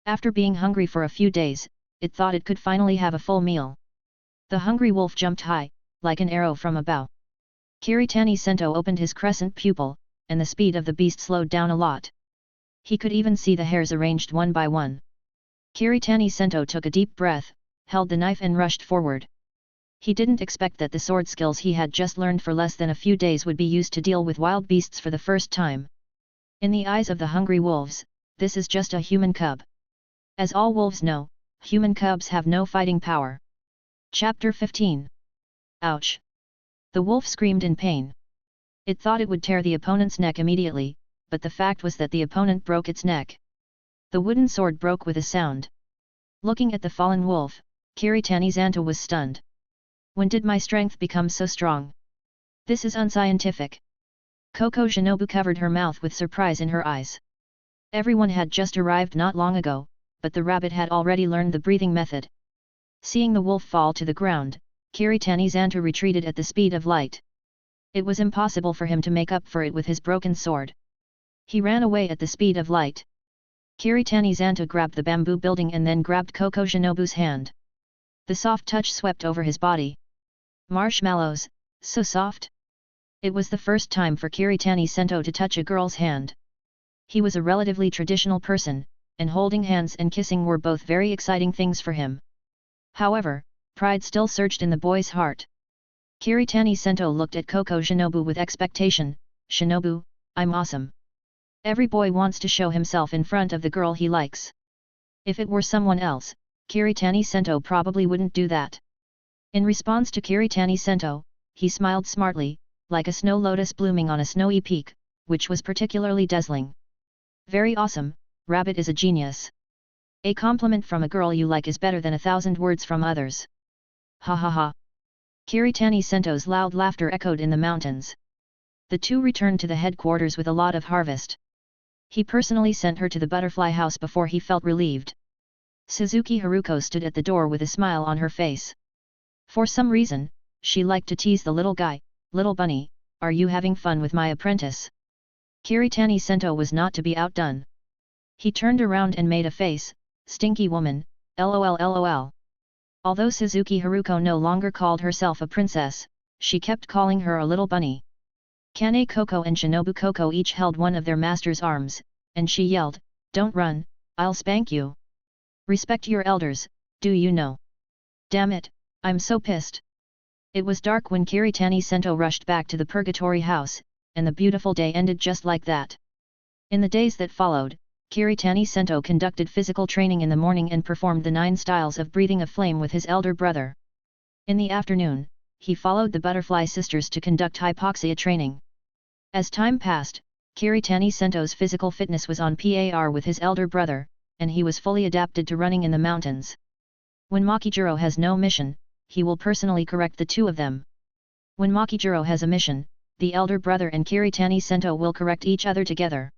After being hungry for a few days, it thought it could finally have a full meal. The hungry wolf jumped high, like an arrow from a bow. Kiritani Sento opened his crescent pupil, and the speed of the beast slowed down a lot. He could even see the hairs arranged one by one. Kiritani Sento took a deep breath, held the knife and rushed forward. He didn't expect that the sword skills he had just learned for less than a few days would be used to deal with wild beasts for the first time. In the eyes of the hungry wolves, this is just a human cub. As all wolves know, human cubs have no fighting power. Chapter 15. Ouch! The wolf screamed in pain. It thought it would tear the opponent's neck immediately, but the fact was that the opponent broke its neck. The wooden sword broke with a sound. Looking at the fallen wolf, Kiritani Zantu was stunned. When did my strength become so strong? This is unscientific. Koko Shinobu covered her mouth with surprise in her eyes. Everyone had just arrived not long ago, but the rabbit had already learned the breathing method. Seeing the wolf fall to the ground, Kiritani Zanto retreated at the speed of light. It was impossible for him to make up for it with his broken sword. He ran away at the speed of light. Kiritani Zanto grabbed the bamboo building and then grabbed Koko Shinobu's hand. The soft touch swept over his body. Marshmallows, so soft. It was the first time for Kiritani Sento to touch a girl's hand. He was a relatively traditional person, and holding hands and kissing were both very exciting things for him. However, pride still surged in the boy's heart. Kiritani Sento looked at Koko Shinobu with expectation. Shinobu, I'm awesome. Every boy wants to show himself in front of the girl he likes. If it were someone else, Kiritani Sento probably wouldn't do that. In response to Kiritani Sento, he smiled smartly, like a snow lotus blooming on a snowy peak, which was particularly dazzling. Very awesome, Rabbit is a genius. A compliment from a girl you like is better than 1,000 words from others. Ha ha ha. Kiritani Sento's loud laughter echoed in the mountains. The two returned to the headquarters with a lot of harvest. He personally sent her to the butterfly house before he felt relieved. Suzuki Haruko stood at the door with a smile on her face. For some reason, she liked to tease the little guy. Little bunny, are you having fun with my apprentice? Kiritani Sento was not to be outdone. He turned around and made a face. Stinky woman, lol lol. Although Suzuki Haruko no longer called herself a princess, she kept calling her a little bunny. Kane Koko and Shinobu Koko each held one of their master's arms, and she yelled, "Don't run, I'll spank you. Respect your elders, do you know? Damn it, I'm so pissed." It was dark when Kiritani Sento rushed back to the Purgatory House, and the beautiful day ended just like that. In the days that followed, Kiritani Sento conducted physical training in the morning and performed the 9 styles of breathing of flame with his elder brother. In the afternoon, he followed the Butterfly Sisters to conduct hypoxia training. As time passed, Kiritani Sento's physical fitness was on par with his elder brother, and he was fully adapted to running in the mountains. When Makijiro has no mission, he will personally correct the two of them. When Makijiro has a mission, the elder brother and Kiritani Sento will correct each other together.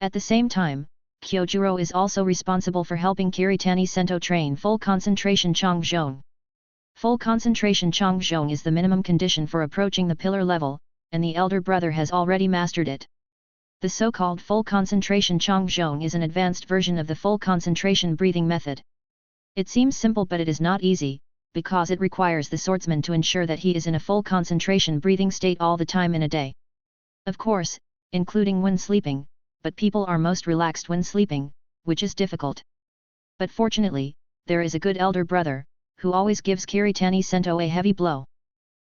At the same time, Kyojuro is also responsible for helping Kiritani Sento train full concentration Chongzhong. Full concentration Chongzhong is the minimum condition for approaching the pillar level, and the elder brother has already mastered it. The so-called full concentration Chongzhong is an advanced version of the full concentration breathing method. It seems simple, but it is not easy, because it requires the swordsman to ensure that he is in a full concentration breathing state all the time in a day. Of course, including when sleeping, but people are most relaxed when sleeping, which is difficult. But fortunately, there is a good elder brother, who always gives Kiritani Sento a heavy blow.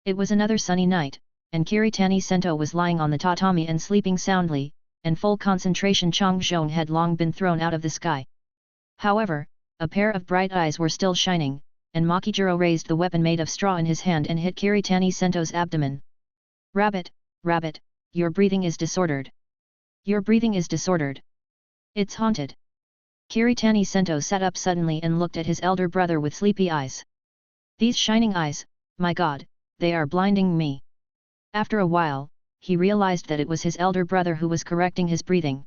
It was another sunny night, and Kiritani Sento was lying on the tatami and sleeping soundly, and full concentration Chongzhong had long been thrown out of the sky. However, a pair of bright eyes were still shining, and Makijiro raised the weapon made of straw in his hand and hit Kiritani Sento's abdomen. "Rabbit, Rabbit, your breathing is disordered. Your breathing is disordered. It's haunted." Kiritani Sento sat up suddenly and looked at his elder brother with sleepy eyes. These shining eyes, my god, they are blinding me. After a while, he realized that it was his elder brother who was correcting his breathing.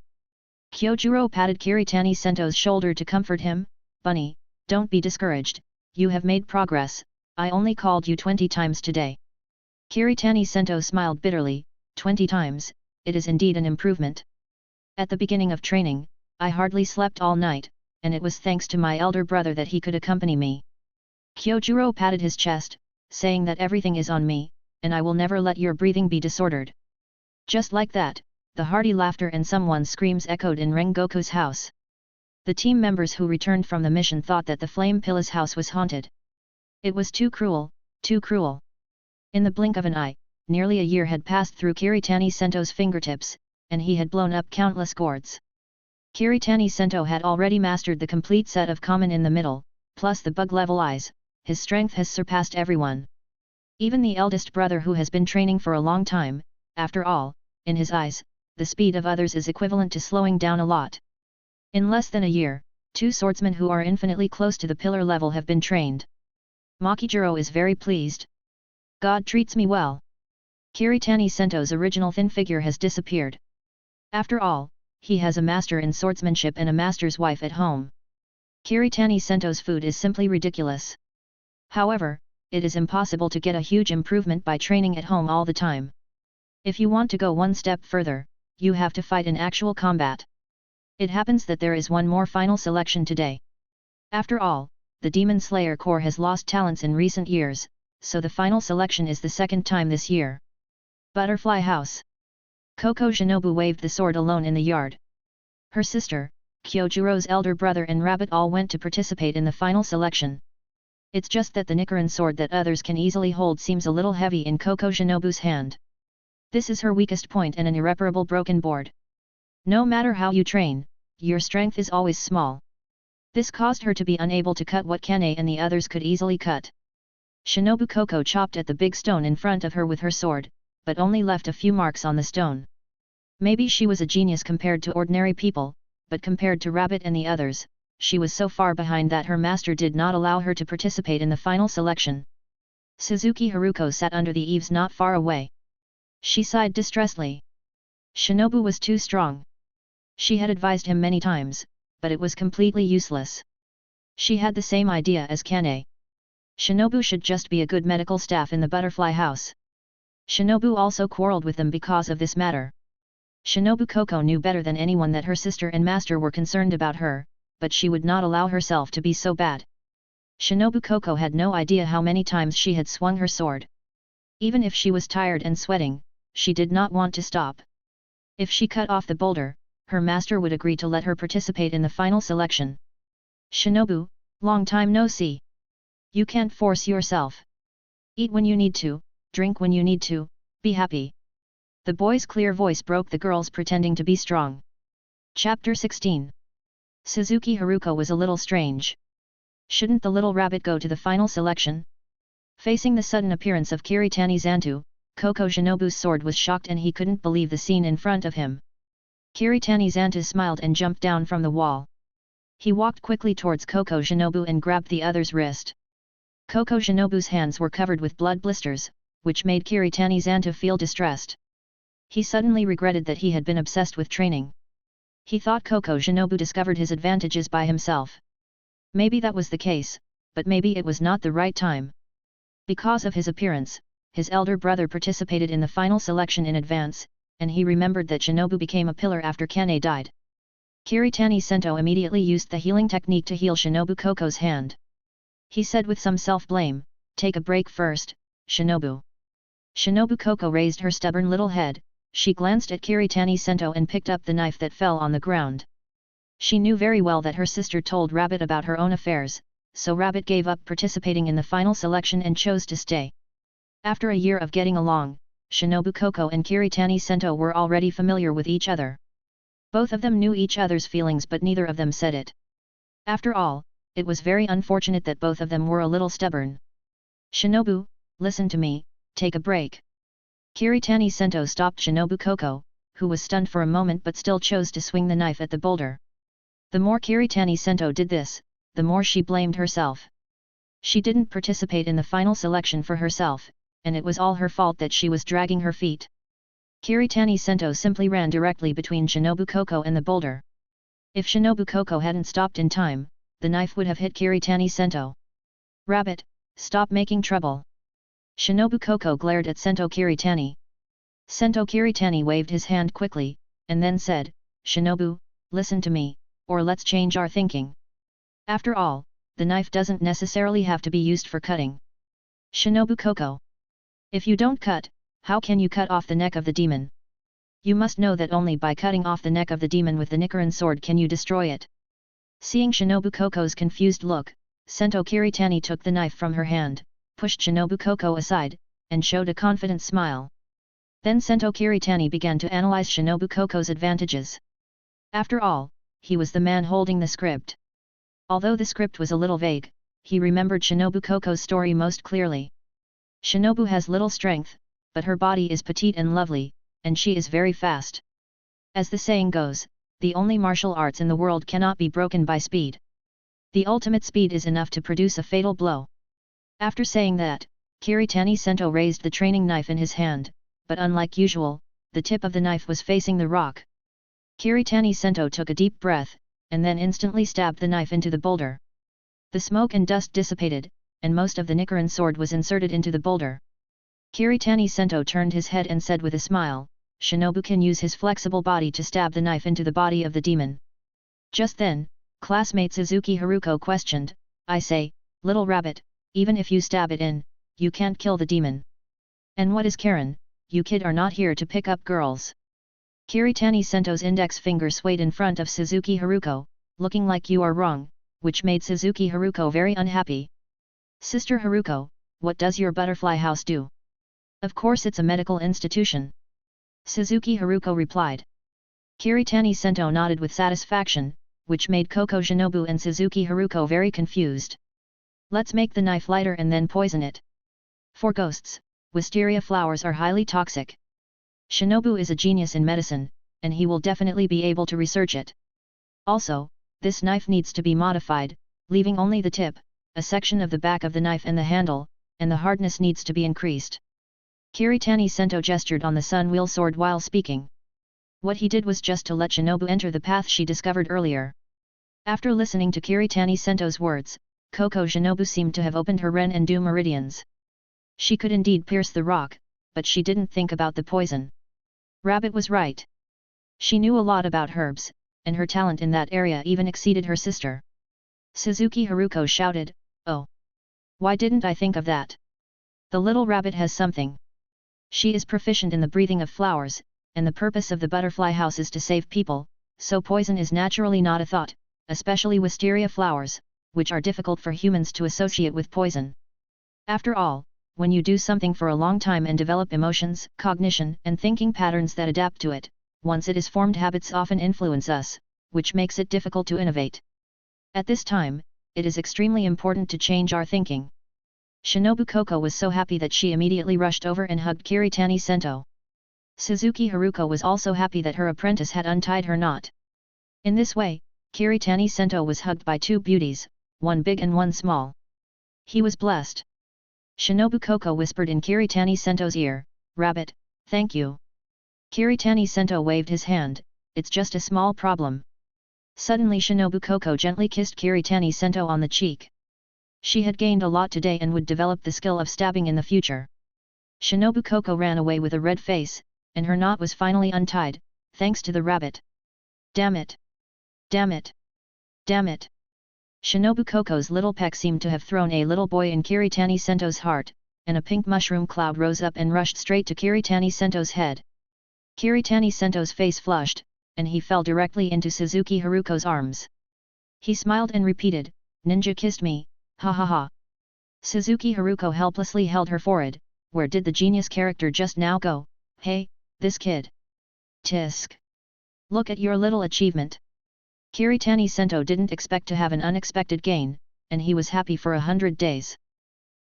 Kyojuro patted Kiritani Sento's shoulder to comfort him. "Bunny, don't be discouraged, you have made progress, I only called you 20 times today." Kiritani Sento smiled bitterly. 20 times, it is indeed an improvement. At the beginning of training, I hardly slept all night, and it was thanks to my elder brother that he could accompany me. Kyojuro patted his chest, saying that everything is on me, and I will never let your breathing be disordered. Just like that, the hearty laughter and someone's screams echoed in Rengoku's house. The team members who returned from the mission thought that the Flame Pilla's house was haunted. It was too cruel, too cruel. In the blink of an eye, nearly a year had passed through Kiritani Sento's fingertips, and he had blown up countless gourds. Kiritani Sento had already mastered the complete set of common in the middle, plus the bug-level eyes. His strength has surpassed everyone. Even the eldest brother who has been training for a long time. After all, in his eyes, the speed of others is equivalent to slowing down a lot. In less than a year, 2 swordsmen who are infinitely close to the pillar level have been trained. Makijiro is very pleased. God treats me well. Kiritani Sento's original thin figure has disappeared. After all, he has a master in swordsmanship and a master's wife at home. Kiritani Sento's food is simply ridiculous. However, it is impossible to get a huge improvement by training at home all the time. If you want to go one step further, you have to fight in actual combat. It happens that there is one more final selection today. After all, the Demon Slayer Corps has lost talents in recent years, so the final selection is the second time this year. Butterfly House. Koko Shinobu waved the sword alone in the yard. Her sister, Kyojuro's elder brother and Rabbit all went to participate in the final selection. It's just that the Nichiren sword that others can easily hold seems a little heavy in Koko Shinobu's hand. This is her weakest point and an irreparable broken board. No matter how you train, your strength is always small. This caused her to be unable to cut what Kane and the others could easily cut. Shinobu Koko chopped at the big stone in front of her with her sword, but only left a few marks on the stone. Maybe she was a genius compared to ordinary people, but compared to Rabbit and the others, she was so far behind that her master did not allow her to participate in the final selection. Suzuki Haruko sat under the eaves not far away. She sighed distressfully. Shinobu was too strong. She had advised him many times, but it was completely useless. She had the same idea as Kane. Shinobu should just be a good medical staff in the Butterfly House. Shinobu also quarreled with them because of this matter. Shinobu Koko knew better than anyone that her sister and master were concerned about her, but she would not allow herself to be so bad. Shinobu Koko had no idea how many times she had swung her sword. Even if she was tired and sweating, she did not want to stop. If she cut off the boulder, her master would agree to let her participate in the final selection. Shinobu, long time no see. You can't force yourself. Eat when you need to, drink when you need to, be happy. The boy's clear voice broke the girls pretending to be strong. Chapter 16. Suzuki Haruko was a little strange. Shouldn't the little rabbit go to the final selection? Facing the sudden appearance of Kiritani Zantou, Koko Shinobu's sword was shocked and he couldn't believe the scene in front of him. Kiritani Zantou smiled and jumped down from the wall. He walked quickly towards Koko Shinobu and grabbed the other's wrist. Koko Shinobu's hands were covered with blood blisters, which made Kiritani Zantou feel distressed. He suddenly regretted that he had been obsessed with training. He thought Koko Shinobu discovered his advantages by himself. Maybe that was the case, but maybe it was not the right time. Because of his appearance, his elder brother participated in the final selection in advance, and he remembered that Shinobu became a pillar after Kane died. Kiritani Sento immediately used the healing technique to heal Shinobu Koko's hand. He said with some self-blame, "Take a break first, Shinobu." Shinobu Koko raised her stubborn little head, she glanced at Kiritani Sento and picked up the knife that fell on the ground. She knew very well that her sister told Rabbit about her own affairs, so Rabbit gave up participating in the final selection and chose to stay. After a year of getting along, Shinobu Koko and Kiritani Sento were already familiar with each other. Both of them knew each other's feelings but neither of them said it. After all, it was very unfortunate that both of them were a little stubborn. "Shinobu, listen to me, take a break." Kiritani Sento stopped Shinobu Koko, who was stunned for a moment but still chose to swing the knife at the boulder. The more Kiritani Sento did this, the more she blamed herself. She didn't participate in the final selection for herself, and it was all her fault that she was dragging her feet. Kiritani Sento simply ran directly between Shinobu Koko and the boulder. If Shinobu Koko hadn't stopped in time, the knife would have hit Kiritani Sento. "Rabbit, stop making trouble." Shinobu Koko glared at Sento Kiritani. Sento Kiritani waved his hand quickly, and then said, "Shinobu, listen to me, or let's change our thinking. After all, the knife doesn't necessarily have to be used for cutting." "Shinobu Koko, if you don't cut, how can you cut off the neck of the demon? You must know that only by cutting off the neck of the demon with the Nichiren sword can you destroy it." Seeing Shinobu Koko's confused look, Sento Kiritani took the knife from her hand, pushed Shinobu Koko aside, and showed a confident smile. Then Sento Kiritani began to analyze Shinobu Koko's advantages. After all, he was the man holding the script. Although the script was a little vague, he remembered Shinobu Koko's story most clearly. Shinobu has little strength, but her body is petite and lovely, and she is very fast. As the saying goes, the only martial arts in the world cannot be broken by speed. The ultimate speed is enough to produce a fatal blow. After saying that, Kiritani Sento raised the training knife in his hand, but unlike usual, the tip of the knife was facing the rock. Kiritani Sento took a deep breath, and then instantly stabbed the knife into the boulder. The smoke and dust dissipated, and most of the Nichiren sword was inserted into the boulder. Kiritani Sento turned his head and said with a smile, "Shinobu can use his flexible body to stab the knife into the body of the demon." Just then, classmate Suzuki Haruko questioned, "I say, little rabbit, even if you stab it in, you can't kill the demon. And what is Karen, you kid are not here to pick up girls." Kiritani Sento's index finger swayed in front of Suzuki Haruko, looking like "you are wrong," which made Suzuki Haruko very unhappy. "Sister Haruko, what does your butterfly house do?" "Of course it's a medical institution," Suzuki Haruko replied. Kiritani Sento nodded with satisfaction, which made Koko Shinobu and Suzuki Haruko very confused. "Let's make the knife lighter and then poison it. For ghosts, wisteria flowers are highly toxic. Shinobu is a genius in medicine, and he will definitely be able to research it. Also, this knife needs to be modified, leaving only the tip, a section of the back of the knife and the handle, and the hardness needs to be increased." Kiritani Sento gestured on the sun wheel sword while speaking. What he did was just to let Shinobu enter the path she discovered earlier. After listening to Kiritani Sento's words, Koko Shinobu seemed to have opened her Ren and Du meridians. She could indeed pierce the rock, but she didn't think about the poison. Rabbit was right. She knew a lot about herbs, and her talent in that area even exceeded her sister. Suzuki Haruko shouted, "Oh! Why didn't I think of that? The little rabbit has something. She is proficient in the breathing of flowers, and the purpose of the butterfly house is to save people, so poison is naturally not a thought, especially wisteria flowers, which are difficult for humans to associate with poison. After all, when you do something for a long time and develop emotions, cognition, and thinking patterns that adapt to it, once it is formed, habits often influence us, which makes it difficult to innovate. At this time, it is extremely important to change our thinking." Shinobu Koko was so happy that she immediately rushed over and hugged Kiritani Sento. Suzuki Haruko was also happy that her apprentice had untied her knot. In this way, Kiritani Sento was hugged by two beauties, one big and one small. He was blessed. Shinobu Koko whispered in Kiritani Sento's ear, "Rabbit, thank you." Kiritani Sento waved his hand, "It's just a small problem." Suddenly Shinobu Koko gently kissed Kiritani Sento on the cheek. She had gained a lot today and would develop the skill of stabbing in the future. Shinobu Koko ran away with a red face, and her knot was finally untied, thanks to the rabbit. "Damn it! Damn it! Damn it!" Shinobu Koko's little peck seemed to have thrown a little boy in Kiritani Sento's heart, and a pink mushroom cloud rose up and rushed straight to Kiritani Sento's head. Kiritani Sento's face flushed, and he fell directly into Suzuki Haruko's arms. He smiled and repeated, "Ninja kissed me, ha ha ha." Suzuki Haruko helplessly held her forehead. Where did the genius character just now go? Hey, this kid. Tisk. Look at your little achievement. Kiritani Sento didn't expect to have an unexpected gain, and he was happy for 100 days.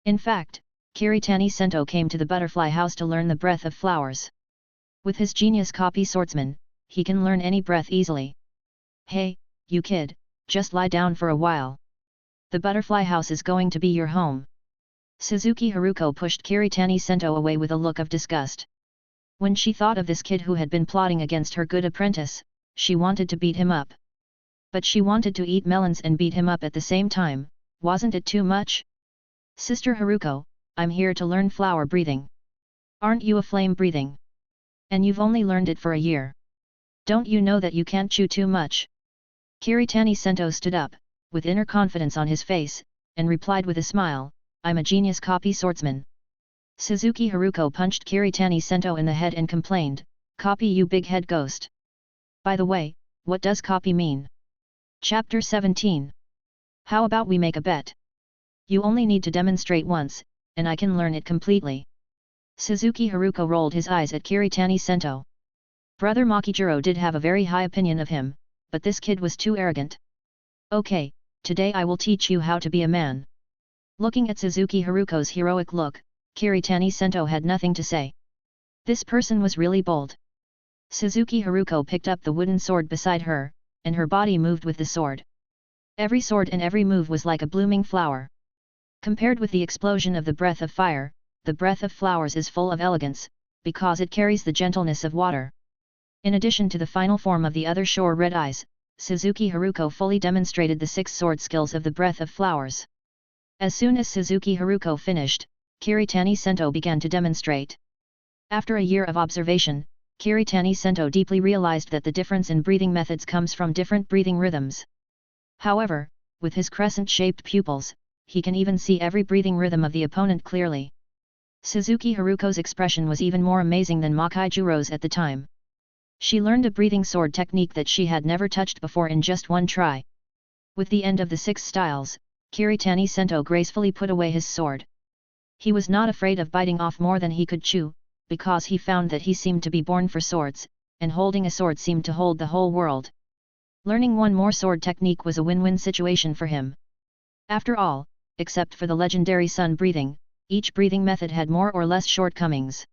In fact, Kiritani Sento came to the butterfly house to learn the breath of flowers. With his genius copy Swordsman, he can learn any breath easily. "Hey, you kid, just lie down for a while. The butterfly house is going to be your home." Suzuki Haruko pushed Kiritani Sento away with a look of disgust. When she thought of this kid who had been plotting against her good apprentice, she wanted to beat him up. But she wanted to eat melons and beat him up at the same time, wasn't it too much? "Sister Haruko, I'm here to learn flower breathing. Aren't you a flame breathing? And you've only learned it for a year. Don't you know that you can't chew too much?" Kiritani Sento stood up, with inner confidence on his face, and replied with a smile, "I'm a genius copy swordsman." Suzuki Haruko punched Kiritani Sento in the head and complained, "Copy, you big head ghost. By the way, what does copy mean?" Chapter 17. How about we make a bet? You only need to demonstrate once, and I can learn it completely. Suzuki Haruko rolled his eyes at Kiritani Sento. Brother Makijiro did have a very high opinion of him, but this kid was too arrogant. "Okay, today I will teach you how to be a man." Looking at Suzuki Haruko's heroic look, Kiritani Sento had nothing to say. This person was really bold. Suzuki Haruko picked up the wooden sword beside her, and her body moved with the sword. Every sword and every move was like a blooming flower. Compared with the explosion of the breath of fire, the breath of flowers is full of elegance, because it carries the gentleness of water. In addition to the final form of the other shore red eyes, Suzuki Haruko fully demonstrated the 6 sword skills of the breath of flowers. As soon as Suzuki Haruko finished, Kiritani Sento began to demonstrate. After a year of observation, Kiritani Sento deeply realized that the difference in breathing methods comes from different breathing rhythms. However, with his crescent-shaped pupils, he can even see every breathing rhythm of the opponent clearly. Suzuki Haruko's expression was even more amazing than Makaijuro's at the time. She learned a breathing sword technique that she had never touched before in just one try. With the end of the 6 styles, Kiritani Sento gracefully put away his sword. He was not afraid of biting off more than he could chew, because he found that he seemed to be born for swords, and holding a sword seemed to hold the whole world. Learning one more sword technique was a win-win situation for him. After all, except for the legendary sun breathing, each breathing method had more or less shortcomings.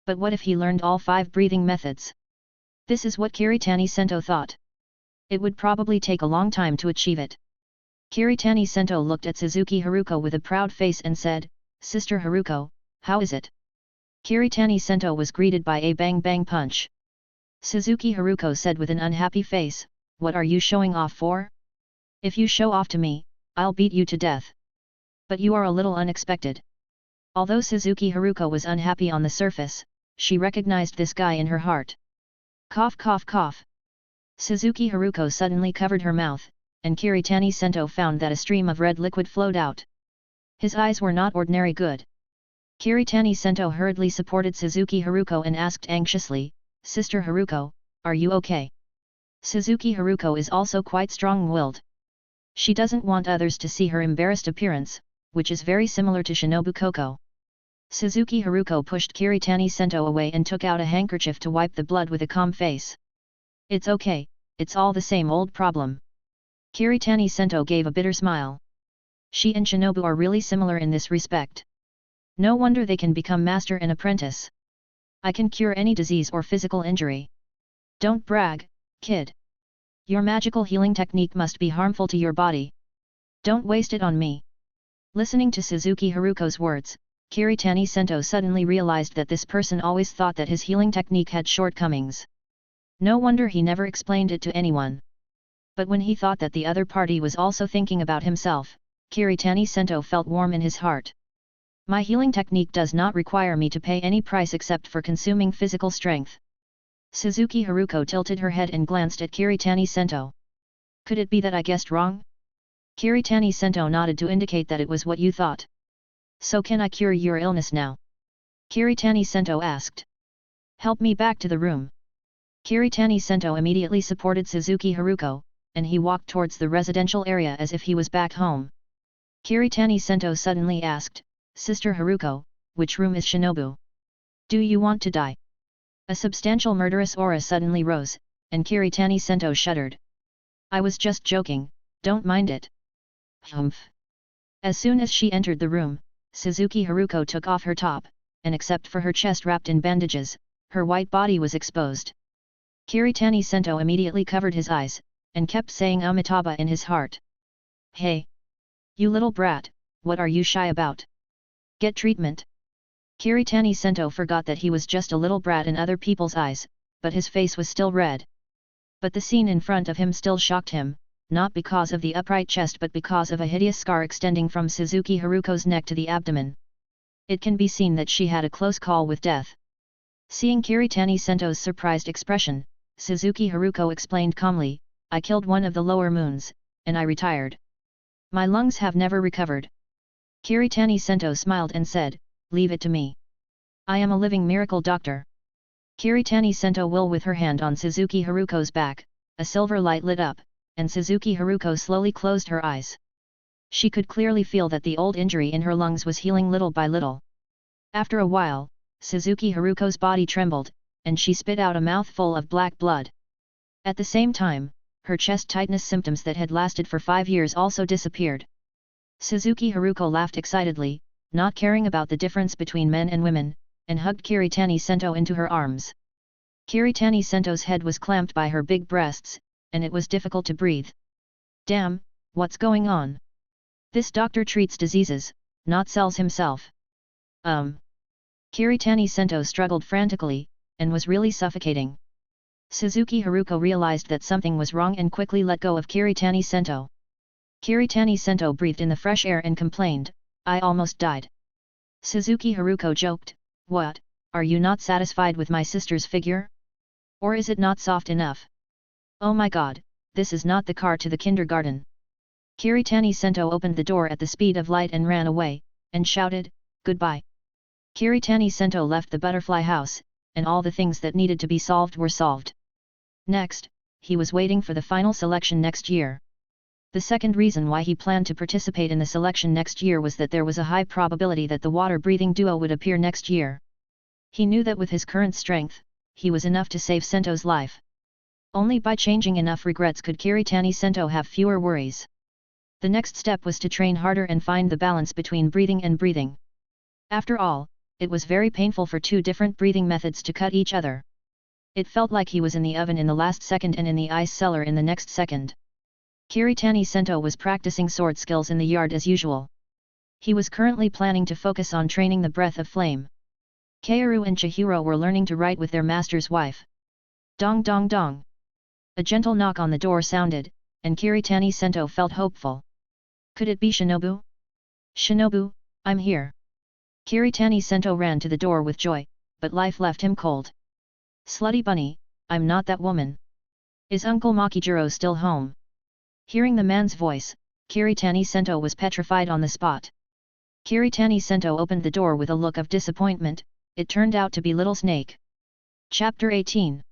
But what if he learned all 5 breathing methods? This is what Kiritani Sento thought. It would probably take a long time to achieve it. Kiritani Sento looked at Suzuki Haruko with a proud face and said, "Sister Haruko, how is it?" Kiritani Sento was greeted by a bang-bang punch. Suzuki Haruko said with an unhappy face, "What are you showing off for? If you show off to me, I'll beat you to death." But you are a little unexpected. Although Suzuki Haruko was unhappy on the surface, she recognized this guy in her heart. Cough cough cough. Suzuki Haruko suddenly covered her mouth, and Kiritani Sento found that a stream of red liquid flowed out. His eyes were not ordinary good. Kiritani Sento hurriedly supported Suzuki Haruko and asked anxiously, "Sister Haruko, are you okay?" Suzuki Haruko is also quite strong-willed. She doesn't want others to see her embarrassed appearance, which is very similar to Shinobu Koko. Suzuki Haruko pushed Kiritani Sento away and took out a handkerchief to wipe the blood with a calm face. "It's okay, it's all the same old problem." Kiritani Sento gave a bitter smile. She and Shinobu are really similar in this respect. No wonder they can become master and apprentice. I can cure any disease or physical injury. Don't brag, kid. Your magical healing technique must be harmful to your body. Don't waste it on me. Listening to Suzuki Haruko's words, Kiritani Sento suddenly realized that this person always thought that his healing technique had shortcomings. No wonder he never explained it to anyone. But when he thought that the other party was also thinking about himself, Kiritani Sento felt warm in his heart. My healing technique does not require me to pay any price except for consuming physical strength. Suzuki Haruko tilted her head and glanced at Kiritani Sento. Could it be that I guessed wrong? Kiritani Sento nodded to indicate that it was what you thought. So can I cure your illness now? Kiritani Sento asked. Help me back to the room. Kiritani Sento immediately supported Suzuki Haruko, and he walked towards the residential area as if he was back home. Kiritani Sento suddenly asked, "Sister Haruko, which room is Shinobu? Do you want to die?" A substantial murderous aura suddenly rose, and Kiritani Sento shuddered. "I was just joking, don't mind it." Humph. As soon as she entered the room, Suzuki Haruko took off her top, and except for her chest wrapped in bandages, her white body was exposed. Kiritani Sento immediately covered his eyes, and kept saying Amitabha in his heart. "Hey! You little brat, what are you shy about? Get treatment." Kiritani Sento forgot that he was just a little brat in other people's eyes, but his face was still red. But the scene in front of him still shocked him, not because of the upright chest but because of a hideous scar extending from Suzuki Haruko's neck to the abdomen. It can be seen that she had a close call with death. Seeing Kiritani Sento's surprised expression, Suzuki Haruko explained calmly, "I killed one of the lower moons, and I retired. My lungs have never recovered." Kiritani Sento smiled and said, "Leave it to me. I am a living miracle doctor." Kiritani Sento will with her hand on Suzuki Haruko's back, a silver light lit up, and Suzuki Haruko slowly closed her eyes. She could clearly feel that the old injury in her lungs was healing little by little. After a while, Suzuki Haruko's body trembled, and she spit out a mouthful of black blood. At the same time, her chest tightness symptoms that had lasted for 5 years also disappeared. Suzuki Haruko laughed excitedly, not caring about the difference between men and women, and hugged Kiritani Sento into her arms. Kiritani Sento's head was clamped by her big breasts, and it was difficult to breathe. "Damn, what's going on? This doctor treats diseases, not sells himself." Kiritani Sento struggled frantically, and was really suffocating. Suzuki Haruko realized that something was wrong and quickly let go of Kiritani Sento. Kiritani Sento breathed in the fresh air and complained, I almost died. Suzuki Haruko joked, what, are you not satisfied with my sister's figure? Or is it not soft enough? Oh my god, this is not the car to the kindergarten. Kiritani Sento opened the door at the speed of light and ran away, and shouted, goodbye. Kiritani Sento left the butterfly house, and all the things that needed to be solved were solved. Next, he was waiting for the final selection next year. The second reason why he planned to participate in the selection next year was that there was a high probability that the water-breathing duo would appear next year. He knew that with his current strength, he was enough to save Sento's life. Only by changing enough regrets could Kiritani Sento have fewer worries. The next step was to train harder and find the balance between breathing and breathing. After all, it was very painful for two different breathing methods to cut each other. It felt like he was in the oven in the last second and in the ice cellar in the next second. Kiritani Sento was practicing sword skills in the yard as usual. He was currently planning to focus on training the breath of flame. Kaoru and Chihiro were learning to write with their master's wife. Dong dong dong. A gentle knock on the door sounded, and Kiritani Sento felt hopeful. Could it be Shinobu? Shinobu, I'm here. Kiritani Sento ran to the door with joy, but life left him cold. Slutty bunny, I'm not that woman. Is Uncle Makijiro still home? Hearing the man's voice, Kiritani Sento was petrified on the spot. Kiritani Sento opened the door with a look of disappointment. It turned out to be Little Snake. Chapter 18.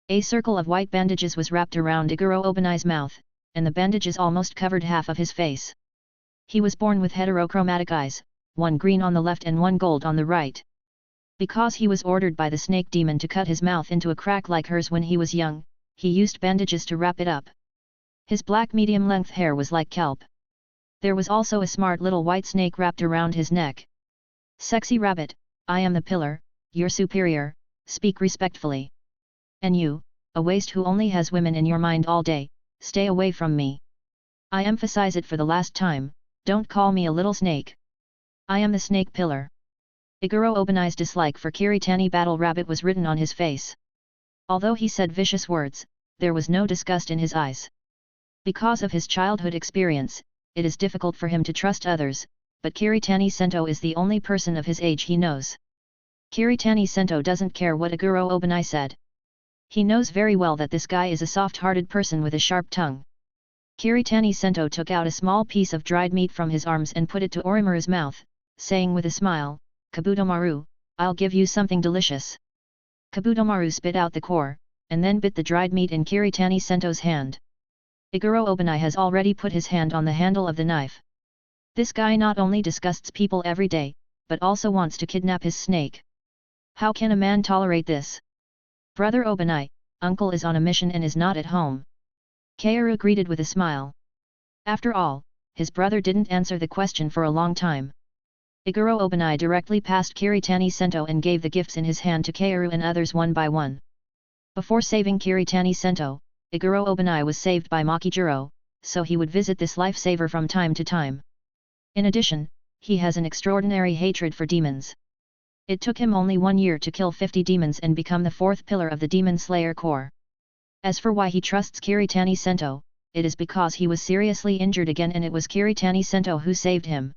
A circle of white bandages was wrapped around Iguro Obanai's mouth, and the bandages almost covered half of his face. He was born with heterochromatic eyes, one green on the left and one gold on the right. Because he was ordered by the snake demon to cut his mouth into a crack like hers when he was young, he used bandages to wrap it up. His black medium-length hair was like kelp. There was also a smart little white snake wrapped around his neck. Sexy rabbit, I am the pillar, your superior, speak respectfully. And you, a waste who only has women in your mind all day, stay away from me. I emphasize it for the last time, don't call me a little snake. I am the snake pillar. Iguro Obanai's dislike for Kiritani Battle Rabbit was written on his face. Although he said vicious words, there was no disgust in his eyes. Because of his childhood experience, it is difficult for him to trust others, but Kiritani Sento is the only person of his age he knows. Kiritani Sento doesn't care what Iguro Obanai said. He knows very well that this guy is a soft-hearted person with a sharp tongue. Kiritani Sento took out a small piece of dried meat from his arms and put it to Orimaru's mouth, saying with a smile, Kabutomaru, I'll give you something delicious. Kabutomaru spit out the core, and then bit the dried meat in Kiritani Sento's hand. Iguro Obanai has already put his hand on the handle of the knife. This guy not only disgusts people every day, but also wants to kidnap his snake. How can a man tolerate this? Brother Obanai, uncle is on a mission and is not at home. Kaoru greeted with a smile. After all, his brother didn't answer the question for a long time. Iguro Obanai directly passed Kiritani Sento and gave the gifts in his hand to Kaoru and others one by one. Before saving Kiritani Sento, Iguro Obanai was saved by Makijiro, so he would visit this lifesaver from time to time. In addition, he has an extraordinary hatred for demons. It took him only 1 year to kill 50 demons and become the fourth pillar of the Demon Slayer Corps. As for why he trusts Kiritani Sento, it is because he was seriously injured again and it was Kiritani Sento who saved him.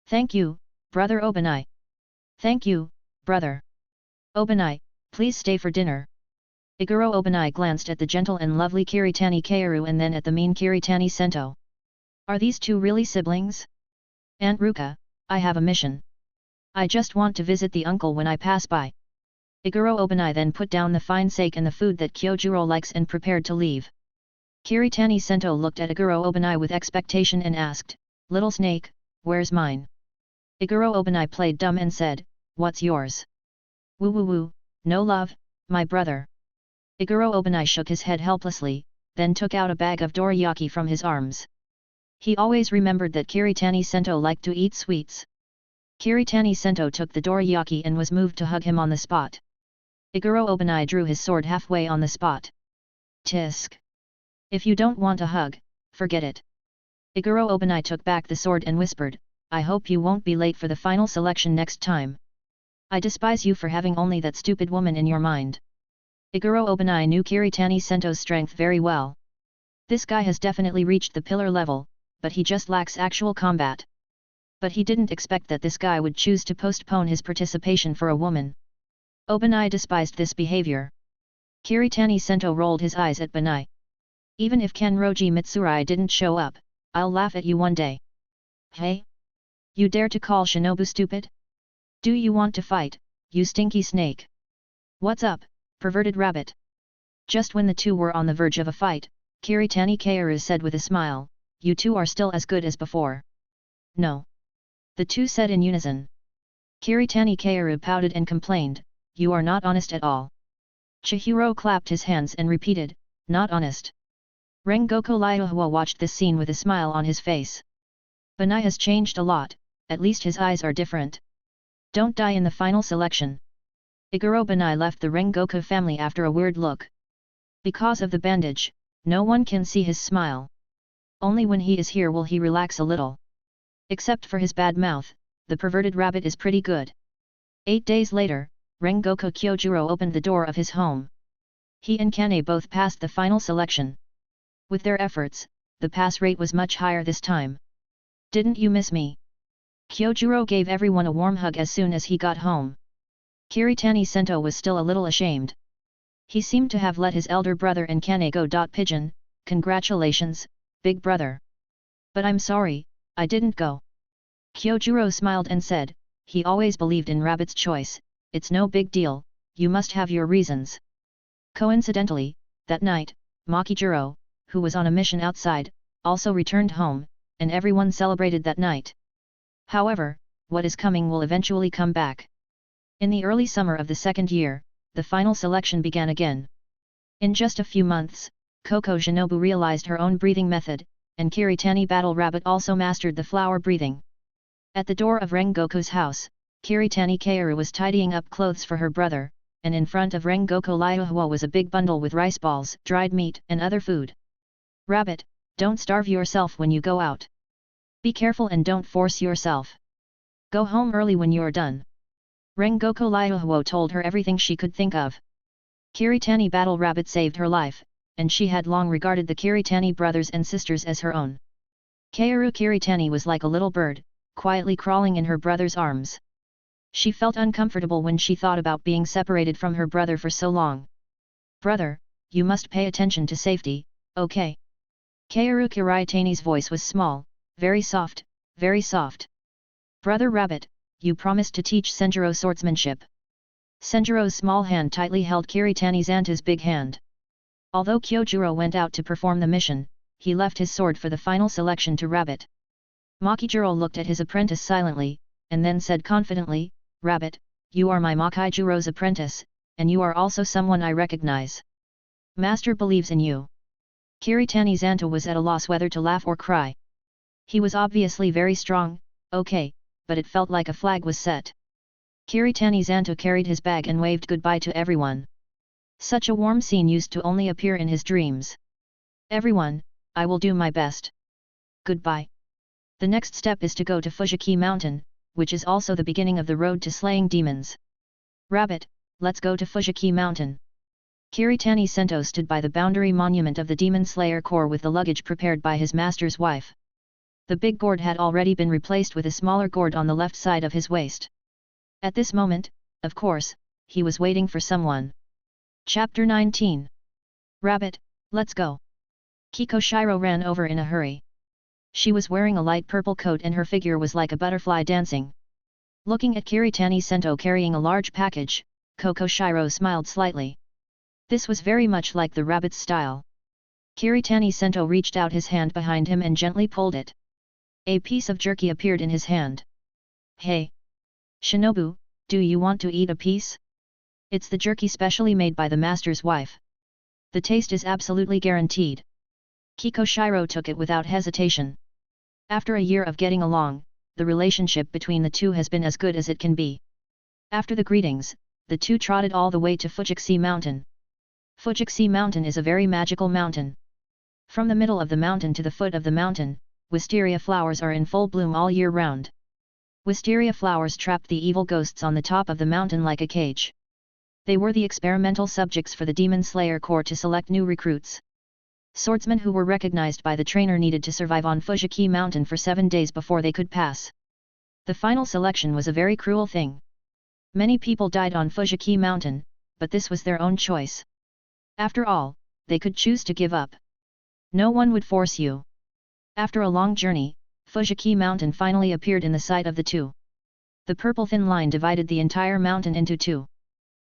Thank you, Brother Obanai. Thank you, brother. Obanai, please stay for dinner. Iguro Obanai glanced at the gentle and lovely Kiritani Kaoru and then at the mean Kiritani Sento. Are these two really siblings? Aunt Ruka, I have a mission. I just want to visit the uncle when I pass by. Iguro Obanai then put down the fine sake and the food that Kyojuro likes and prepared to leave. Kiritani Sento looked at Iguro Obanai with expectation and asked, Little snake, where's mine? Iguro Obanai played dumb and said, What's yours? Woo woo woo, no love, my brother. Iguro Obanai shook his head helplessly, then took out a bag of dorayaki from his arms. He always remembered that Kiritani Sento liked to eat sweets. Kiritani Sento took the dorayaki and was moved to hug him on the spot. Iguro Obanai drew his sword halfway on the spot. Tisk. If you don't want a hug, forget it. Iguro Obanai took back the sword and whispered, I hope you won't be late for the final selection next time. I despise you for having only that stupid woman in your mind. Iguro Obanai knew Kiritani Sento's strength very well. This guy has definitely reached the pillar level, but he just lacks actual combat. But he didn't expect that this guy would choose to postpone his participation for a woman. Obanai despised this behavior. Kiritani Sento rolled his eyes at Banai. Even if Kenroji Mitsurai didn't show up, I'll laugh at you one day. Hey? You dare to call Shinobu stupid? Do you want to fight, you stinky snake? What's up, perverted rabbit? Just when the two were on the verge of a fight, Kiritani Kaoru said with a smile, you two are still as good as before. No. The two said in unison. Kiritani Kaoru pouted and complained, you are not honest at all. Chihiro clapped his hands and repeated, not honest. Rengoku Liuhua watched this scene with a smile on his face. Banai has changed a lot, at least his eyes are different. Don't die in the final selection. Iguro Banai left the Rengoku family after a weird look. Because of the bandage, no one can see his smile. Only when he is here will he relax a little. Except for his bad mouth, the perverted rabbit is pretty good. 8 days later, Rengoku Kyojuro opened the door of his home. He and Kane both passed the final selection. With their efforts, the pass rate was much higher this time. Didn't you miss me? Kyojuro gave everyone a warm hug as soon as he got home. Kiritani Sento was still a little ashamed. He seemed to have let his elder brother and Kane go. Pigeon, congratulations, big brother. But I'm sorry, I didn't go. Kyojuro smiled and said, he always believed in Rabbit's choice, it's no big deal, you must have your reasons. Coincidentally, that night, Makijiro, who was on a mission outside, also returned home, and everyone celebrated that night. However, what is coming will eventually come back. In the early summer of the second year, the final selection began again. In just a few months, Koko Shinobu realized her own breathing method, and Kiritani Battle Rabbit also mastered the flower breathing. At the door of Rengoku's house, Kiritani Kaoru was tidying up clothes for her brother, and in front of Rengoku Liuhua was a big bundle with rice balls, dried meat and other food. Rabbit, don't starve yourself when you go out. Be careful and don't force yourself. Go home early when you're done. Rengoku Liuhua told her everything she could think of. Kiritani Battle Rabbit saved her life, and she had long regarded the Kiritani brothers and sisters as her own. Kaoru Kiritani was like a little bird, quietly crawling in her brother's arms. She felt uncomfortable when she thought about being separated from her brother for so long. Brother, you must pay attention to safety, okay? Kaoru Kiritani's voice was small, very soft, very soft. Brother Rabbit, you promised to teach Senjuro swordsmanship. Senjuro's small hand tightly held Kiritani Zanta's big hand. Although Kyojuro went out to perform the mission, he left his sword for the final selection to Rabbit. Makijiro looked at his apprentice silently, and then said confidently, Rabbit, you are my Makijuro's apprentice, and you are also someone I recognize. Master believes in you. Kiritani Zanta was at a loss whether to laugh or cry. He was obviously very strong, okay, but it felt like a flag was set. Kiritani Zanta carried his bag and waved goodbye to everyone. Such a warm scene used to only appear in his dreams. Everyone, I will do my best. Goodbye. The next step is to go to Fujiki Mountain, which is also the beginning of the road to slaying demons. Rabbit, let's go to Fujiki Mountain. Kiritani Sento stood by the boundary monument of the Demon Slayer Corps with the luggage prepared by his master's wife. The big gourd had already been replaced with a smaller gourd on the left side of his waist. At this moment, of course, he was waiting for someone. Chapter 19. Rabbit, let's go. Kikoshiro ran over in a hurry. She was wearing a light purple coat and her figure was like a butterfly dancing. Looking at Kiritani Sento carrying a large package, Kokoshiro smiled slightly. This was very much like the rabbit's style. Kiritani Sento reached out his hand behind him and gently pulled it. A piece of jerky appeared in his hand. Hey! Shinobu, do you want to eat a piece? It's the jerky specially made by the master's wife. The taste is absolutely guaranteed. Kikoshiro took it without hesitation. After a year of getting along, the relationship between the two has been as good as it can be. After the greetings, the two trotted all the way to Fujiksi Mountain. Fujiksi Mountain is a very magical mountain. From the middle of the mountain to the foot of the mountain, wisteria flowers are in full bloom all year round. Wisteria flowers trapped the evil ghosts on the top of the mountain like a cage. They were the experimental subjects for the Demon Slayer Corps to select new recruits. Swordsmen who were recognized by the trainer needed to survive on Fujiki Mountain for 7 days before they could pass. The final selection was a very cruel thing. Many people died on Fujiki Mountain, but this was their own choice. After all, they could choose to give up. No one would force you. After a long journey, Fujiki Mountain finally appeared in the sight of the two. The purple thin line divided the entire mountain into two.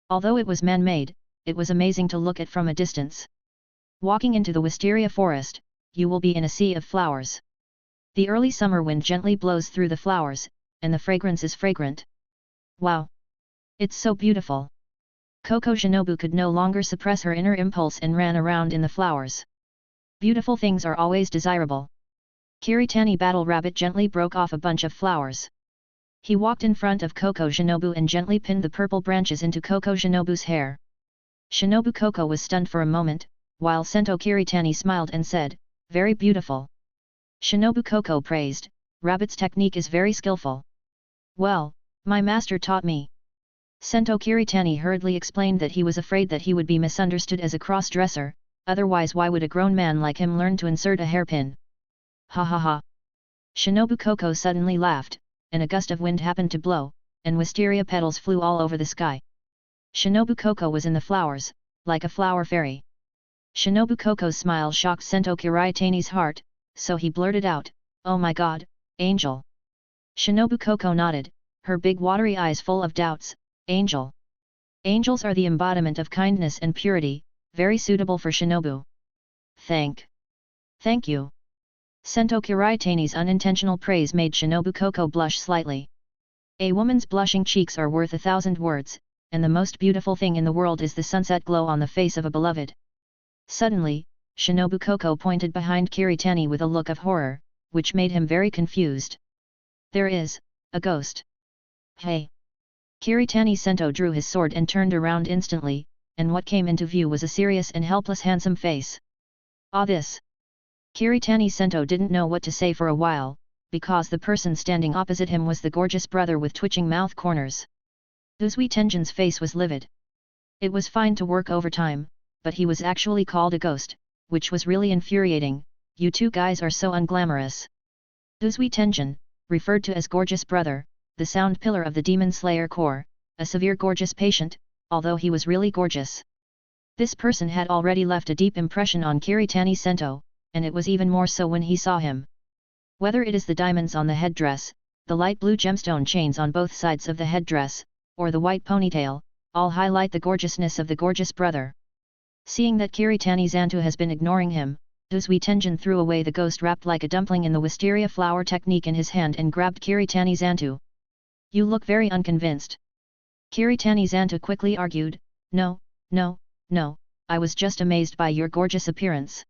Although it was man-made, it was amazing to look at from a distance. Walking into the wisteria forest, you will be in a sea of flowers. The early summer wind gently blows through the flowers, and the fragrance is fragrant. Wow! It's so beautiful. Koko Shinobu could no longer suppress her inner impulse and ran around in the flowers. Beautiful things are always desirable. Kiritani Battle Rabbit gently broke off a bunch of flowers. He walked in front of Koko Shinobu and gently pinned the purple branches into Koko Shinobu's hair. Shinobu Koko was stunned for a moment, while Sento Kiritani smiled and said, "Very beautiful." Shinobu Koko praised, "Rabbit's technique is very skillful." "Well, my master taught me." Sento Kiritani hurriedly explained that he was afraid that he would be misunderstood as a cross-dresser, otherwise why would a grown man like him learn to insert a hairpin? Ha ha ha. Shinobu Koko suddenly laughed, and a gust of wind happened to blow, and wisteria petals flew all over the sky. Shinobu Koko was in the flowers, like a flower fairy. Shinobu Koko's smile shocked Sento Kiritani's heart, so he blurted out, "Oh my god, angel." Shinobu Koko nodded, her big watery eyes full of doubts, "Angel." Angels are the embodiment of kindness and purity, very suitable for Shinobu. Thank you." Sento Kiritani's unintentional praise made Shinobu Koko blush slightly. A woman's blushing cheeks are worth 1,000 words, and the most beautiful thing in the world is the sunset glow on the face of a beloved. Suddenly, Shinobu Koko pointed behind Kiritani with a look of horror, which made him very confused. "There is a ghost." "Hey!" Kiritani Sento drew his sword and turned around instantly, and what came into view was a serious and helpless handsome face. "Ah, this!" Kiritani Sento didn't know what to say for a while, because the person standing opposite him was the gorgeous brother with twitching mouth corners. Uzui Tenjin's face was livid. It was fine to work overtime, but he was actually called a ghost, which was really infuriating. "You two guys are so unglamorous." Uzui Tenjin, referred to as gorgeous brother, the sound pillar of the Demon Slayer Corps, a severe gorgeous patient, although he was really gorgeous. This person had already left a deep impression on Kiritani Sento, and it was even more so when he saw him. Whether it is the diamonds on the headdress, the light blue gemstone chains on both sides of the headdress, or the white ponytail, all highlight the gorgeousness of the gorgeous brother. Seeing that Kiritani Zantu has been ignoring him, Uzui Tenjin threw away the ghost wrapped like a dumpling in the wisteria flower technique in his hand and grabbed Kiritani Zantu. "You look very unconvinced." Kiritani Zantu quickly argued, No, I was just amazed by your gorgeous appearance."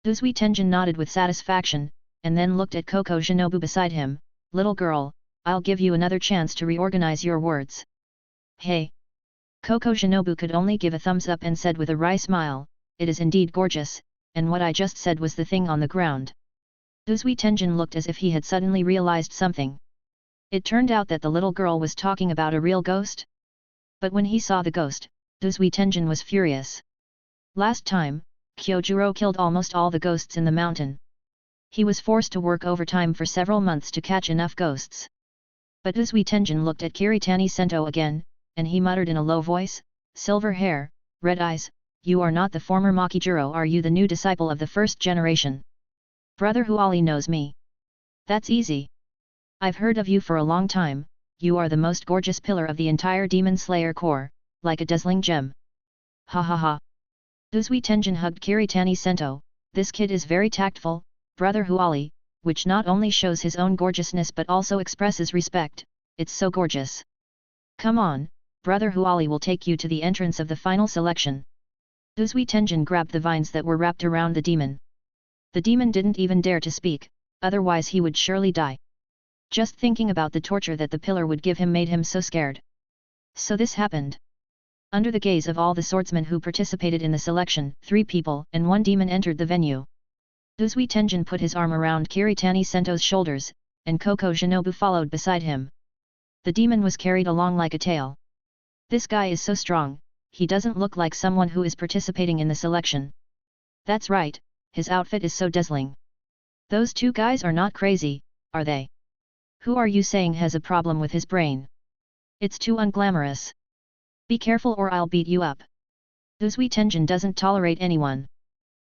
Uzui Tenjin nodded with satisfaction, and then looked at Koko Shinobu beside him. "Little girl, I'll give you another chance to reorganize your words." "Hey!" Koko Shinobu could only give a thumbs up and said with a wry smile, "It is indeed gorgeous, and what I just said was the thing on the ground." Uzui Tenjin looked as if he had suddenly realized something. It turned out that the little girl was talking about a real ghost. But when he saw the ghost, Uzui Tenjin was furious. Last time, Kyojuro killed almost all the ghosts in the mountain. He was forced to work overtime for several months to catch enough ghosts. But Uzui Tenjin looked at Kiritani Sento again, and he muttered in a low voice, "Silver hair, red eyes, you are not the former Makijuro, are you the new disciple of the first generation?" "Brother Huali knows me." "That's easy. I've heard of you for a long time, you are the most gorgeous pillar of the entire Demon Slayer Corps, like a dazzling gem." Ha ha ha. Uzui Tenjin hugged Kiritani Sento, "This kid is very tactful, Brother Huali, which not only shows his own gorgeousness but also expresses respect. It's so gorgeous. Come on, Brother Huali will take you to the entrance of the final selection." Uzui Tenjin grabbed the vines that were wrapped around the demon. The demon didn't even dare to speak, otherwise he would surely die. Just thinking about the torture that the pillar would give him made him so scared. So this happened. Under the gaze of all the swordsmen who participated in the selection, 3 people and 1 demon entered the venue. Uzui Tenjin put his arm around Kiritani Sento's shoulders, and Koko Shinobu followed beside him. The demon was carried along like a tail. "This guy is so strong, he doesn't look like someone who is participating in the selection." "That's right, his outfit is so dazzling. Those two guys are not crazy, are they? Who are you saying has a problem with his brain? It's too unglamorous. Be careful or I'll beat you up. Uzui Tenjin doesn't tolerate anyone.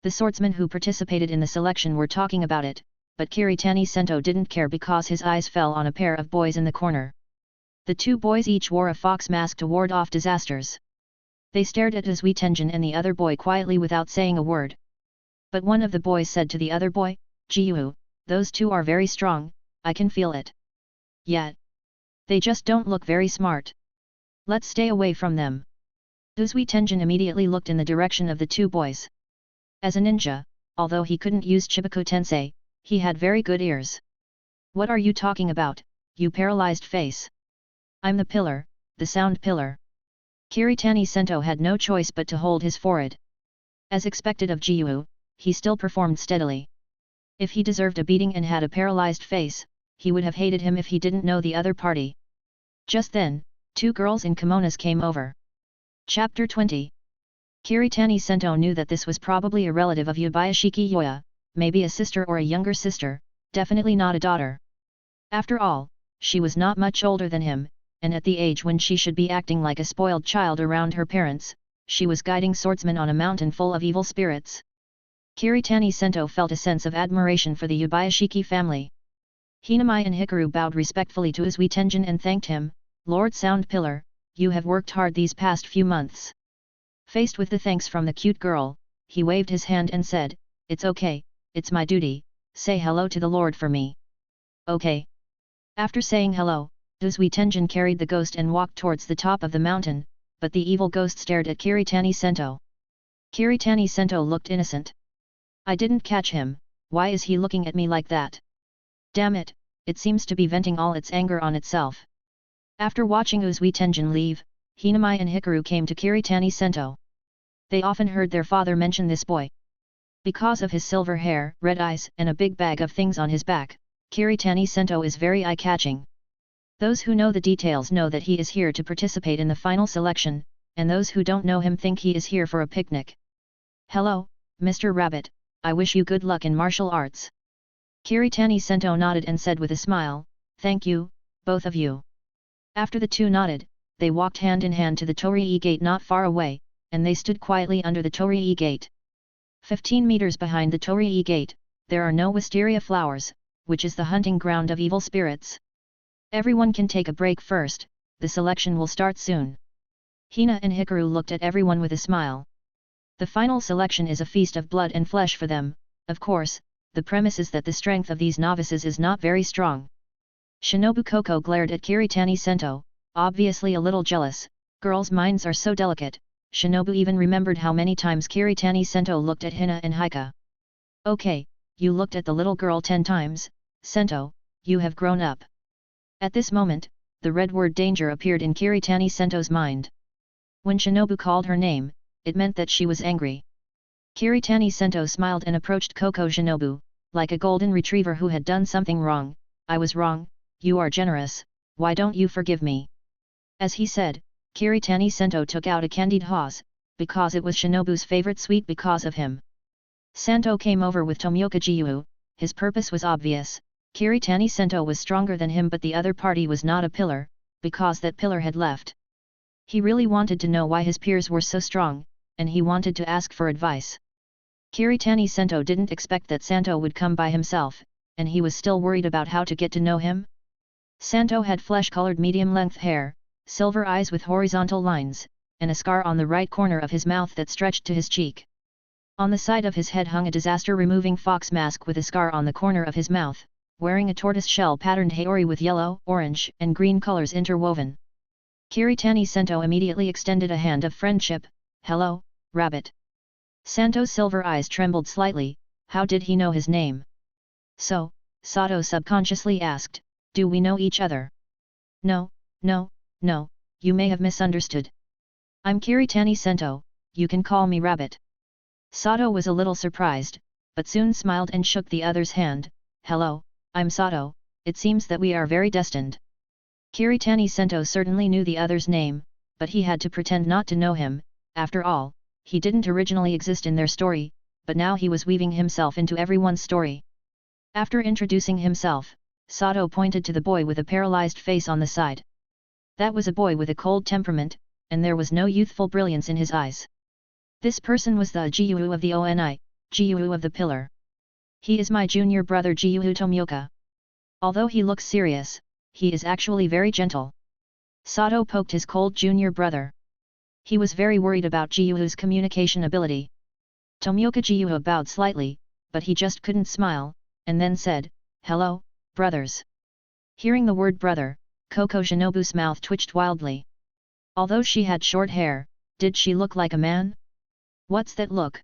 The swordsmen who participated in the selection were talking about it, but Kiritani Sento didn't care because his eyes fell on a pair of boys in the corner. The two boys each wore a fox mask to ward off disasters. They stared at Uzui Tenjin and the other boy quietly without saying a word. But one of the boys said to the other boy, "Jiu, those two are very strong, I can feel it. Yet they just don't look very smart. Let's stay away from them." Uzui Tenjin immediately looked in the direction of the two boys. As a ninja, although he couldn't use Chibaku Tensei, he had very good ears. "What are you talking about, you paralyzed face? I'm the pillar, the sound pillar." Kiritani Sento had no choice but to hold his forehead. As expected of Jiu, he still performed steadily. If he deserved a beating and had a paralyzed face, he would have hated him if he didn't know the other party. Just then, two girls in kimonos came over. Chapter 20. Kiritani Sento knew that this was probably a relative of Yubayashiki Yoya, maybe a sister or a younger sister, definitely not a daughter. After all, she was not much older than him, and at the age when she should be acting like a spoiled child around her parents, she was guiding swordsmen on a mountain full of evil spirits. Kiritani Sento felt a sense of admiration for the Yubayashiki family. Hinamai and Hikaru bowed respectfully to Uzui Tenjin and thanked him, "Lord Sound Pillar, you have worked hard these past few months." Faced with the thanks from the cute girl, he waved his hand and said, "It's okay, it's my duty, say hello to the Lord for me." "Okay." After saying hello, Uzui Tenjin carried the ghost and walked towards the top of the mountain, but the evil ghost stared at Kiritani Sento. Kiritani Sento looked innocent. "I didn't catch him, why is he looking at me like that? Damn it, it seems to be venting all its anger on itself." After watching Uzui Tenjin leave, Hinamai and Hikaru came to Kiritani Sento. They often heard their father mention this boy. Because of his silver hair, red eyes and a big bag of things on his back, Kiritani Sento is very eye-catching. Those who know the details know that he is here to participate in the final selection, and those who don't know him think he is here for a picnic. "Hello, Mr. Rabbit, I wish you good luck in martial arts." Kiritani Sento nodded and said with a smile, "Thank you, both of you." After the two nodded, they walked hand in hand to the Torii gate not far away, and they stood quietly under the Torii gate. 15 meters behind the Torii gate, there are no wisteria flowers, which is the hunting ground of evil spirits. "Everyone can take a break first, the selection will start soon." Hina and Hikaru looked at everyone with a smile. The final selection is a feast of blood and flesh for them, of course, the premise is that the strength of these novices is not very strong. Shinobu Koko glared at Kiritani Sento, obviously a little jealous. Girls' minds are so delicate. Shinobu even remembered how many times Kiritani Sento looked at Hina and Haika. "Okay, you looked at the little girl 10 times, Sento, you have grown up." At this moment, the red word danger appeared in Kiritani Sento's mind. When Shinobu called her name, it meant that she was angry. Kiritani Sento smiled and approached Koko Shinobu, like a golden retriever who had done something wrong. "I was wrong, you are generous, why don't you forgive me?" As he said, Kiritani Sento took out a candied haws, because it was Shinobu's favorite sweet because of him. Santo came over with Tomioka Jiu, his purpose was obvious. Kiritani Sento was stronger than him but the other party was not a pillar, because that pillar had left. He really wanted to know why his peers were so strong, and he wanted to ask for advice. Kiritani Sento didn't expect that Santo would come by himself, and he was still worried about how to get to know him. Santo had flesh-colored medium-length hair, silver eyes with horizontal lines, and a scar on the right corner of his mouth that stretched to his cheek. On the side of his head hung a disaster-removing fox mask with a scar on the corner of his mouth, wearing a tortoise-shell-patterned haori with yellow, orange, and green colors interwoven. Kiritani Sento immediately extended a hand of friendship. "Hello, Rabbit." Santo's silver eyes trembled slightly. How did he know his name? "So," Sato subconsciously asked, "do we know each other?" No, you may have misunderstood. I'm Kiritani Sento, you can call me Rabbit." Sato was a little surprised, but soon smiled and shook the other's hand. "Hello, I'm Sato, it seems that we are very destined." Kiritani Sento certainly knew the other's name, but he had to pretend not to know him. After all, he didn't originally exist in their story, but now he was weaving himself into everyone's story. After introducing himself, Sato pointed to the boy with a paralyzed face on the side. That was a boy with a cold temperament, and there was no youthful brilliance in his eyes. This person was the Jiyu of the Oni, Jiyu of the Pillar. He is my junior brother Jiyu Tomioka. Although he looks serious, he is actually very gentle. Sato poked his cold junior brother. He was very worried about Jiyu's communication ability. Tomioka Jiyu bowed slightly, but he just couldn't smile, and then said, "Hello, brothers." Hearing the word brother, Koko Shinobu's mouth twitched wildly. Although she had short hair, did she look like a man? What's that look?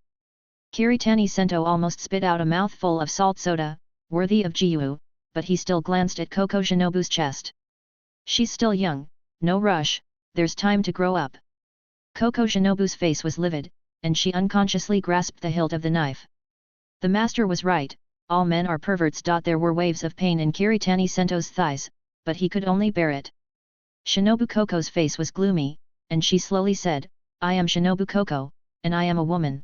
Kiritani Sento almost spit out a mouthful of salt soda, worthy of Jiyu, but he still glanced at Koko Shinobu's chest. She's still young, no rush, there's time to grow up. Koko Shinobu's face was livid, and she unconsciously grasped the hilt of the knife. The master was right, all men are perverts. There were waves of pain in Kiritani Sento's thighs, but he could only bear it. Shinobu Koko's face was gloomy, and she slowly said, "I am Shinobu Koko, and I am a woman."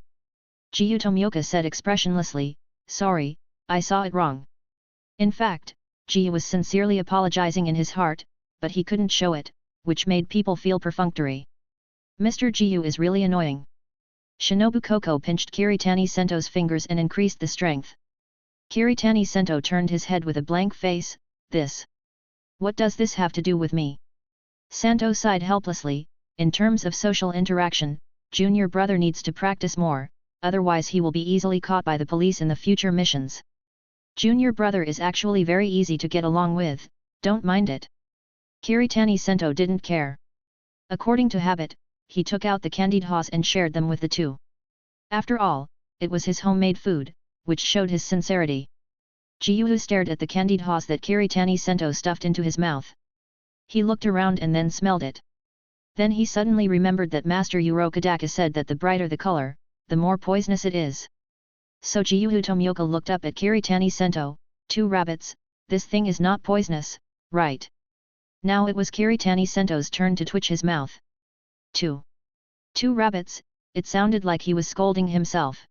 Jiyu Tomioka said expressionlessly, "Sorry, I saw it wrong." In fact, Jiyu was sincerely apologizing in his heart, but he couldn't show it, which made people feel perfunctory. Mr. Jiyu is really annoying. Shinobu Koko pinched Kiritani Sento's fingers and increased the strength. Kiritani Sento turned his head with a blank face. "This? What does this have to do with me?" Santo sighed helplessly. In terms of social interaction, junior brother needs to practice more, otherwise he will be easily caught by the police in the future missions. Junior brother is actually very easy to get along with, don't mind it. Kiritani Sento didn't care. According to habit, he took out the candied haws and shared them with the two. After all, it was his homemade food, which showed his sincerity. Jiyu stared at the candied haws that Kiritani Sento stuffed into his mouth. He looked around and then smelled it. Then he suddenly remembered that Master Urokadaka said that the brighter the color, the more poisonous it is. So Jiyu Tomioka looked up at Kiritani Sento. "Two rabbits, this thing is not poisonous, right?" Now it was Kiritani Sento's turn to twitch his mouth. Two rabbits, it sounded like he was scolding himself.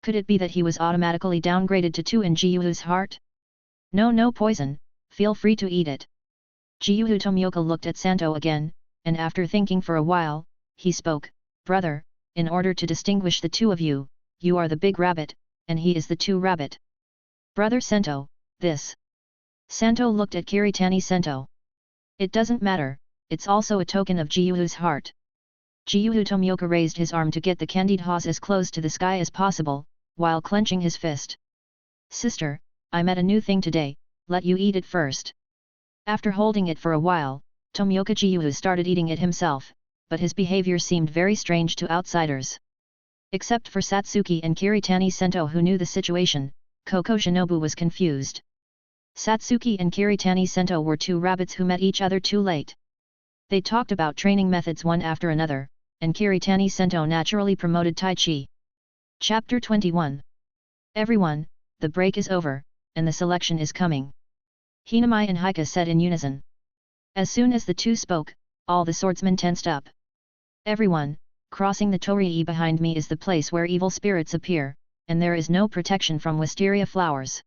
Could it be that he was automatically downgraded to 2 in Jiyu's heart? No poison, feel free to eat it. Jiyu Tomioka looked at Santo again, and after thinking for a while, he spoke, "Brother, in order to distinguish the two of you, you are the big rabbit, and he is the 2 rabbit. Brother Sento, this." Santo looked at Kiritani Sento. "It doesn't matter, it's also a token of Jiyu's heart." Jiyu Tomioka raised his arm to get the candied haws as close to the sky as possible, while clenching his fist. "Sister, I met a new thing today, let you eat it first." After holding it for a while, Tomioka Jiyu started eating it himself, but his behavior seemed very strange to outsiders. Except for Satsuki and Kiritani Sento who knew the situation, Koko Shinobu was confused. Satsuki and Kiritani Sento were 2 rabbits who met each other too late. They talked about training methods one after another, and Kiritani Sento naturally promoted Tai Chi. Chapter 21. Everyone, the break is over, and the selection is coming. Hinamai and Haika said in unison. As soon as the two spoke, all the swordsmen tensed up. "Everyone, crossing the torii behind me is the place where evil spirits appear, and there is no protection from wisteria flowers.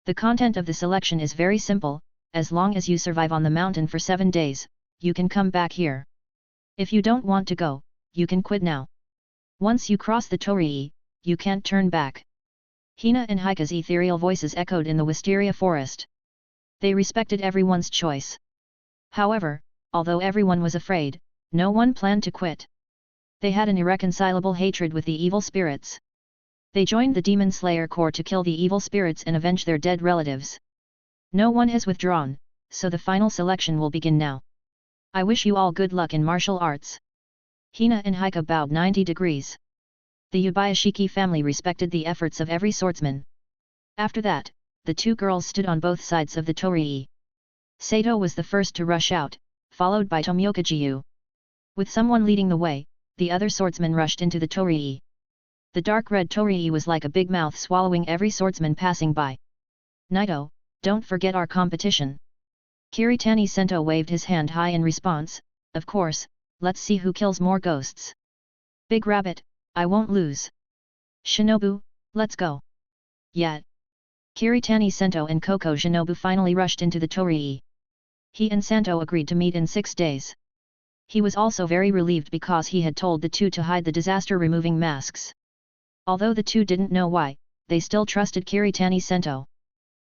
The content of the selection is very simple, as long as you survive on the mountain for 7 days, you can come back here. If you don't want to go, you can quit now. Once you cross the torii, you can't turn back." Hina and Haika's ethereal voices echoed in the wisteria forest. They respected everyone's choice. However, although everyone was afraid, no one planned to quit. They had an irreconcilable hatred with the evil spirits. They joined the Demon Slayer Corps to kill the evil spirits and avenge their dead relatives. No one has withdrawn, so the final selection will begin now. I wish you all good luck in martial arts. Hina and Haika bowed 90 degrees. The Yubayashiki family respected the efforts of every swordsman. After that, the 2 girls stood on both sides of the torii. Sato was the first to rush out, followed by Tomioka Jiyu. With someone leading the way, the other swordsman rushed into the torii. The dark red torii was like a big mouth swallowing every swordsman passing by. "Naito, don't forget our competition." Kiritani Sento waved his hand high in response, "Of course, let's see who kills more ghosts." "Big rabbit, I won't lose." Shinobu, let's go. Yet. Kiritani Sento and Koko Shinobu finally rushed into the torii. He and Santo agreed to meet in 6 days. He was also very relieved because he had told the two to hide the disaster-removing masks. Although the two didn't know why, they still trusted Kiritani Sento.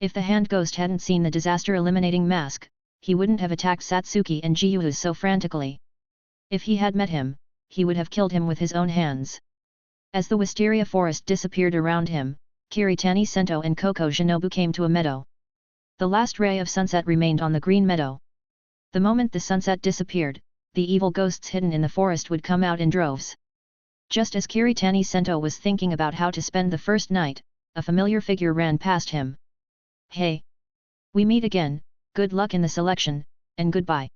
If the hand ghost hadn't seen the disaster-eliminating mask, he wouldn't have attacked Satsuki and Gyuhu so frantically. If he had met him, he would have killed him with his own hands. As the wisteria forest disappeared around him, Kiritani Sento and Koko Shinobu came to a meadow. The last ray of sunset remained on the green meadow. The moment the sunset disappeared, the evil ghosts hidden in the forest would come out in droves. Just as Kiritani Sento was thinking about how to spend the first night, a familiar figure ran past him. Hey! We meet again, good luck in the selection, and goodbye.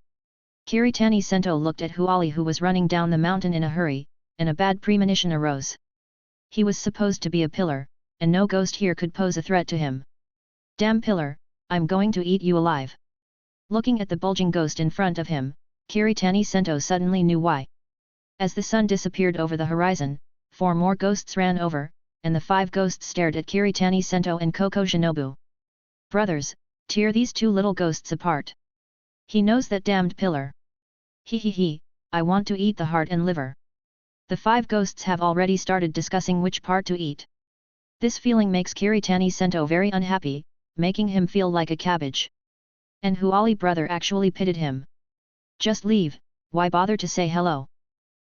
Kiritani Sento looked at Huali who was running down the mountain in a hurry, and a bad premonition arose. He was supposed to be a pillar, and no ghost here could pose a threat to him. Damn pillar, I'm going to eat you alive. Looking at the bulging ghost in front of him, Kiritani Sento suddenly knew why. As the sun disappeared over the horizon, 4 more ghosts ran over, and the 5 ghosts stared at Kiritani Sento and Koko Shinobu. Brothers, tear these 2 little ghosts apart. He knows that damned pillar. He, I want to eat the heart and liver. The 5 ghosts have already started discussing which part to eat. This feeling makes Kiritani Sento very unhappy, making him feel like a cabbage. And Huali brother actually pitied him. Just leave, why bother to say hello?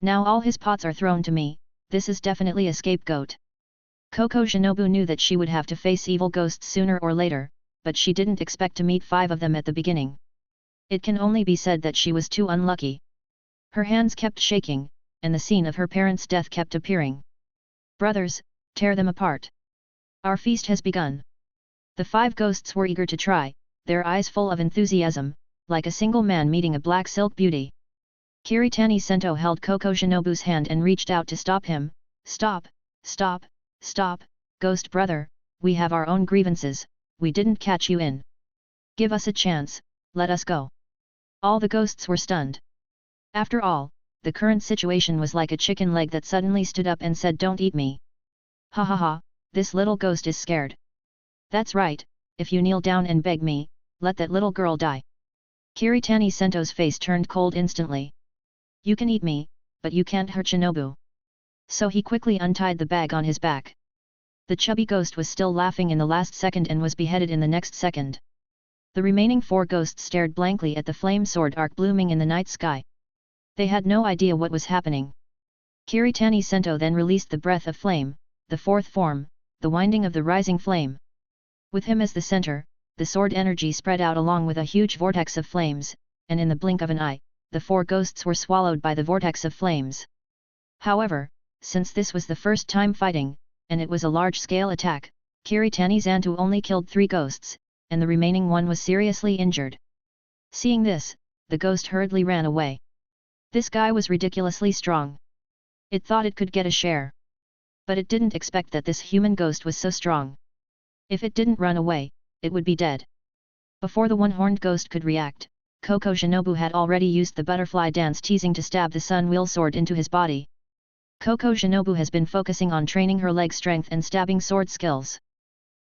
Now all his pots are thrown to me, this is definitely a scapegoat. Koko Shinobu knew that she would have to face evil ghosts sooner or later, but she didn't expect to meet 5 of them at the beginning. It can only be said that she was too unlucky. Her hands kept shaking, and the scene of her parents' death kept appearing. Brothers, tear them apart. Our feast has begun. The 5 ghosts were eager to try, their eyes full of enthusiasm, like a single man meeting a black silk beauty. Kiritani Sento held Koko Shinobu's hand and reached out to stop him. Stop, stop, stop, ghost brother, we have our own grievances, we didn't catch you in. Give us a chance, let us go. All the ghosts were stunned. After all, the current situation was like a chicken leg that suddenly stood up and said don't eat me. Ha ha ha, this little ghost is scared. That's right, if you kneel down and beg me, let that little girl die. Kiritani Sento's face turned cold instantly. You can eat me, but you can't hurt Shinobu. So he quickly untied the bag on his back. The chubby ghost was still laughing in the last second and was beheaded in the next second. The remaining 4 ghosts stared blankly at the flame sword arc blooming in the night sky. They had no idea what was happening. Kiritani Sento then released the breath of flame, the 4th form, the winding of the rising flame. With him as the center, the sword energy spread out along with a huge vortex of flames, and in the blink of an eye, the 4 ghosts were swallowed by the vortex of flames. However, since this was the first time fighting, and it was a large-scale attack, Kiritani Zanto only killed 3 ghosts, and the remaining 1 was seriously injured. Seeing this, the ghost hurriedly ran away. This guy was ridiculously strong. It thought it could get a share. But it didn't expect that this human ghost was so strong. If it didn't run away, it would be dead. Before the one-horned ghost could react, Koko Shinobu had already used the butterfly dance teasing to stab the sun wheel sword into his body. Koko Shinobu has been focusing on training her leg strength and stabbing sword skills.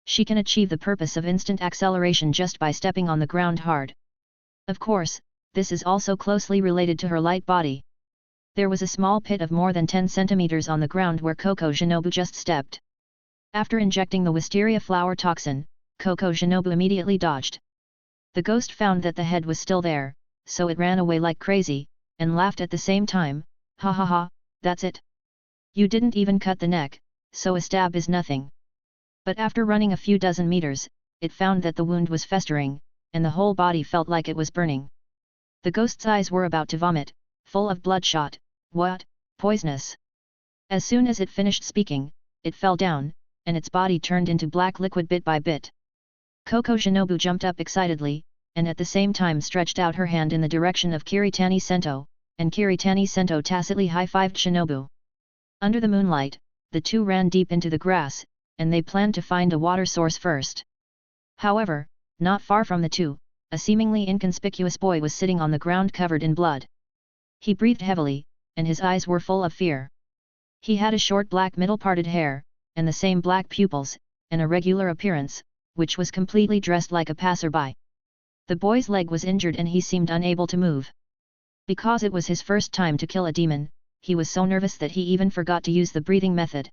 She can achieve the purpose of instant acceleration just by stepping on the ground hard. Of course, this is also closely related to her light body. There was a small pit of more than 10 centimeters on the ground where Koko Shinobu just stepped. After injecting the wisteria flower toxin, Koko Shinobu immediately dodged. The ghost found that the head was still there, so it ran away like crazy, and laughed at the same time, ha ha ha, that's it. You didn't even cut the neck, so a stab is nothing. But after running a few dozen meters, it found that the wound was festering, and the whole body felt like it was burning. The ghost's eyes were about to vomit, full of bloodshot. What, poisonous? As soon as it finished speaking, it fell down, and its body turned into black liquid bit by bit. Koko Shinobu jumped up excitedly, and at the same time stretched out her hand in the direction of Kiritani Sento, and Kiritani Sento tacitly high-fived Shinobu. Under the moonlight, the two ran deep into the grass, and they planned to find a water source first. However, not far from the two, a seemingly inconspicuous boy was sitting on the ground covered in blood. He breathed heavily, and his eyes were full of fear. He had a short black middle-parted hair, and the same black pupils, and a regular appearance, which was completely dressed like a passerby. The boy's leg was injured and he seemed unable to move. Because it was his first time to kill a demon, he was so nervous that he even forgot to use the breathing method.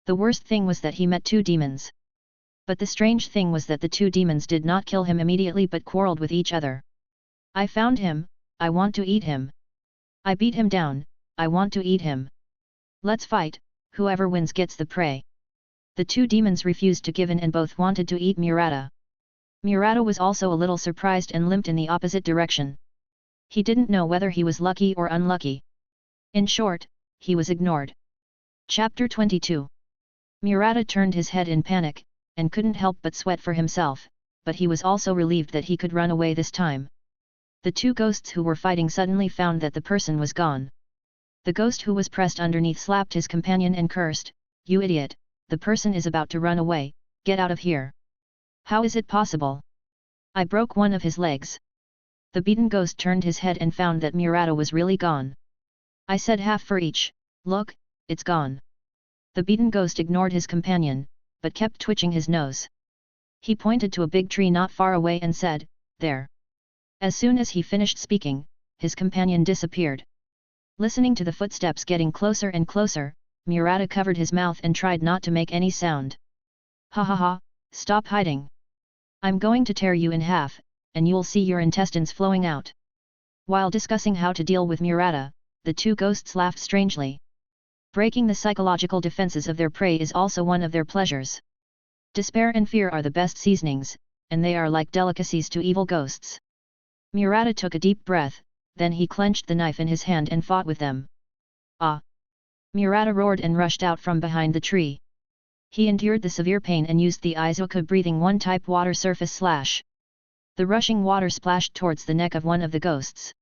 The worst thing was that he met 2 demons. But the strange thing was that the 2 demons did not kill him immediately but quarreled with each other. I found him, I want to eat him. I beat him down, I want to eat him. Let's fight, whoever wins gets the prey. The 2 demons refused to give in and both wanted to eat Murata. Murata was also a little surprised and limped in the opposite direction. He didn't know whether he was lucky or unlucky. In short, he was ignored. Chapter 22. Murata turned his head in panic, and couldn't help but sweat for himself, but he was also relieved that he could run away this time. The 2 ghosts who were fighting suddenly found that the person was gone. The ghost who was pressed underneath slapped his companion and cursed, "You idiot, the person is about to run away, get out of here." "How is it possible? I broke one of his legs." The beaten ghost turned his head and found that Murata was really gone. "I said half for each, look, it's gone." The beaten ghost ignored his companion, but kept twitching his nose. He pointed to a big tree not far away and said, "There." As soon as he finished speaking, his companion disappeared. Listening to the footsteps getting closer and closer, Murata covered his mouth and tried not to make any sound. "Ha ha ha, stop hiding. I'm going to tear you in half, and you'll see your intestines flowing out." While discussing how to deal with Murata, the 2 ghosts laughed strangely. Breaking the psychological defenses of their prey is also one of their pleasures. Despair and fear are the best seasonings, and they are like delicacies to evil ghosts. Murata took a deep breath, then he clenched the knife in his hand and fought with them. "Ah!" Murata roared and rushed out from behind the tree. He endured the severe pain and used the Izuku breathing 1 type water surface slash. The rushing water splashed towards the neck of one of the ghosts.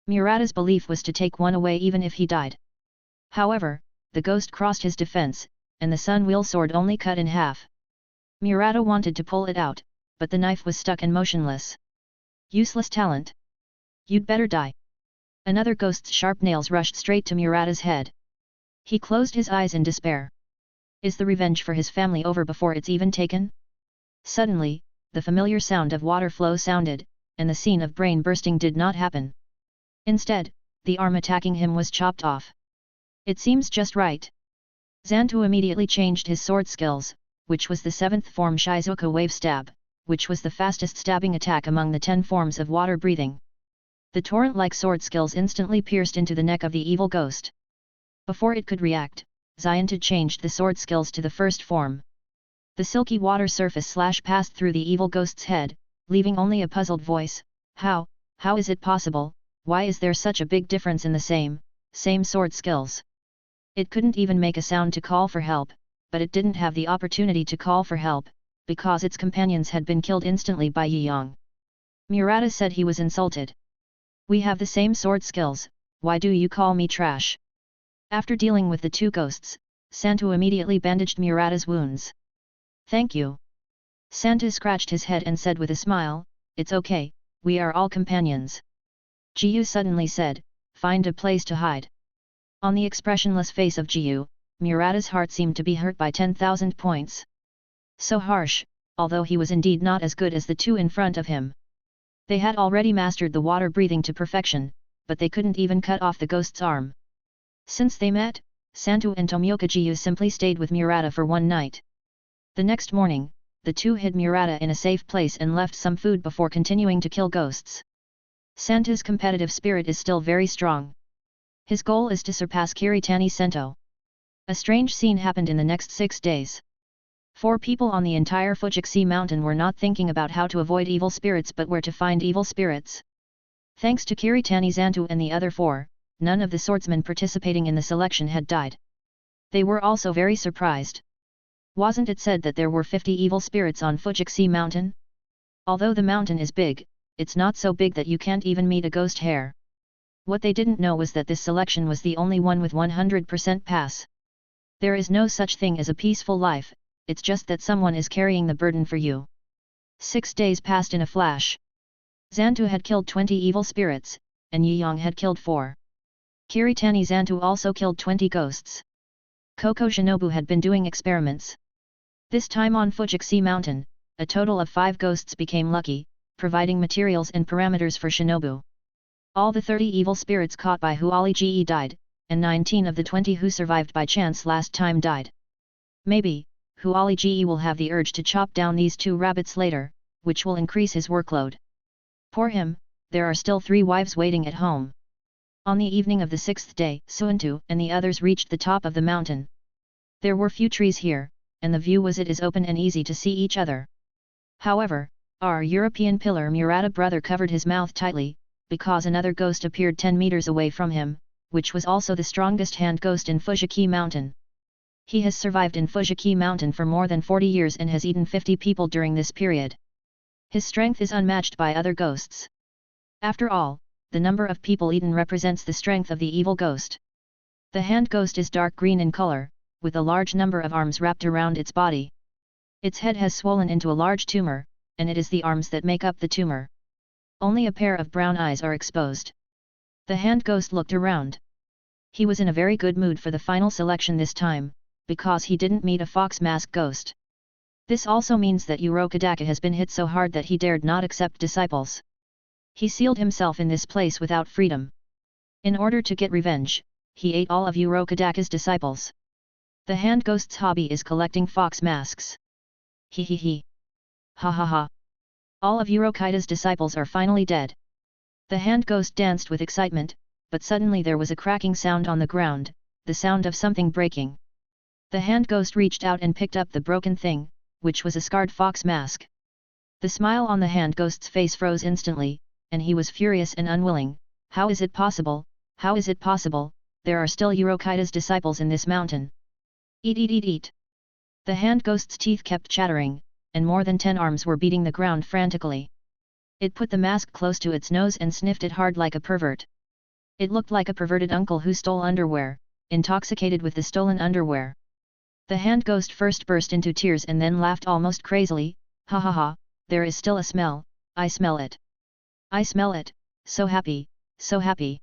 Murata's belief was to take one away even if he died. However, the ghost crossed his defense, and the sun wheel sword only cut in half. Murata wanted to pull it out, but the knife was stuck and motionless. "Useless talent. You'd better die." Another ghost's sharp nails rushed straight to Murata's head. He closed his eyes in despair. Is the revenge for his family over before it's even taken? Suddenly, the familiar sound of water flow sounded, and the scene of brain bursting did not happen. Instead, the arm attacking him was chopped off. It seems just right. Zantu immediately changed his sword skills, which was the 7th form Shizuka wave stab, which was the fastest stabbing attack among the 10 forms of water breathing. The torrent-like sword skills instantly pierced into the neck of the evil ghost. Before it could react, Zantu changed the sword skills to the 1st form. The silky water surface slash passed through the evil ghost's head, leaving only a puzzled voice. How is it possible? Why is there such a big difference in the same sword skills?" It couldn't even make a sound to call for help, but it didn't have the opportunity to call for help, because its companions had been killed instantly by Yiyang. Murata said he was insulted. "We have the same sword skills, why do you call me trash?" After dealing with the 2 ghosts, Santu immediately bandaged Murata's wounds. "Thank you." Santu scratched his head and said with a smile, "It's okay, we are all companions." Jiyu suddenly said, "Find a place to hide." On the expressionless face of Jiyu, Murata's heart seemed to be hurt by 10,000 points. So harsh, although he was indeed not as good as the 2 in front of him. They had already mastered the water breathing to perfection, but they couldn't even cut off the ghost's arm. Since they met, Santu and Tomioka Jiyu simply stayed with Murata for one night. The next morning, the 2 hid Murata in a safe place and left some food before continuing to kill ghosts. Santu's competitive spirit is still very strong. His goal is to surpass Kiritani Sento. A strange scene happened in the next 6 days. 4 people on the entire Fujiksi mountain were not thinking about how to avoid evil spirits but where to find evil spirits. Thanks to Kiritani Zantu and the other 4, none of the swordsmen participating in the selection had died. They were also very surprised. Wasn't it said that there were 50 evil spirits on Fujiksi mountain? Although the mountain is big, it's not so big that you can't even meet a ghost hair. What they didn't know was that this selection was the only one with 100% pass. There is no such thing as a peaceful life, it's just that someone is carrying the burden for you. 6 days passed in a flash. Zantu had killed 20 evil spirits, and Yiyang had killed 4. Kiritani Zantu also killed 20 ghosts. Koko Shinobu had been doing experiments. This time on Fujiksi Mountain, a total of 5 ghosts became lucky, providing materials and parameters for Shinobu. All the 30 evil spirits caught by Huali-Ge died, and 19 of the 20 who survived by chance last time died. Maybe, Huali-Ge will have the urge to chop down these 2 rabbits later, which will increase his workload. Poor him, there are still 3 wives waiting at home. On the evening of the 6th day, Suuntu and the others reached the top of the mountain. There were few trees here, and the view was open and easy to see each other. However, our European pillar Murata brother covered his mouth tightly, because another ghost appeared 10 meters away from him, which was also the strongest hand ghost in Fujiki Mountain. He has survived in Fujiki Mountain for more than 40 years and has eaten 50 people during this period. His strength is unmatched by other ghosts. After all, the number of people eaten represents the strength of the evil ghost. The hand ghost is dark green in color, with a large number of arms wrapped around its body. Its head has swollen into a large tumor, and it is the arms that make up the tumor. Only a pair of brown eyes are exposed. The hand ghost looked around. He was in a very good mood for the final selection this time, because he didn't meet a fox mask ghost. This also means that Urokodaka has been hit so hard that he dared not accept disciples. He sealed himself in this place without freedom. In order to get revenge, he ate all of Urokodaka's disciples. The hand ghost's hobby is collecting fox masks. He he he. Ha ha ha. All of Urokida's disciples are finally dead. The hand ghost danced with excitement, but suddenly there was a cracking sound on the ground, the sound of something breaking. The hand ghost reached out and picked up the broken thing, which was a scarred fox mask. The smile on the hand ghost's face froze instantly, and he was furious and unwilling. How is it possible? How is it possible? There are still Urokida's disciples in this mountain. Eat eat eat eat. The hand ghost's teeth kept chattering, and more than 10 arms were beating the ground frantically. It put the mask close to its nose and sniffed it hard like a pervert. It looked like a perverted uncle who stole underwear, intoxicated with the stolen underwear. The hand ghost first burst into tears and then laughed almost crazily. Ha ha ha, there is still a smell, I smell it. I smell it, so happy, so happy.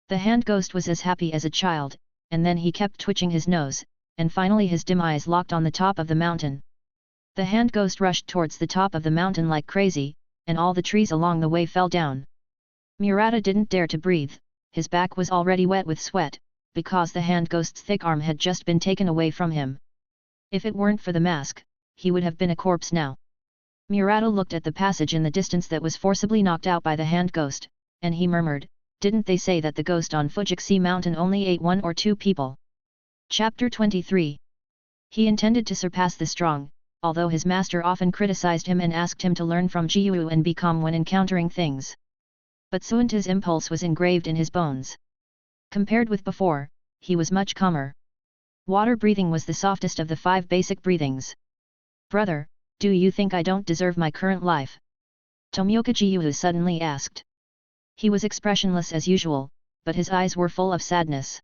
The hand ghost was as happy as a child, and then he kept twitching his nose, and finally his dim eyes locked on the top of the mountain. The hand ghost rushed towards the top of the mountain like crazy, and all the trees along the way fell down. Murata didn't dare to breathe, his back was already wet with sweat, because the hand ghost's thick arm had just been taken away from him. If it weren't for the mask, he would have been a corpse now. Murata looked at the passage in the distance that was forcibly knocked out by the hand ghost, and he murmured, "Didn't they say that the ghost on Fujiksi Mountain only ate 1 or 2 people?" Chapter 23. He intended to surpass the strong, although his master often criticized him and asked him to learn from Jiu and be calm when encountering things. But Suuntu's impulse was engraved in his bones. Compared with before, he was much calmer. Water breathing was the softest of the 5 basic breathings. "Brother, do you think I don't deserve my current life?" Tomioka Jiu suddenly asked. He was expressionless as usual, but his eyes were full of sadness.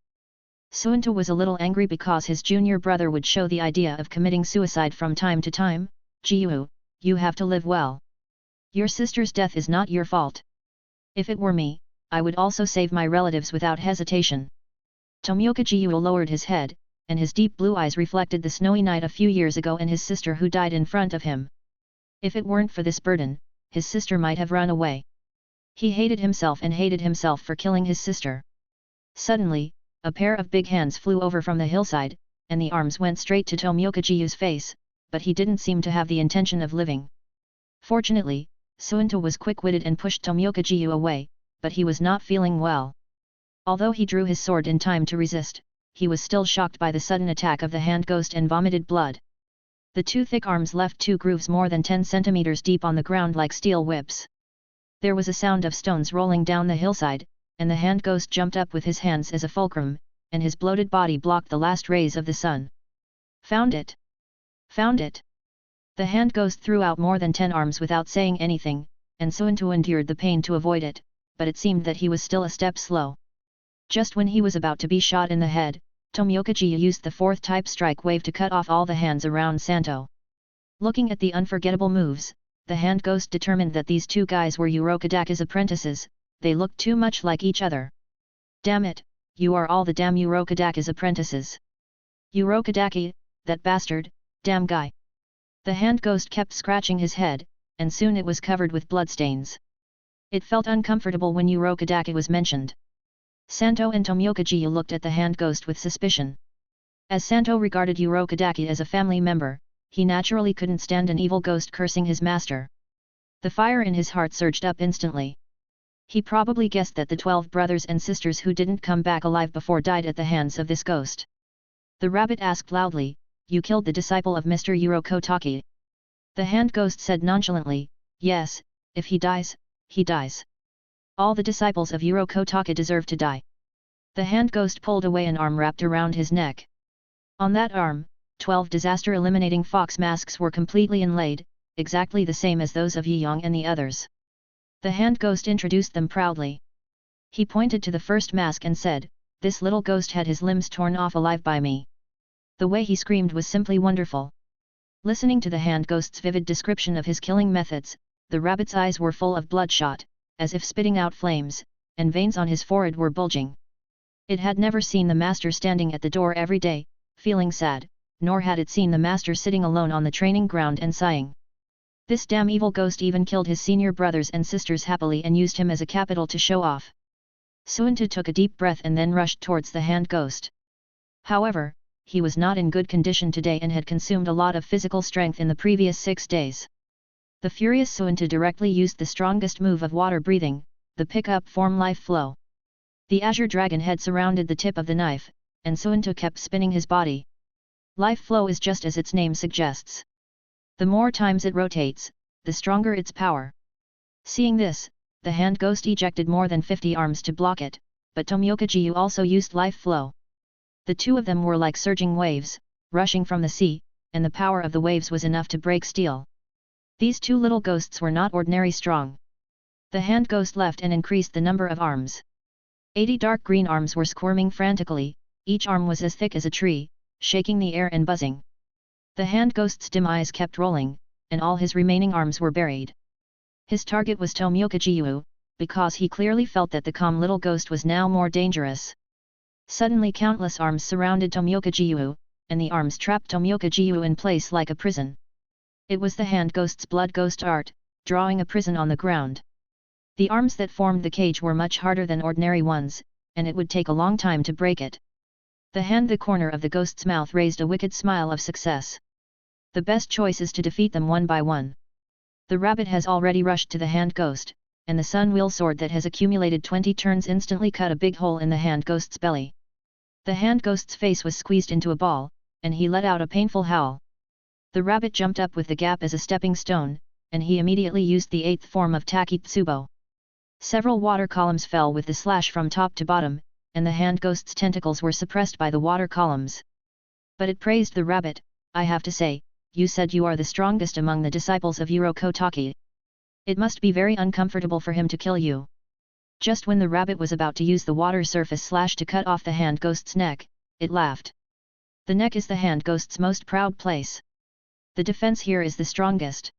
Suuntu was a little angry because his junior brother would show the idea of committing suicide from time to time. "Jiu, you have to live well. Your sister's death is not your fault. If it were me, I would also save my relatives without hesitation." Tomioka Jiu lowered his head, and his deep blue eyes reflected the snowy night a few years ago and his sister who died in front of him. If it weren't for this burden, his sister might have run away. He hated himself for killing his sister. Suddenly, a pair of big hands flew over from the hillside, and the arms went straight to Tomioka Jiu's face, but he didn't seem to have the intention of living. Fortunately, Suuntu was quick-witted and pushed Tomioka Jiu away, but he was not feeling well. Although he drew his sword in time to resist, he was still shocked by the sudden attack of the hand ghost and vomited blood. The 2 thick arms left 2 grooves more than 10 centimeters deep on the ground like steel whips. There was a sound of stones rolling down the hillside, and the hand ghost jumped up with his hands as a fulcrum, and his bloated body blocked the last rays of the sun. "Found it! Found it!" The hand ghost threw out more than 10 arms without saying anything, and Suuntu endured the pain to avoid it, but it seemed that he was still a step slow. Just when he was about to be shot in the head, Tomioka Jiu used the 4th type strike wave to cut off all the hands around Santo. Looking at the unforgettable moves, the hand ghost determined that these 2 guys were Urokodaka's apprentices. They looked too much like each other. "Damn it, you are all the damn Urokodaka's apprentices. Urokodaki, that bastard, damn guy. The hand ghost kept scratching his head, and soon it was covered with bloodstains. It felt uncomfortable when Urokodaki was mentioned. Santo and Tomiokaji looked at the hand ghost with suspicion. As Santo regarded Urokodaki as a family member, he naturally couldn't stand an evil ghost cursing his master. The fire in his heart surged up instantly. He probably guessed that the 12 brothers and sisters who didn't come back alive before died at the hands of this ghost. The rabbit asked loudly, "You killed the disciple of Mr. Urokodaki?" The hand ghost said nonchalantly, "Yes, if he dies, he dies. All the disciples of Urokodaki deserve to die." The hand ghost pulled away an arm wrapped around his neck. On that arm, 12 disaster-eliminating fox masks were completely inlaid, exactly the same as those of Yi Yang and the others. The hand ghost introduced them proudly. He pointed to the first mask and said, "This little ghost had his limbs torn off alive by me." The way he screamed was simply wonderful. Listening to the hand ghost's vivid description of his killing methods, the rabbit's eyes were full of bloodshot, as if spitting out flames, and veins on his forehead were bulging. It had never seen the master standing at the door every day, feeling sad, nor had it seen the master sitting alone on the training ground and sighing. This damn evil ghost even killed his senior brothers and sisters happily and used him as a capital to show off. Suunta took a deep breath and then rushed towards the hand ghost. However, he was not in good condition today and had consumed a lot of physical strength in the previous 6 days. The furious Suunta directly used the strongest move of water breathing, the pick-up form life flow. The azure dragon head surrounded the tip of the knife, and Suunta kept spinning his body. Life flow is just as its name suggests. The more times it rotates, the stronger its power. Seeing this, the hand ghost ejected more than 50 arms to block it, but Tomiokaji also used life flow. The two of them were like surging waves, rushing from the sea, and the power of the waves was enough to break steel. These two little ghosts were not ordinary strong. The hand ghost left and increased the number of arms. 80 dark green arms were squirming frantically, each arm was as thick as a tree, shaking the air and buzzing. The hand ghost's dim eyes kept rolling, and all his remaining arms were buried. His target was Tomiokaji, because he clearly felt that the calm little ghost was now more dangerous. Suddenly countless arms surrounded Tomiokaji, and the arms trapped Tomiokaji in place like a prison. It was the hand ghost's blood ghost art, drawing a prison on the ground. The arms that formed the cage were much harder than ordinary ones, and it would take a long time to break it. The corner of the ghost's mouth raised a wicked smile of success. The best choice is to defeat them one by one. The rabbit has already rushed to the hand ghost, and the sun wheel sword that has accumulated 20 turns instantly cut a big hole in the hand ghost's belly. The hand ghost's face was squeezed into a ball, and he let out a painful howl. The rabbit jumped up with the gap as a stepping stone, and he immediately used the 8th form of Takitsubo. Several water columns fell with the slash from top to bottom, and the hand ghost's tentacles were suppressed by the water columns. But it praised the rabbit, "I have to say, you said you are the strongest among the disciples of Urokodaki. It must be very uncomfortable for him to kill you." Just when the rabbit was about to use the water surface slash to cut off the hand ghost's neck, it laughed. The neck is the hand ghost's most proud place. The defense here is the strongest.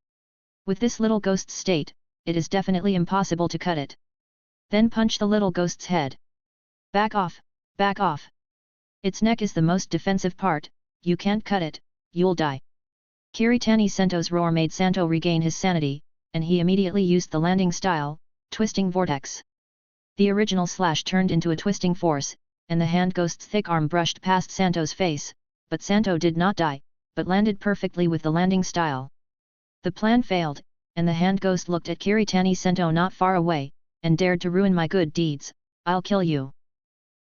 With this little ghost's state, it is definitely impossible to cut it. Then punch the little ghost's head. Back off, back off. Its neck is the most defensive part, you can't cut it, you'll die. Kiritani Sento's roar made Santo regain his sanity, and he immediately used the landing style, Twisting Vortex. The original slash turned into a twisting force, and the hand ghost's thick arm brushed past Santo's face, but Santo did not die, but landed perfectly with the landing style. The plan failed, and the hand ghost looked at Kiritani Sento not far away, and dared to ruin my good deeds, I'll kill you.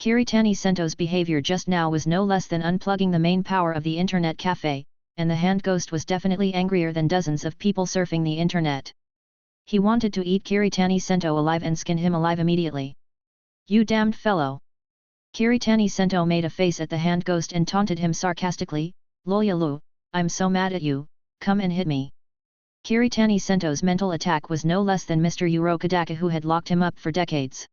Kiritani Sento's behavior just now was no less than unplugging the main power of the internet cafe, and the hand ghost was definitely angrier than dozens of people surfing the internet. He wanted to eat Kiritani Sento alive and skin him alive immediately. You damned fellow! Kiritani Sento made a face at the hand ghost and taunted him sarcastically, Loyalu, I'm so mad at you, come and hit me. Kiritani Sento's mental attack was no less than Mr. Urokodaki, who had locked him up for decades.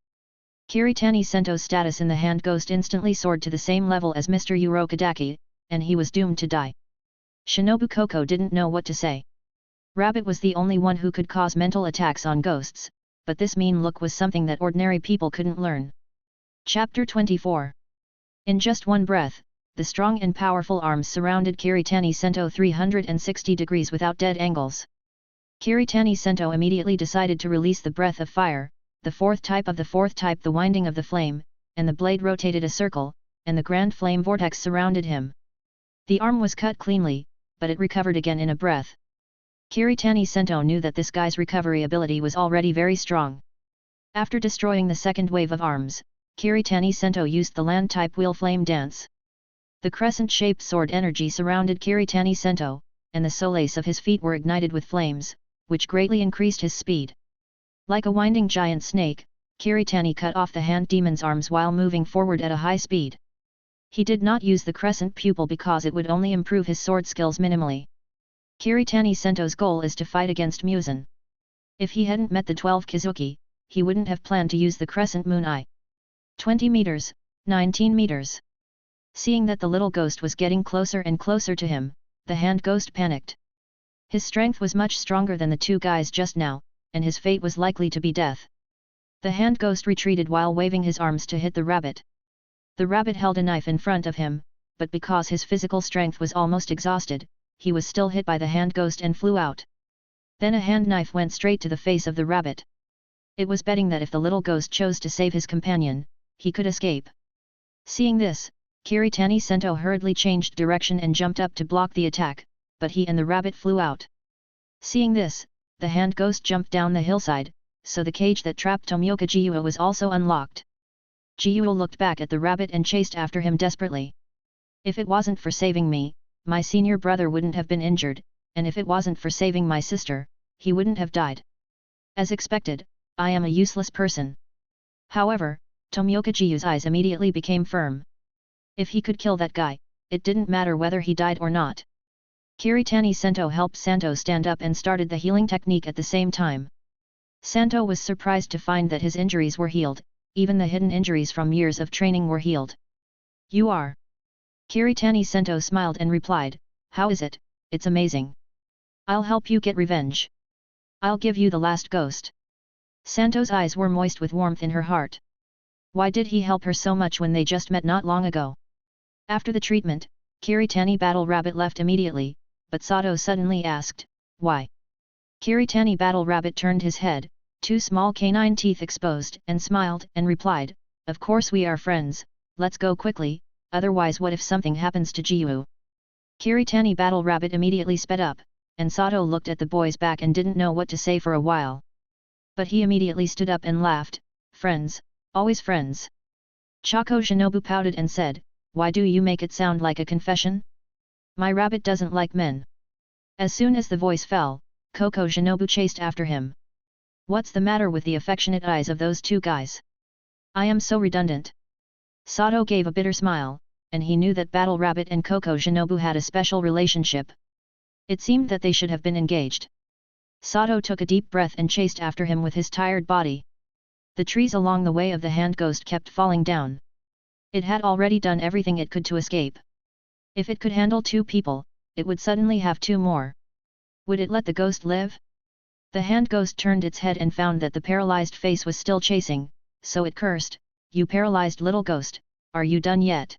Kiritani Sento's status in the hand ghost instantly soared to the same level as Mr. Urokodaki, and he was doomed to die. Shinobu Koko didn't know what to say. Rabbit was the only one who could cause mental attacks on ghosts, but this mean look was something that ordinary people couldn't learn. Chapter 24. In just one breath, the strong and powerful arms surrounded Kiritani Sento 360 degrees without dead angles. Kiritani Sento immediately decided to release the breath of fire, the fourth type, the winding of the flame, and the blade rotated a circle, and the grand flame vortex surrounded him. The arm was cut cleanly, but it recovered again in a breath. Kiritani Sento knew that this guy's recovery ability was already very strong. After destroying the second wave of arms, Kiritani Sento used the land-type wheel flame dance. The crescent-shaped sword energy surrounded Kiritani Sento, and the soles of his feet were ignited with flames, which greatly increased his speed. Like a winding giant snake, Kiritani cut off the hand demon's arms while moving forward at a high speed. He did not use the crescent pupil because it would only improve his sword skills minimally. Kiritani Sento's goal is to fight against Muzan. If he hadn't met the 12 Kizuki, he wouldn't have planned to use the crescent moon eye. 20 meters, 19 meters. Seeing that the little ghost was getting closer and closer to him, the hand ghost panicked. His strength was much stronger than the two guys just now, and his fate was likely to be death. The hand ghost retreated while waving his arms to hit the rabbit. The rabbit held a knife in front of him, but because his physical strength was almost exhausted, he was still hit by the hand ghost and flew out. Then a hand knife went straight to the face of the rabbit. It was betting that if the little ghost chose to save his companion, he could escape. Seeing this, Kiritani Sento hurriedly changed direction and jumped up to block the attack, but he and the rabbit flew out. Seeing this, the hand ghost jumped down the hillside, so the cage that trapped Tomioka Gyuo was also unlocked. Gyuo looked back at the rabbit and chased after him desperately. If it wasn't for saving me, my senior brother wouldn't have been injured, and if it wasn't for saving my sister, he wouldn't have died. As expected, I am a useless person. However, Tomioka Gyuo's eyes immediately became firm. If he could kill that guy, it didn't matter whether he died or not. Kiritani Sento helped Santo stand up and started the healing technique at the same time. Santo was surprised to find that his injuries were healed, even the hidden injuries from years of training were healed. You are? Kiritani Sento smiled and replied, how is it? It's amazing. I'll help you get revenge. I'll give you the last ghost. Santo's eyes were moist with warmth in her heart. Why did he help her so much when they just met not long ago? After the treatment, Kiritani Battle Rabbit left immediately, but Sato suddenly asked, why? Kiritani Battle Rabbit turned his head, two small canine teeth exposed, and smiled, and replied, of course we are friends, let's go quickly, otherwise what if something happens to Gyuo? Kiritani Battle Rabbit immediately sped up, and Sato looked at the boy's back and didn't know what to say for a while. But he immediately stood up and laughed, friends, always friends. Chako Shinobu pouted and said, why do you make it sound like a confession? My rabbit doesn't like men. As soon as the voice fell, Koko Shinobu chased after him. What's the matter with the affectionate eyes of those two guys? I am so redundant. Sato gave a bitter smile, and he knew that Battle Rabbit and Koko Shinobu had a special relationship. It seemed that they should have been engaged. Sato took a deep breath and chased after him with his tired body. The trees along the way of the hand ghost kept falling down. It had already done everything it could to escape. If it could handle two people, it would suddenly have two more. Would it let the ghost live? The hand ghost turned its head and found that the paralyzed face was still chasing, so it cursed, you paralyzed little ghost, are you done yet?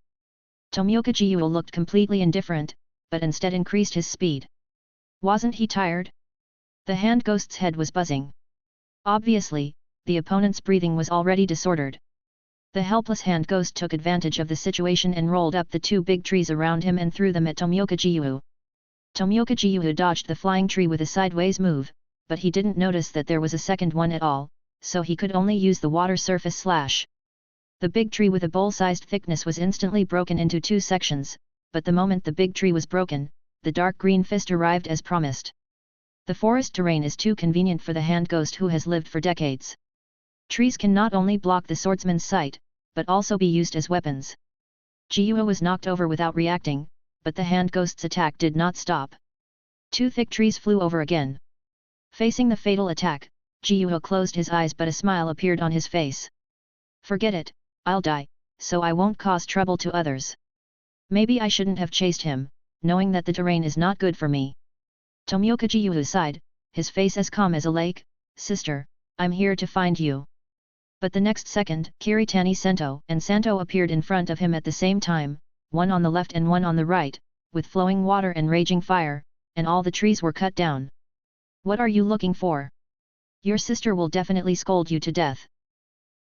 Tomioka Gyuo looked completely indifferent, but instead increased his speed. Wasn't he tired? The hand ghost's head was buzzing. Obviously, the opponent's breathing was already disordered. The helpless hand ghost took advantage of the situation and rolled up the two big trees around him and threw them at Tomioka Gyuo. Tomioka Gyuo dodged the flying tree with a sideways move, but he didn't notice that there was a second one at all, so he could only use the water surface slash. The big tree with a bowl-sized thickness was instantly broken into two sections, but the moment the big tree was broken, the dark green fist arrived as promised. The forest terrain is too convenient for the hand ghost who has lived for decades. Trees can not only block the swordsman's sight, but also be used as weapons. Gyuo was knocked over without reacting, but the hand ghost's attack did not stop. Two thick trees flew over again. Facing the fatal attack, Gyuo closed his eyes but a smile appeared on his face. Forget it, I'll die, so I won't cause trouble to others. Maybe I shouldn't have chased him, knowing that the terrain is not good for me. Tomioka Gyuo sighed, his face as calm as a lake, sister, I'm here to find you. But the next second, Kiritani Sento and Santo appeared in front of him at the same time, one on the left and one on the right, with flowing water and raging fire, and all the trees were cut down. What are you looking for? Your sister will definitely scold you to death.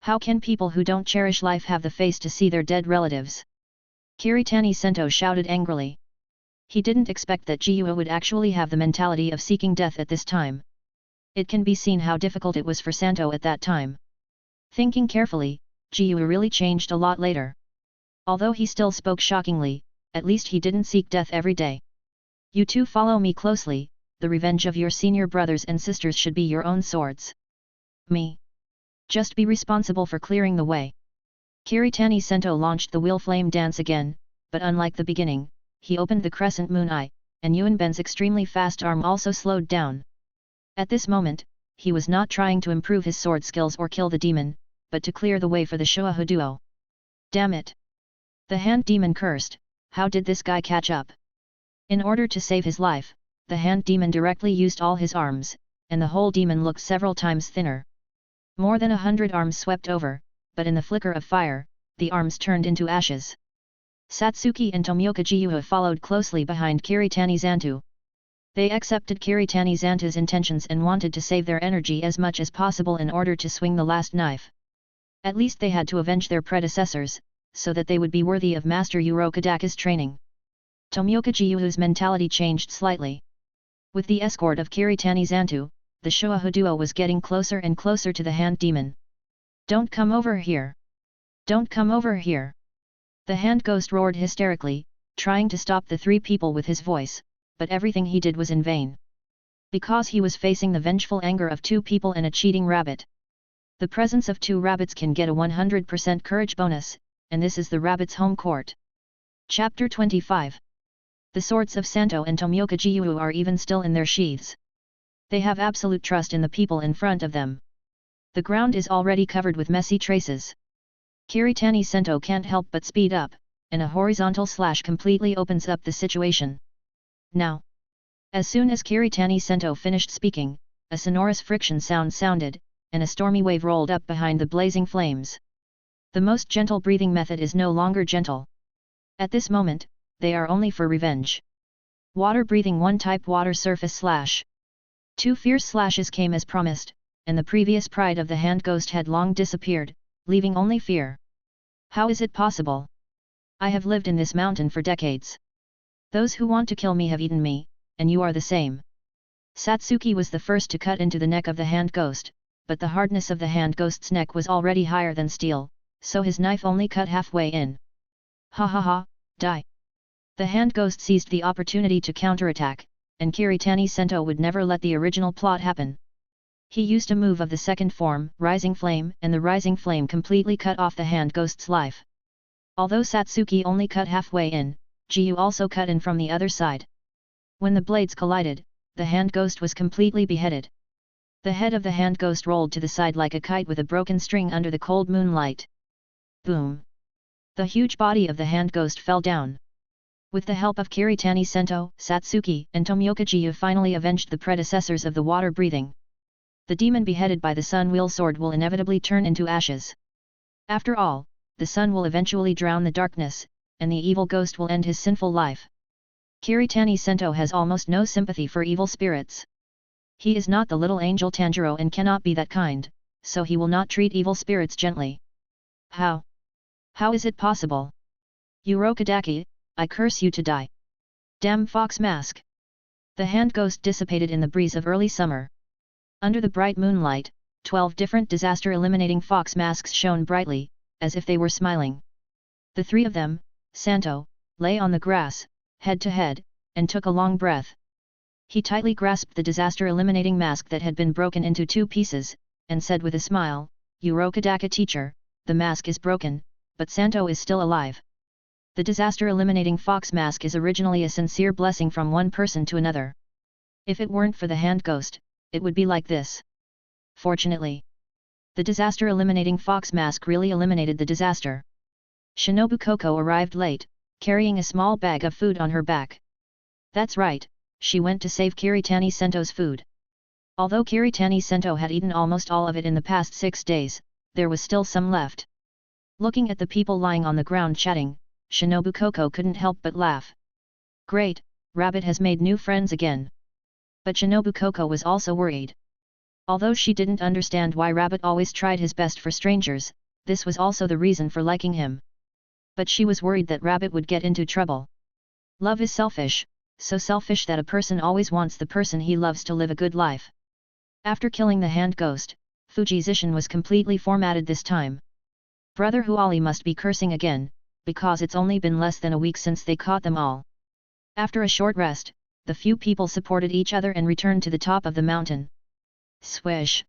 How can people who don't cherish life have the face to see their dead relatives? Kiritani Sento shouted angrily. He didn't expect that Jiyu would actually have the mentality of seeking death at this time. It can be seen how difficult it was for Santo at that time. Thinking carefully, Jiyu really changed a lot later. Although he still spoke shockingly, at least he didn't seek death every day. You two follow me closely, the revenge of your senior brothers and sisters should be your own swords. Me? Just be responsible for clearing the way. Kiritani Sento launched the wheel flame dance again, but unlike the beginning, he opened the crescent moon eye, and Yuanben's extremely fast arm also slowed down. At this moment, he was not trying to improve his sword skills or kill the demon, but to clear the way for the Shuahu duo. Damn it! The hand demon cursed, how did this guy catch up? In order to save his life, the hand demon directly used all his arms, and the whole demon looked several times thinner. More than 100 arms swept over, but in the flicker of fire, the arms turned into ashes. Satsuki and Tomioka Jiyu followed closely behind Kiritani Zantu. They accepted Kiritani Zantu's intentions and wanted to save their energy as much as possible in order to swing the last knife. At least they had to avenge their predecessors, so that they would be worthy of Master Urokodaka's training. Tomioka Jiyu's mentality changed slightly. With the escort of Kiritani Zantu, the Shuahu duo was getting closer and closer to the hand demon. Don't come over here! Don't come over here! The hand ghost roared hysterically, trying to stop the three people with his voice, but everything he did was in vain. Because he was facing the vengeful anger of two people and a cheating rabbit. The presence of two rabbits can get a 100% courage bonus, and this is the rabbit's home court. Chapter 25. The swords of Santo and Tomioka Jiyu are even still in their sheaths. They have absolute trust in the people in front of them. The ground is already covered with messy traces. Kiritani Sento can't help but speed up, and a horizontal slash completely opens up the situation. Now! As soon as Kiritani Sento finished speaking, a sonorous friction sound sounded, and a stormy wave rolled up behind the blazing flames. The most gentle breathing method is no longer gentle. At this moment, they are only for revenge. Water breathing 1 type water surface slash. 2 fierce slashes came as promised, and the previous pride of the hand ghost had long disappeared, leaving only fear. How is it possible? I have lived in this mountain for decades. Those who want to kill me have eaten me, and you are the same. Satsuki was the first to cut into the neck of the hand ghost, but the hardness of the hand ghost's neck was already higher than steel, so his knife only cut halfway in. Ha ha ha, die! The hand ghost seized the opportunity to counterattack, and Kiritani Sento would never let the original plot happen. He used a move of the second form, Rising Flame, and the Rising Flame completely cut off the hand ghost's life. Although Satsuki only cut halfway in, Jiyu also cut in from the other side. When the blades collided, the hand ghost was completely beheaded. The head of the hand ghost rolled to the side like a kite with a broken string under the cold moonlight. Boom! The huge body of the hand ghost fell down. With the help of Kiritani Sento, Satsuki, and Tomioka Jiyu finally avenged the predecessors of the water breathing. The demon beheaded by the sun wheel sword will inevitably turn into ashes. After all, the sun will eventually drown the darkness, and the evil ghost will end his sinful life. Kiritani Sento has almost no sympathy for evil spirits. He is not the little angel Tanjiro and cannot be that kind, so he will not treat evil spirits gently. How? How is it possible? Urokodaki, I curse you to die. Damn fox mask! The hand ghost dissipated in the breeze of early summer. Under the bright moonlight, 12 different disaster-eliminating fox masks shone brightly, as if they were smiling. The three of them, Santo, lay on the grass, head to head, and took a long breath. He tightly grasped the disaster-eliminating mask that had been broken into 2 pieces, and said with a smile, Urokodaka teacher, the mask is broken, but Santo is still alive. The disaster-eliminating fox mask is originally a sincere blessing from one person to another. If it weren't for the hand ghost, it would be like this. Fortunately, the disaster-eliminating fox mask really eliminated the disaster. Shinobu Koko arrived late, carrying a small bag of food on her back. That's right, she went to save Kiritani Sento's food. Although Kiritani Sento had eaten almost all of it in the past 6 days, there was still some left. Looking at the people lying on the ground chatting, Shinobu Koko couldn't help but laugh. Great, Rabbit has made new friends again. But Shinobu Koko was also worried. Although she didn't understand why Rabbit always tried his best for strangers, this was also the reason for liking him. But she was worried that Rabbit would get into trouble. Love is selfish, so selfish that a person always wants the person he loves to live a good life. After killing the hand ghost, Fuji's Ishin was completely formatted this time. Brother Huali must be cursing again, because it's only been less than a week since they caught them all. After a short rest, the few people supported each other and returned to the top of the mountain. Swish!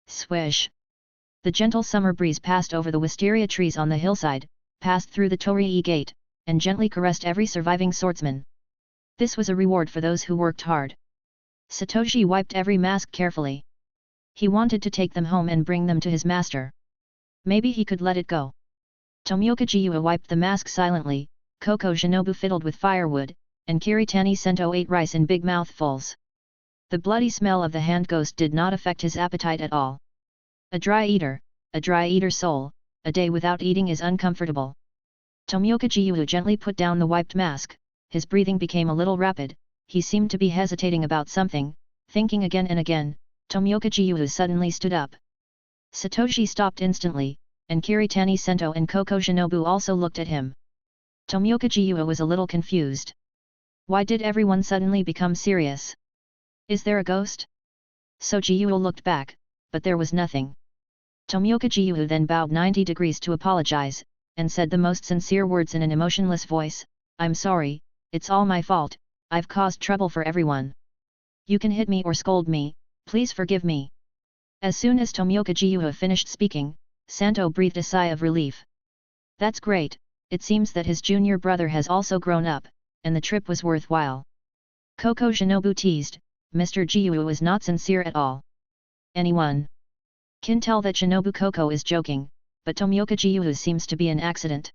Swish! The gentle summer breeze passed over the wisteria trees on the hillside, passed through the torii gate, and gently caressed every surviving swordsman. This was a reward for those who worked hard. Satoshi wiped every mask carefully. He wanted to take them home and bring them to his master. Maybe he could let it go. Tomioka Jiua wiped the mask silently, Koko Shinobu fiddled with firewood, and Kiritani Sento ate rice in big mouthfuls. The bloody smell of the hand ghost did not affect his appetite at all. A dry eater soul, a day without eating is uncomfortable. Tomioka Jiua gently put down the wiped mask, his breathing became a little rapid, he seemed to be hesitating about something, thinking again and again. Tomioka Jiua suddenly stood up. Satoshi stopped instantly, and Kiritani Sento and Koko Shinobu also looked at him. Tomioka Jiua was a little confused. Why did everyone suddenly become serious? Is there a ghost? So Jiua looked back, but there was nothing. Tomioka Jiua then bowed 90 degrees to apologize, and said the most sincere words in an emotionless voice, "I'm sorry, it's all my fault, I've caused trouble for everyone. You can hit me or scold me, please forgive me." As soon as Tomioka Jiua finished speaking, Santo breathed a sigh of relief. That's great, it seems that his junior brother has also grown up, and the trip was worthwhile. Koko Shinobu teased, Mr. Jiua was not sincere at all. Anyone can tell that Shinobu Koko is joking, but Tomioka Jiua seems to be an accident.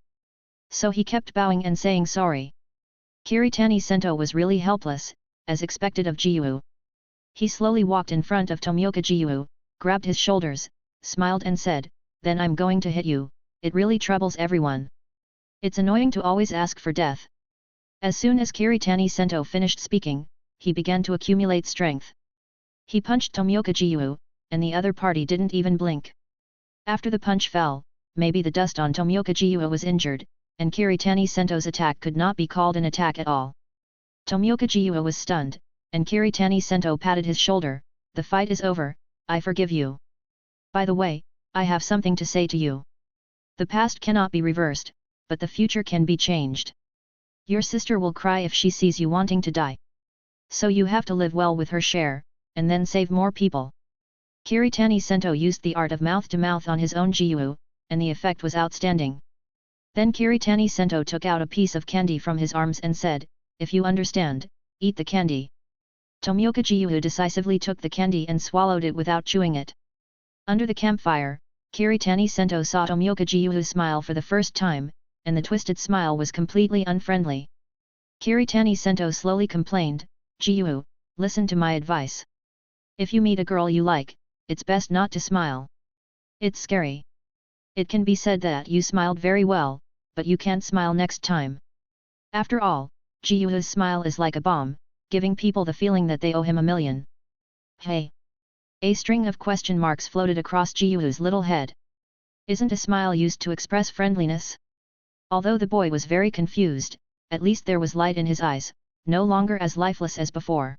So he kept bowing and saying sorry. Kiritani Sento was really helpless, as expected of Jiua. He slowly walked in front of Tomioka Jiua, grabbed his shoulders, smiled and said, "Then I'm going to hit you, it really troubles everyone. It's annoying to always ask for death." As soon as Kiritani Sento finished speaking, he began to accumulate strength. He punched Tomioka Jiua, and the other party didn't even blink. After the punch fell, maybe the dust on Tomioka Jiua was injured, and Kiritani Sento's attack could not be called an attack at all. Tomioka Jiua was stunned, and Kiritani Sento patted his shoulder, "The fight is over, I forgive you. By the way, I have something to say to you. The past cannot be reversed, but the future can be changed. Your sister will cry if she sees you wanting to die. So you have to live well with her share, and then save more people." Kiritani Sento used the art of mouth-to-mouth on his own Jiu, and the effect was outstanding. Then Kiritani Sento took out a piece of candy from his arms and said, "If you understand, eat the candy." Tomioka Jiu decisively took the candy and swallowed it without chewing it. Under the campfire, Kiritani Sento saw Tomioka Jiu smile for the first time, and the twisted smile was completely unfriendly. Kiritani Sento slowly complained, "Jiu, listen to my advice. If you meet a girl you like, it's best not to smile. It's scary. It can be said that you smiled very well, but you can't smile next time. After all, Jiu's smile is like a bomb, giving people the feeling that they owe him a million." Hey! A string of question marks floated across Jiu's little head. Isn't a smile used to express friendliness? Although the boy was very confused, at least there was light in his eyes, no longer as lifeless as before.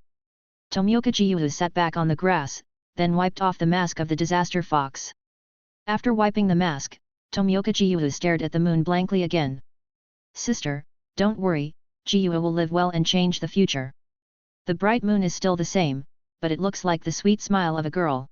Tomioka Jiu sat back on the grass, then wiped off the mask of the disaster fox. After wiping the mask, Tomioka Jiu stared at the moon blankly again. "Sister, don't worry, Jiu will live well and change the future. The bright moon is still the same, but it looks like the sweet smile of a girl.